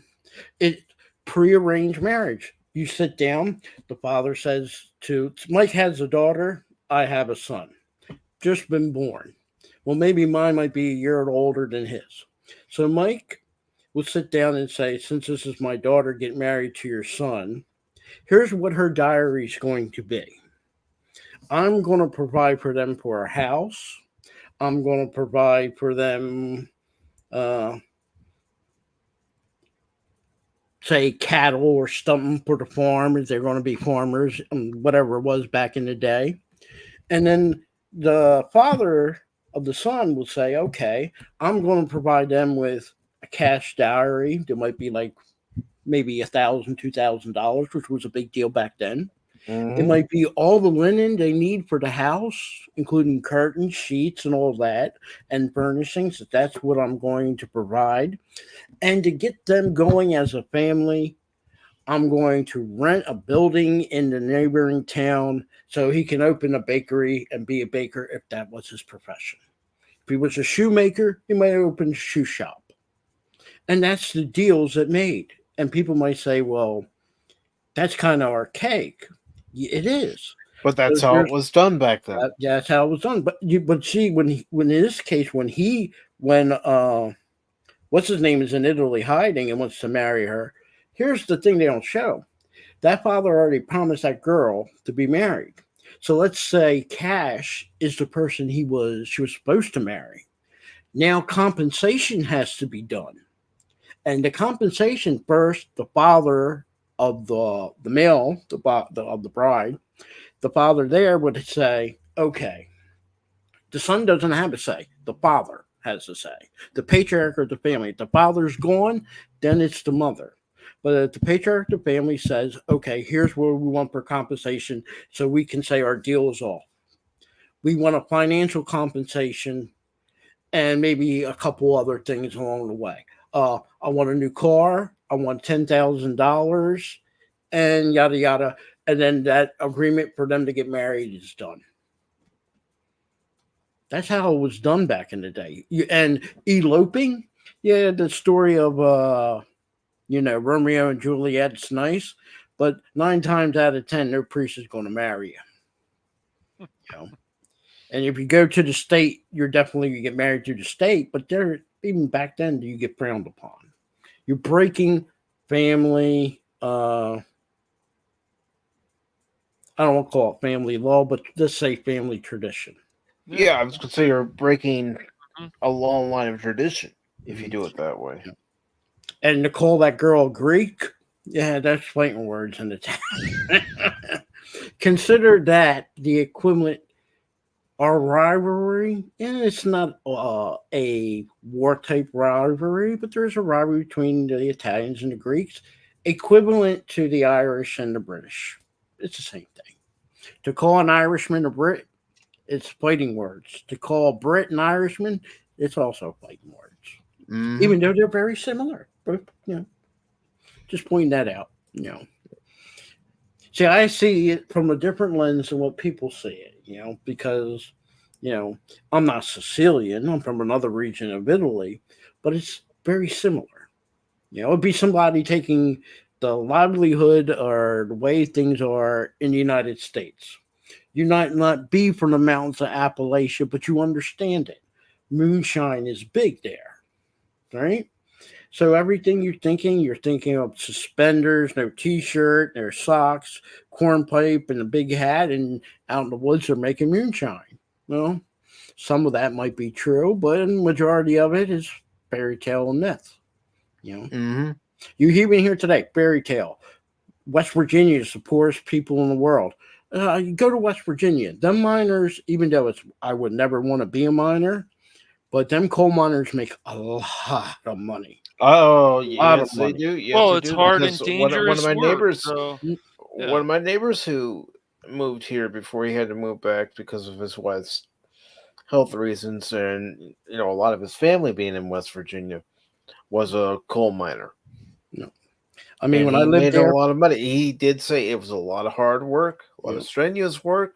It prearranged marriage. You sit down. The father says to Mike has a daughter. I have a son, just been born. Well, maybe mine might be a year older than his. So Mike will sit down and say, since this is my daughter, get married to your son. Here's what her diary is going to be. I'm going to provide for them for a house. I'm going to provide for them, say, cattle or something for the farm if they're going to be farmers, whatever it was back in the day. And then the father of the son will say, okay, I'm going to provide them with a cash dowry. There might be like maybe $1,000, $2,000, which was a big deal back then. It might be all the linen they need for the house, including curtains, sheets, and all that, and furnishings. That's what I'm going to provide. And to get them going as a family, I'm going to rent a building in the neighboring town so he can open a bakery and be a baker if that was his profession. If he was a shoemaker, he might open a shoe shop. And that's the deals that made. And people might say, well, that's kind of archaic. It is. But that's how it was done back then. That's how it was done. But see, when in this case, when what's his name is in Italy hiding and wants to marry her, here's the thing they don't show. That father already promised that girl to be married. So let's say Cash is the person she was supposed to marry. Now compensation has to be done. And the compensation first, the father of the male, of the bride, the father there would say, okay, the son doesn't have a say. The father has a say. The patriarch of the family. If the father's gone, then it's the mother. But if the patriarch of the family says, okay, here's what we want for compensation, so we can say our deal is off. We want a financial compensation and maybe a couple other things along the way. I want a new car. I want $10,000 and yada, yada. And then that agreement for them to get married is done. That's how it was done back in the day. And eloping, the story of, Romeo and Juliet, it's nice. But 9 times out of 10, their priest is going to marry you. And if you go to the state, you're definitely going to get married to the state. But even back then, you get frowned upon. You're breaking family I don't want to call it family law, but let's say family tradition. Yeah, I was gonna say you're breaking Mhm. a long line of tradition if you Mhm. do it that way. And to call that girl Greek, yeah, that's fighting words in the town. Consider that the equivalent, our rivalry, and it's not a war type rivalry, but there's a rivalry between the Italians and the Greeks, equivalent to the Irish and the British. It's the same thing. To call an Irishman a Brit, it's fighting words. To call a Brit an Irishman, it's also fighting words. Mm-hmm. Even though they're very similar. But, just pointing that out. See, I see it from a different lens than what people see it, because, you know, I'm not Sicilian, I'm from another region of Italy, but it's very similar. It'd be somebody taking the livelihood or the way things are in the United States. You might not be from the mountains of Appalachia, but you understand it. Moonshine is big there, right? So everything you're thinking of suspenders, no t-shirt, no socks, cornpipe, and a big hat, and out in the woods they're making moonshine. Well, some of that might be true, but the majority of it is fairy tale and myth. You know, Mm-hmm. you even hear today fairy tale. West Virginia is the poorest people in the world. You go to West Virginia, them miners, even though I would never want to be a miner, but them coal miners make a lot of money. Oh, A lot of yes, they money. do. Yes, Well, they it's do. hard Because and one of dangerous my work. neighbors, So one yeah. of my neighbors who moved here before he had to move back because of his wife's health reasons, and a lot of his family being in West Virginia, was a coal miner, No. I mean, and when I he lived made a there, lot of money. He did say it was a lot of hard work, a lot you of know, strenuous work,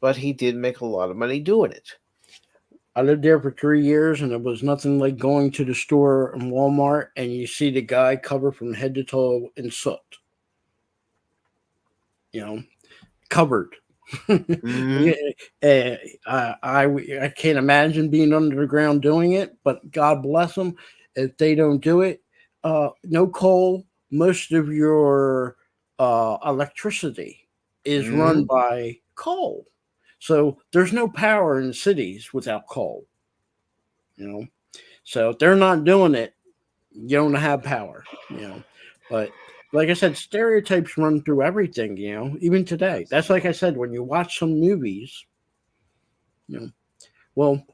but he did make a lot of money doing it. I lived there for 3 years, and it was nothing like going to the store in Walmart and you see the guy covered from head to toe in soot. You know, covered. Mm-hmm. I can't imagine being under the ground doing it, but God bless them if they don't do it. No coal. Most of your electricity is run Mm-hmm. by coal, so there's no power in cities without coal. You know, so if they're not doing it, you don't have power. But like I said, stereotypes run through everything. Even today. That's like I said, when you watch some movies, you know, well,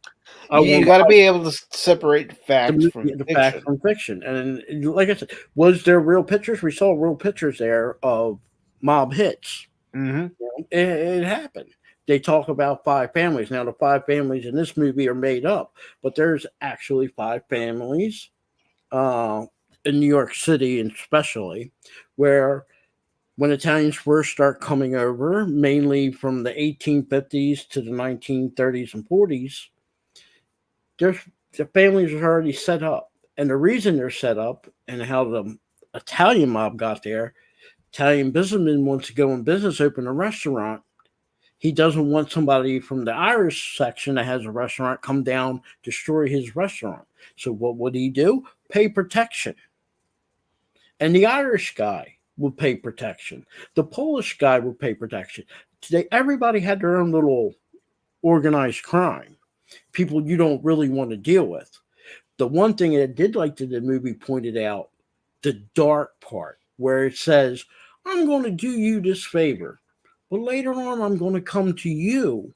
I You won't got to lie, be able to separate fact from the fact fiction. from fiction. And like I said, was there real pictures? We saw real pictures there of mob hits. Mm-hmm. It happened. They talk about five families. Now, the five families in this movie are made up, but there's actually five families uh, in New York City, especially, where when Italians first start coming over, mainly from the 1850s to the 1930s and 40s, there's the families are already set up. And the reason they're set up and how the Italian mob got there, Italian businessman wants to go in business, open a restaurant. He doesn't want somebody from the Irish section that has a restaurant come down, destroy his restaurant. So what would he do? Pay protection. And the Irish guy would pay protection. The Polish guy would pay protection. Today, everybody had their own little organized crime. People you don't really want to deal with. The one thing I did like that the movie pointed out, the dark part, where it says, I'm going to do you this favor, but later on I'm going to come to you,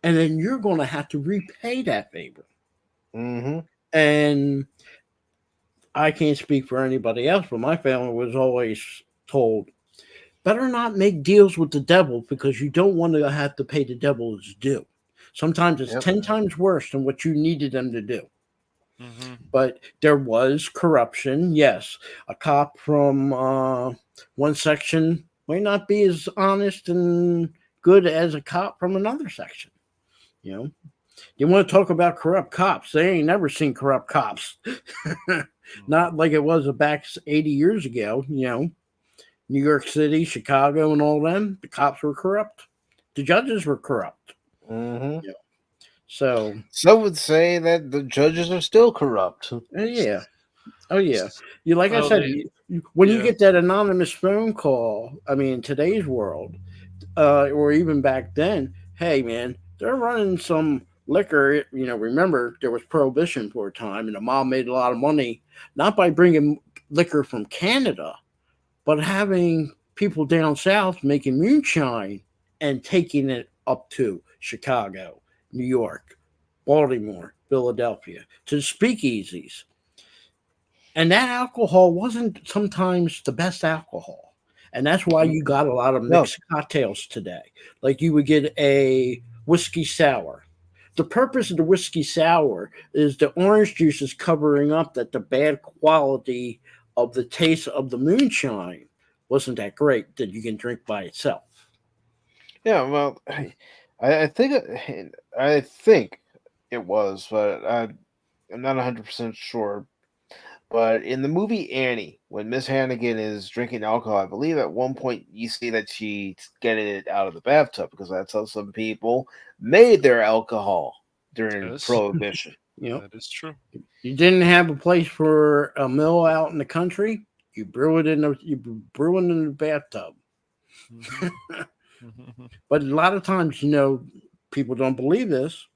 and then you're going to have to repay that favor. Mm-hmm. And I can't speak for anybody else, but my family was always told, better not make deals with the devil because you don't want to have to pay the devil his due. Sometimes it's Yep. 10 times worse than what you needed them to do. Hmm. But there was corruption. Yes, a cop from one section might not be as honest and good as a cop from another section. You know, you want to talk about corrupt cops? They ain't never seen corrupt cops. Not like it was back 80 years ago. New York City, Chicago, and all them. The cops were corrupt. The judges were corrupt. Mm-hmm. So, Some would say that the judges are still corrupt. yeah. Oh yeah, like I Well, said, when you yeah. get that anonymous phone call, I mean, in today's world, or even back then, hey man, they're running some liquor. Remember there was prohibition for a time, and the mob made a lot of money not by bringing liquor from Canada, but having people down south making moonshine and taking it up to Chicago, New York, Baltimore, Philadelphia to the speakeasies. And that alcohol wasn't sometimes the best alcohol. And that's why you got a lot of No. mixed cocktails today. Like you would get a whiskey sour. The purpose of the whiskey sour is the orange juice is covering up that the bad quality of the taste of the moonshine wasn't that great that you can drink by itself. Yeah, well, I think I think it was, but I'm not 100% sure. But in the movie Annie, when Miss Hannigan is drinking alcohol, I believe at one point you see that she's getting it out of the bathtub because that's how some people made their alcohol during Yes, Prohibition. You that is true. you didn't have a place for a mill out in the country. You brew it in the bathtub. But a lot of times, people don't believe this.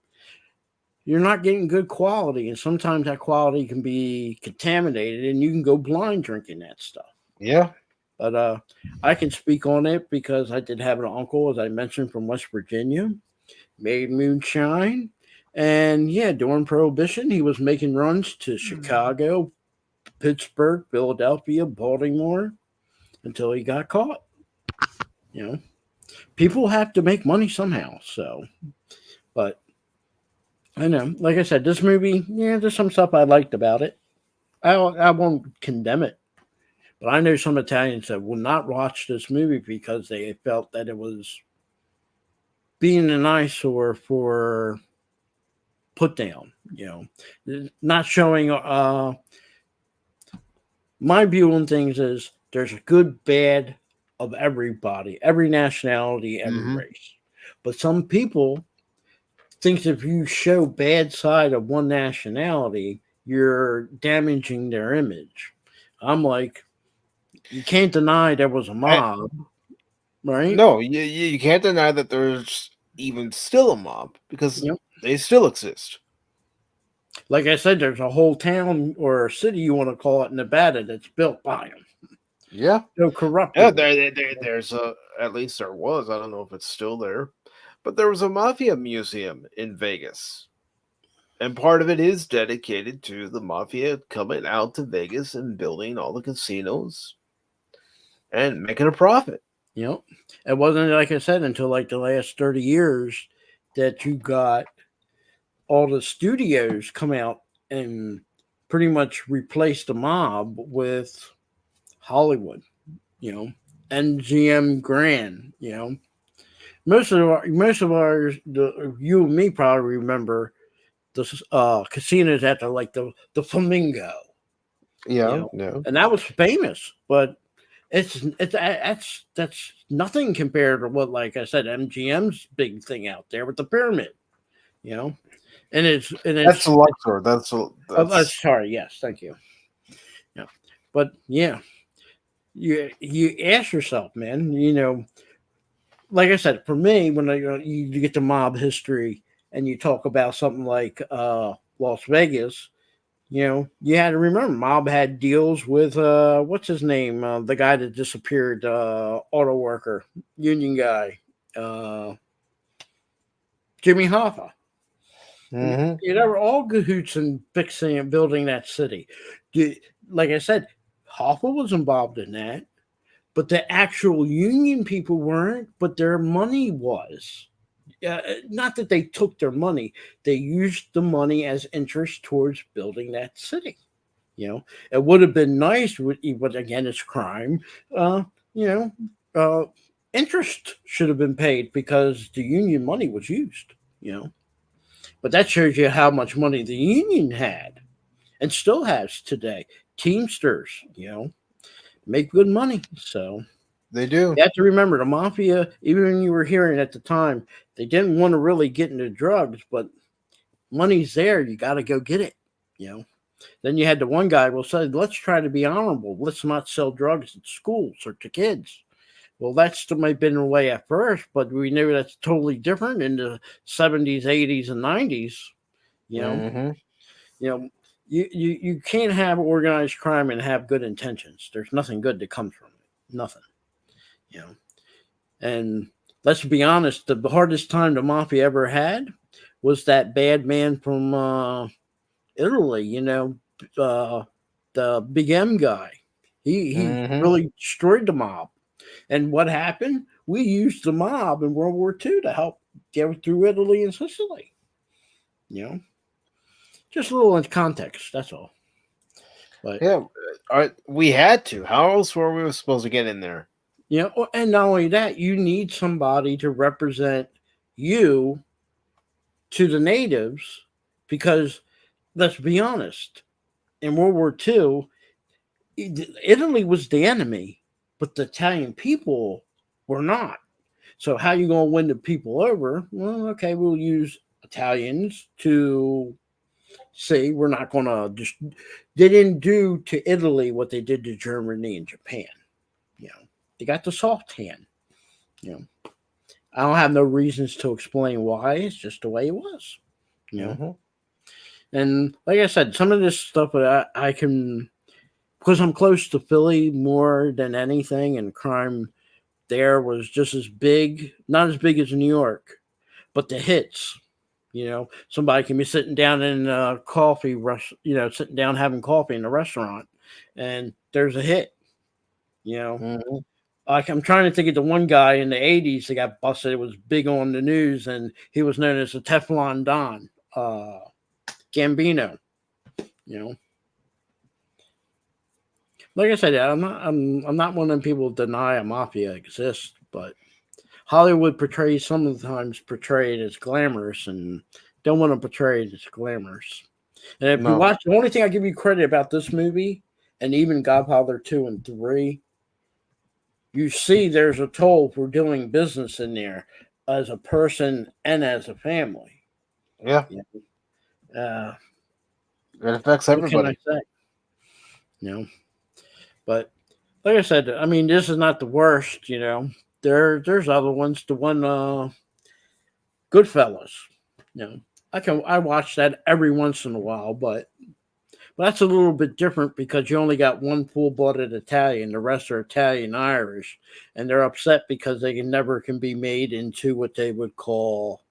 You're not getting good quality, and sometimes that quality can be contaminated, and you can go blind drinking that stuff. Yeah. But I can speak on it because I did have an uncle, as I mentioned, from West Virginia, made moonshine, and yeah, during Prohibition, he was making runs to Chicago, Pittsburgh, Philadelphia, Baltimore, until he got caught. People have to make money somehow. So, but I know, like I said, this movie, yeah, there's some stuff I liked about it. I won't condemn it, but I know some Italians that will not watch this movie because they felt that it was being an eyesore for put down. Not showing. My view on things is there's a good, bad of everybody, every nationality, every race, but some people thinks if you show bad side of one nationality, you're damaging their image. I'm like, you can't deny there was a mob, right? No, you can't deny that there's even still a mob because Yep. they still exist. Like I said, there's a whole town or city you want to call it, Nevada, that's built by them. Yeah. So corrupt. Yeah, there's at least there was. I don't know if it's still there, but there was a mafia museum in Vegas, and part of it is dedicated to the mafia coming out to Vegas and building all the casinos and making a profit. It wasn't, like I said, until like the last 30 years that you got all the studios come out and pretty much replace the mob with Hollywood, MGM Grand, Most of our, you and me probably remember the casinos at the Flamingo, Yeah, no. and that was famous, but that's nothing compared to what, like I said, MGM's big thing out there with the pyramid, and That's Luxor. That's sorry, yes, thank you. Yeah, but yeah, you ask yourself, man, like I said, for me, when you get to mob history and you talk about something like Las Vegas, you had to remember mob had deals with what's his name, the guy that disappeared, auto worker, union guy, Jimmy Hoffa. They were all cahoots in fixing and building that city. Like I said, Hoffa was involved in that. But the actual union people weren't, but their money was. Not that they took their money, they used the money as interest towards building that city. It would have been nice, but again, it's crime. Interest should have been paid because the union money was used. But that shows you how much money the union had and still has today. Teamsters, make good money. So they do. you have to remember the mafia, even when you were hearing at the time, they didn't want to really get into drugs, but money's there. You got to go get it. Then you had the one guy will say, let's try to be honorable. Let's not sell drugs at schools or to kids. Well, that still might have been the way at first, but we knew that's totally different in the 70s, 80s, and 90s. You know, Mm-hmm. you know, you can't have organized crime and have good intentions. There's nothing good that comes from it. Nothing. You know, and let's be honest, the hardest time the mafia ever had was that bad man from Italy. The Big M guy. He Mm-hmm. really destroyed the mob. And what happened? We used the mob in World War II to help get through Italy and Sicily. You know, just a little in context. That's all. But Yeah, we had to. How else were we supposed to get in there? and not only that, you need somebody to represent you to the natives, because let's be honest, in World War II, Italy was the enemy, but the Italian people were not. So how you gonna win the people over? Well, okay, we'll use Italians to say we're not gonna just. They didn't do to Italy what they did to Germany and Japan. They got the soft hand. You know, I don't have no reasons to explain why. It's just the way it was. You know, Mm-hmm. and like I said, some of this stuff that I can, because I'm close to Philly more than anything, and crime there was just as big, not as big as New York, but the hits. Somebody can be sitting down in a coffee rush, sitting down having coffee in a restaurant, and there's a hit. You know, Mm-hmm. like I'm trying to think of the one guy in the '80s that got busted. It was big on the news, and he was known as the Teflon Don, Gambino. You know, like I said, I'm not one of them people who deny a mafia exists, but Hollywood sometimes portray it as glamorous, and don't want to portray it as glamorous. And if you No. watch, the only thing I give you credit about this movie, and even Godfather 2 and 3, you see there's a toll for doing business in there as a person and as a family. Yeah, Uh, it affects what can I everybody. say? You know, but like I said, I mean, this is not the worst. There's other ones. The one Goodfellas. I watch that every once in a while, but that's a little bit different because you only got one full-blooded Italian. The rest are Italian Irish, and they're upset because they can be made into what they would call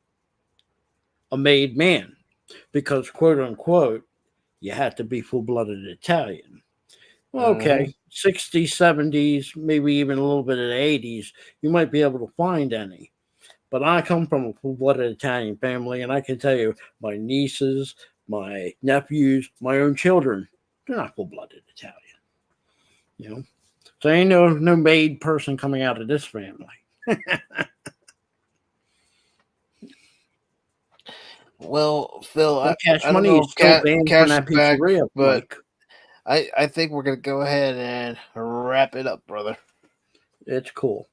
a made man, because quote unquote you have to be full-blooded Italian. Well, Mm-hmm. okay, 60s, 70s, maybe even a little bit of the 80s, you might be able to find any. But I come from a full-blooded Italian family, and I can tell you, my nieces, my nephews, my own children, they're not full-blooded Italian. You know, so ain't no made person coming out of this family. Well, Phil, But Cash I don't Money know is if still banned from Cash is that back, pizzeria, but Mike. I think we're gonna go ahead and wrap it up, brother. It's cool.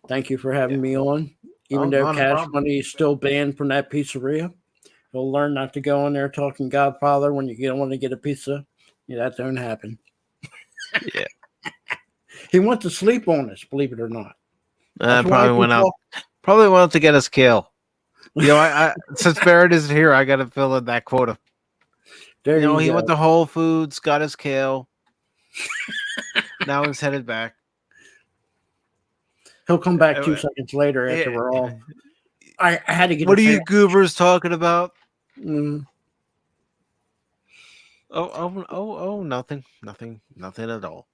Thank you for Yeah. having me on. Oh, Even though not a Cash problem. Money is still banned from that pizzeria, you'll learn not to go in there talking Godfather when you don't want to get a pizza. Yeah, that don't happen. Yeah. He went to sleep on us, believe it or not. That's why Probably went out. Probably went out to get us kale. I since Barrett isn't here, I got to fill in that quota. There you He go. went to Whole Foods, got his kale. Now he's headed back. He'll come back 2 seconds later after we're all. I had to get. What are you goobers talking about? Mm. Oh, nothing at all.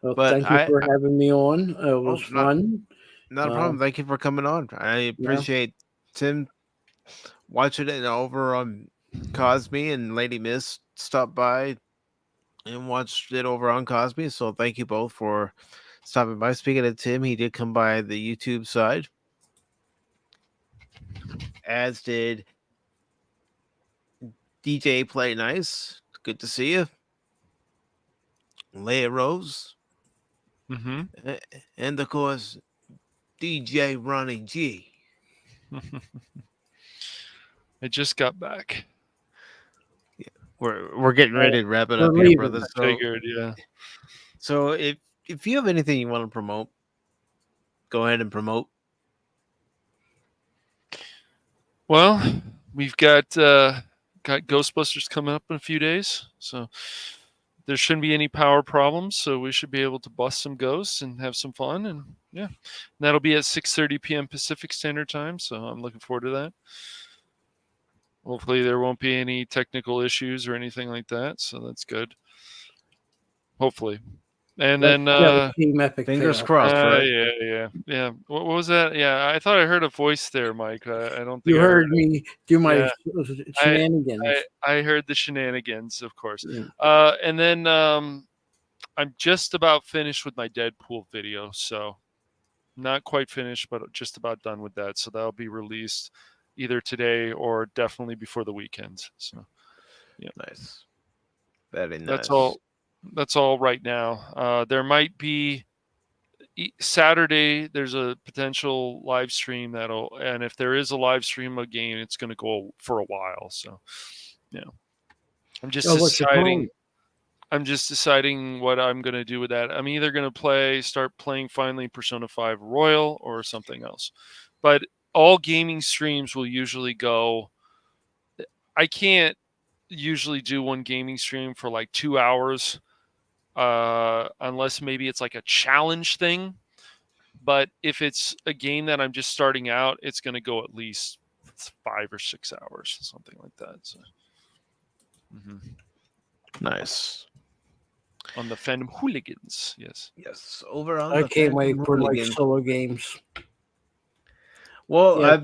Well, But thank you for having me on. It was fun. Not a problem. Thank you for coming on. I appreciate Tim watching it over on Cosby, and Lady Miss stopped by and watched it over on Cosby. So thank you both for stopping by. Speaking of Tim, he did come by the YouTube side, as did DJ Play Nice. Good to see you. Leia Rose. Mm-hmm. And of course, DJ Ronnie G. I just got back. We're getting ready to wrap it up here, leaving. brother. I figured, yeah. So if if you have anything you want to promote, go ahead and promote. Well, we've got Ghostbusters coming up in a few days, so there shouldn't be any power problems. So we should be able to bust some ghosts and have some fun. And yeah, and that'll be at 6:30 p.m. Pacific Standard Time. So I'm looking forward to that. Hopefully there won't be any technical issues or anything like that. So that's good. Hopefully. And Let's then go Team Epic Fingers fail. crossed, right? yeah. What was that? Yeah, I thought I heard a voice there, Mike. I don't think You I heard. heard me do my Yeah, shenanigans. I heard the shenanigans, of course. Yeah. And then I'm just about finished with my Deadpool video, so not quite finished, but just about done with that. So that'll be released either today or definitely before the weekend. So Nice. Very nice. that's all. That's all right now. There might be Saturday. There's a potential live stream and if there is a live stream again, it's going to go for a while. So, yeah, I'm just what's your deciding. plan? I'm just deciding what I'm going to do with that. I'm either going to start playing finally Persona 5 Royal or something else. But all gaming streams will usually go. I can't usually do one gaming stream for like 2 hours. Unless maybe it's like a challenge thing. But if it's a game that I'm just starting out, it's going to go at least 5 or 6 hours, something like that. So, Nice. on the Phantom Hooligans, yes. Yes, over on I the can't wait Phantom for like Hooligan. solo games. Well, Yeah,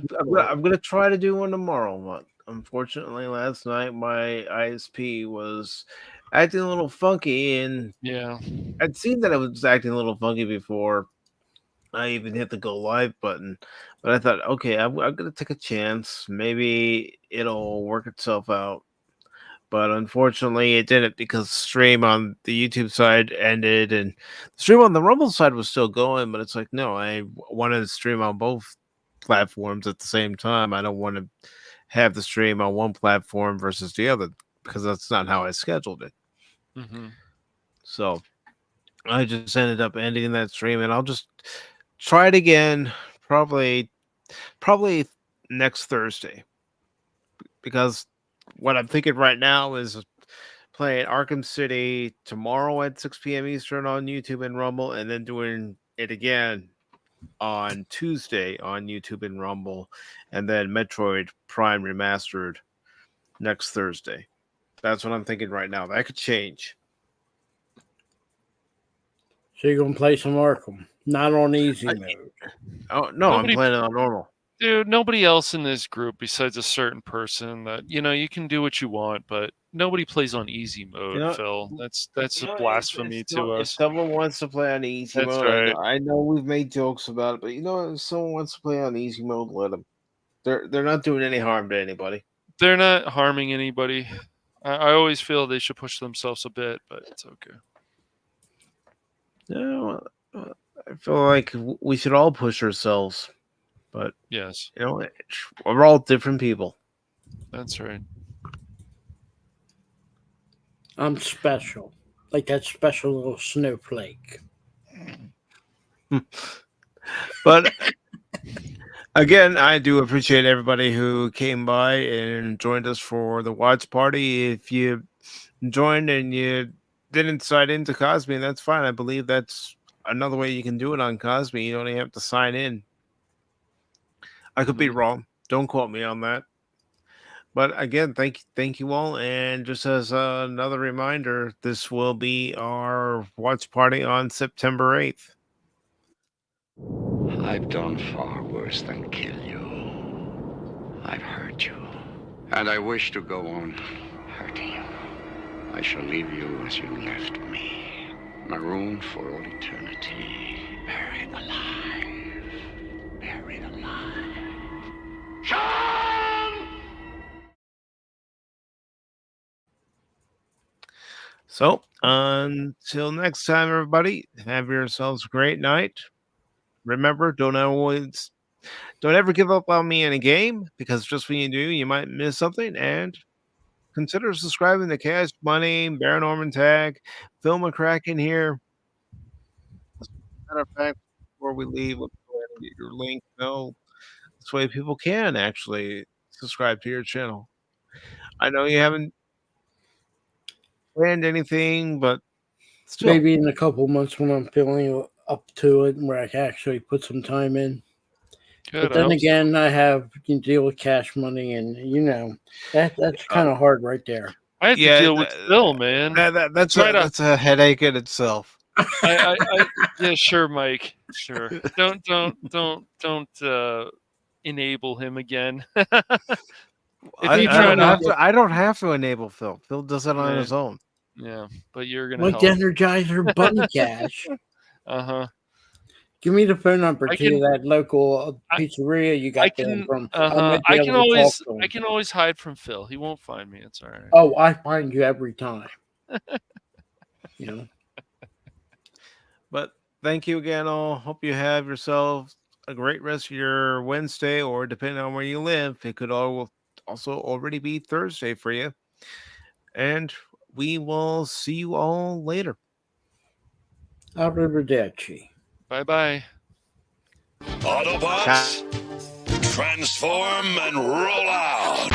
I'm gonna try to do one tomorrow. But unfortunately, last night my ISP was acting a little funky, and Yeah. I'd seen that it was acting a little funky before I even hit the go live button. But I thought, okay, I'm gonna take a chance. Maybe it'll work itself out. But unfortunately, it didn't because the stream on the YouTube side ended, and the stream on the Rumble side was still going. But it's like, no, I wanted to stream on both platforms at the same time. I don't want to have the stream on one platform versus the other because that's not how I scheduled it. Mm-hmm. So I just ended up ending that stream, and I'll just try it again, probably next Thursday, because what I'm thinking right now is playing Arkham City tomorrow at 6 p.m. Eastern on YouTube and Rumble, and then doing it again on Tuesday on YouTube and Rumble, and then Metroid Prime Remastered next Thursday. That's what I'm thinking right now. That could change. So you're gonna play some Arkham, not on easy mode. Oh no, Nobody- I'm playing it on normal. Dude, nobody else in this group besides a certain person that, you can do what you want, but nobody plays on easy mode, You know- Phil. That's a If- blasphemy if, to If us. someone wants to play on easy That's mode, right. I know we've made jokes about it, but if someone wants to play on easy mode, let them. They're not doing any harm to anybody. They're not harming anybody. I always feel they should push themselves a bit, but it's okay. No, I feel like we should all push ourselves, but Yes, we're all different people. that's right. I'm special, like that special little snowflake. But again, I do appreciate everybody who came by and joined us for the watch party. If you joined and you didn't sign into Cosme, that's fine. I believe that's another way you can do it on Cosme. You don't even have to sign in. I could be wrong. Don't quote me on that. But again, thank you all. And just as another reminder, this will be our watch party on September 8th. I've done far worse than kill you. I've hurt you. And I wish to go on hurting you. I shall leave you as you left me, marooned for all eternity, buried alive. Buried alive. Sean! So until next time, everybody, have yourselves a great night. Remember, don't ever give up on me in a game, because just when you do, you might miss something. And consider subscribing to Cash Money, Baron Norman Tag, Phil McCracken here. Matter of fact, before we leave, let's go ahead and get your link. No, this way people can actually subscribe to your channel. I know you haven't planned anything, but still. Maybe in a couple months when I'm feeling up to it and where I can actually put some time in. Good. But then I hope again, I have to deal with cash money, and that's kind of hard right there. I have to deal with Phil, man. That's Try to- that's a headache in itself. Yeah, sure, Mike. Sure. Don't enable him again. I, you I try don't to- have to. I don't have to enable Phil. Phil does it on Yeah. his own. Yeah, but you're gonna My help. Energizer Bunny Cash. Uh-huh. Give me the phone number I to can- that local pizzeria you I got them can from. I can always hide from Phil. He won't find me. It's all right. Oh, I find you every time. You know. But thank you again, all. Hope you have yourselves a great rest of your Wednesday, or depending on where you live, it could also already be Thursday for you. And we will see you all later. Arrivederci. Bye-bye. Autobots, transform and roll out.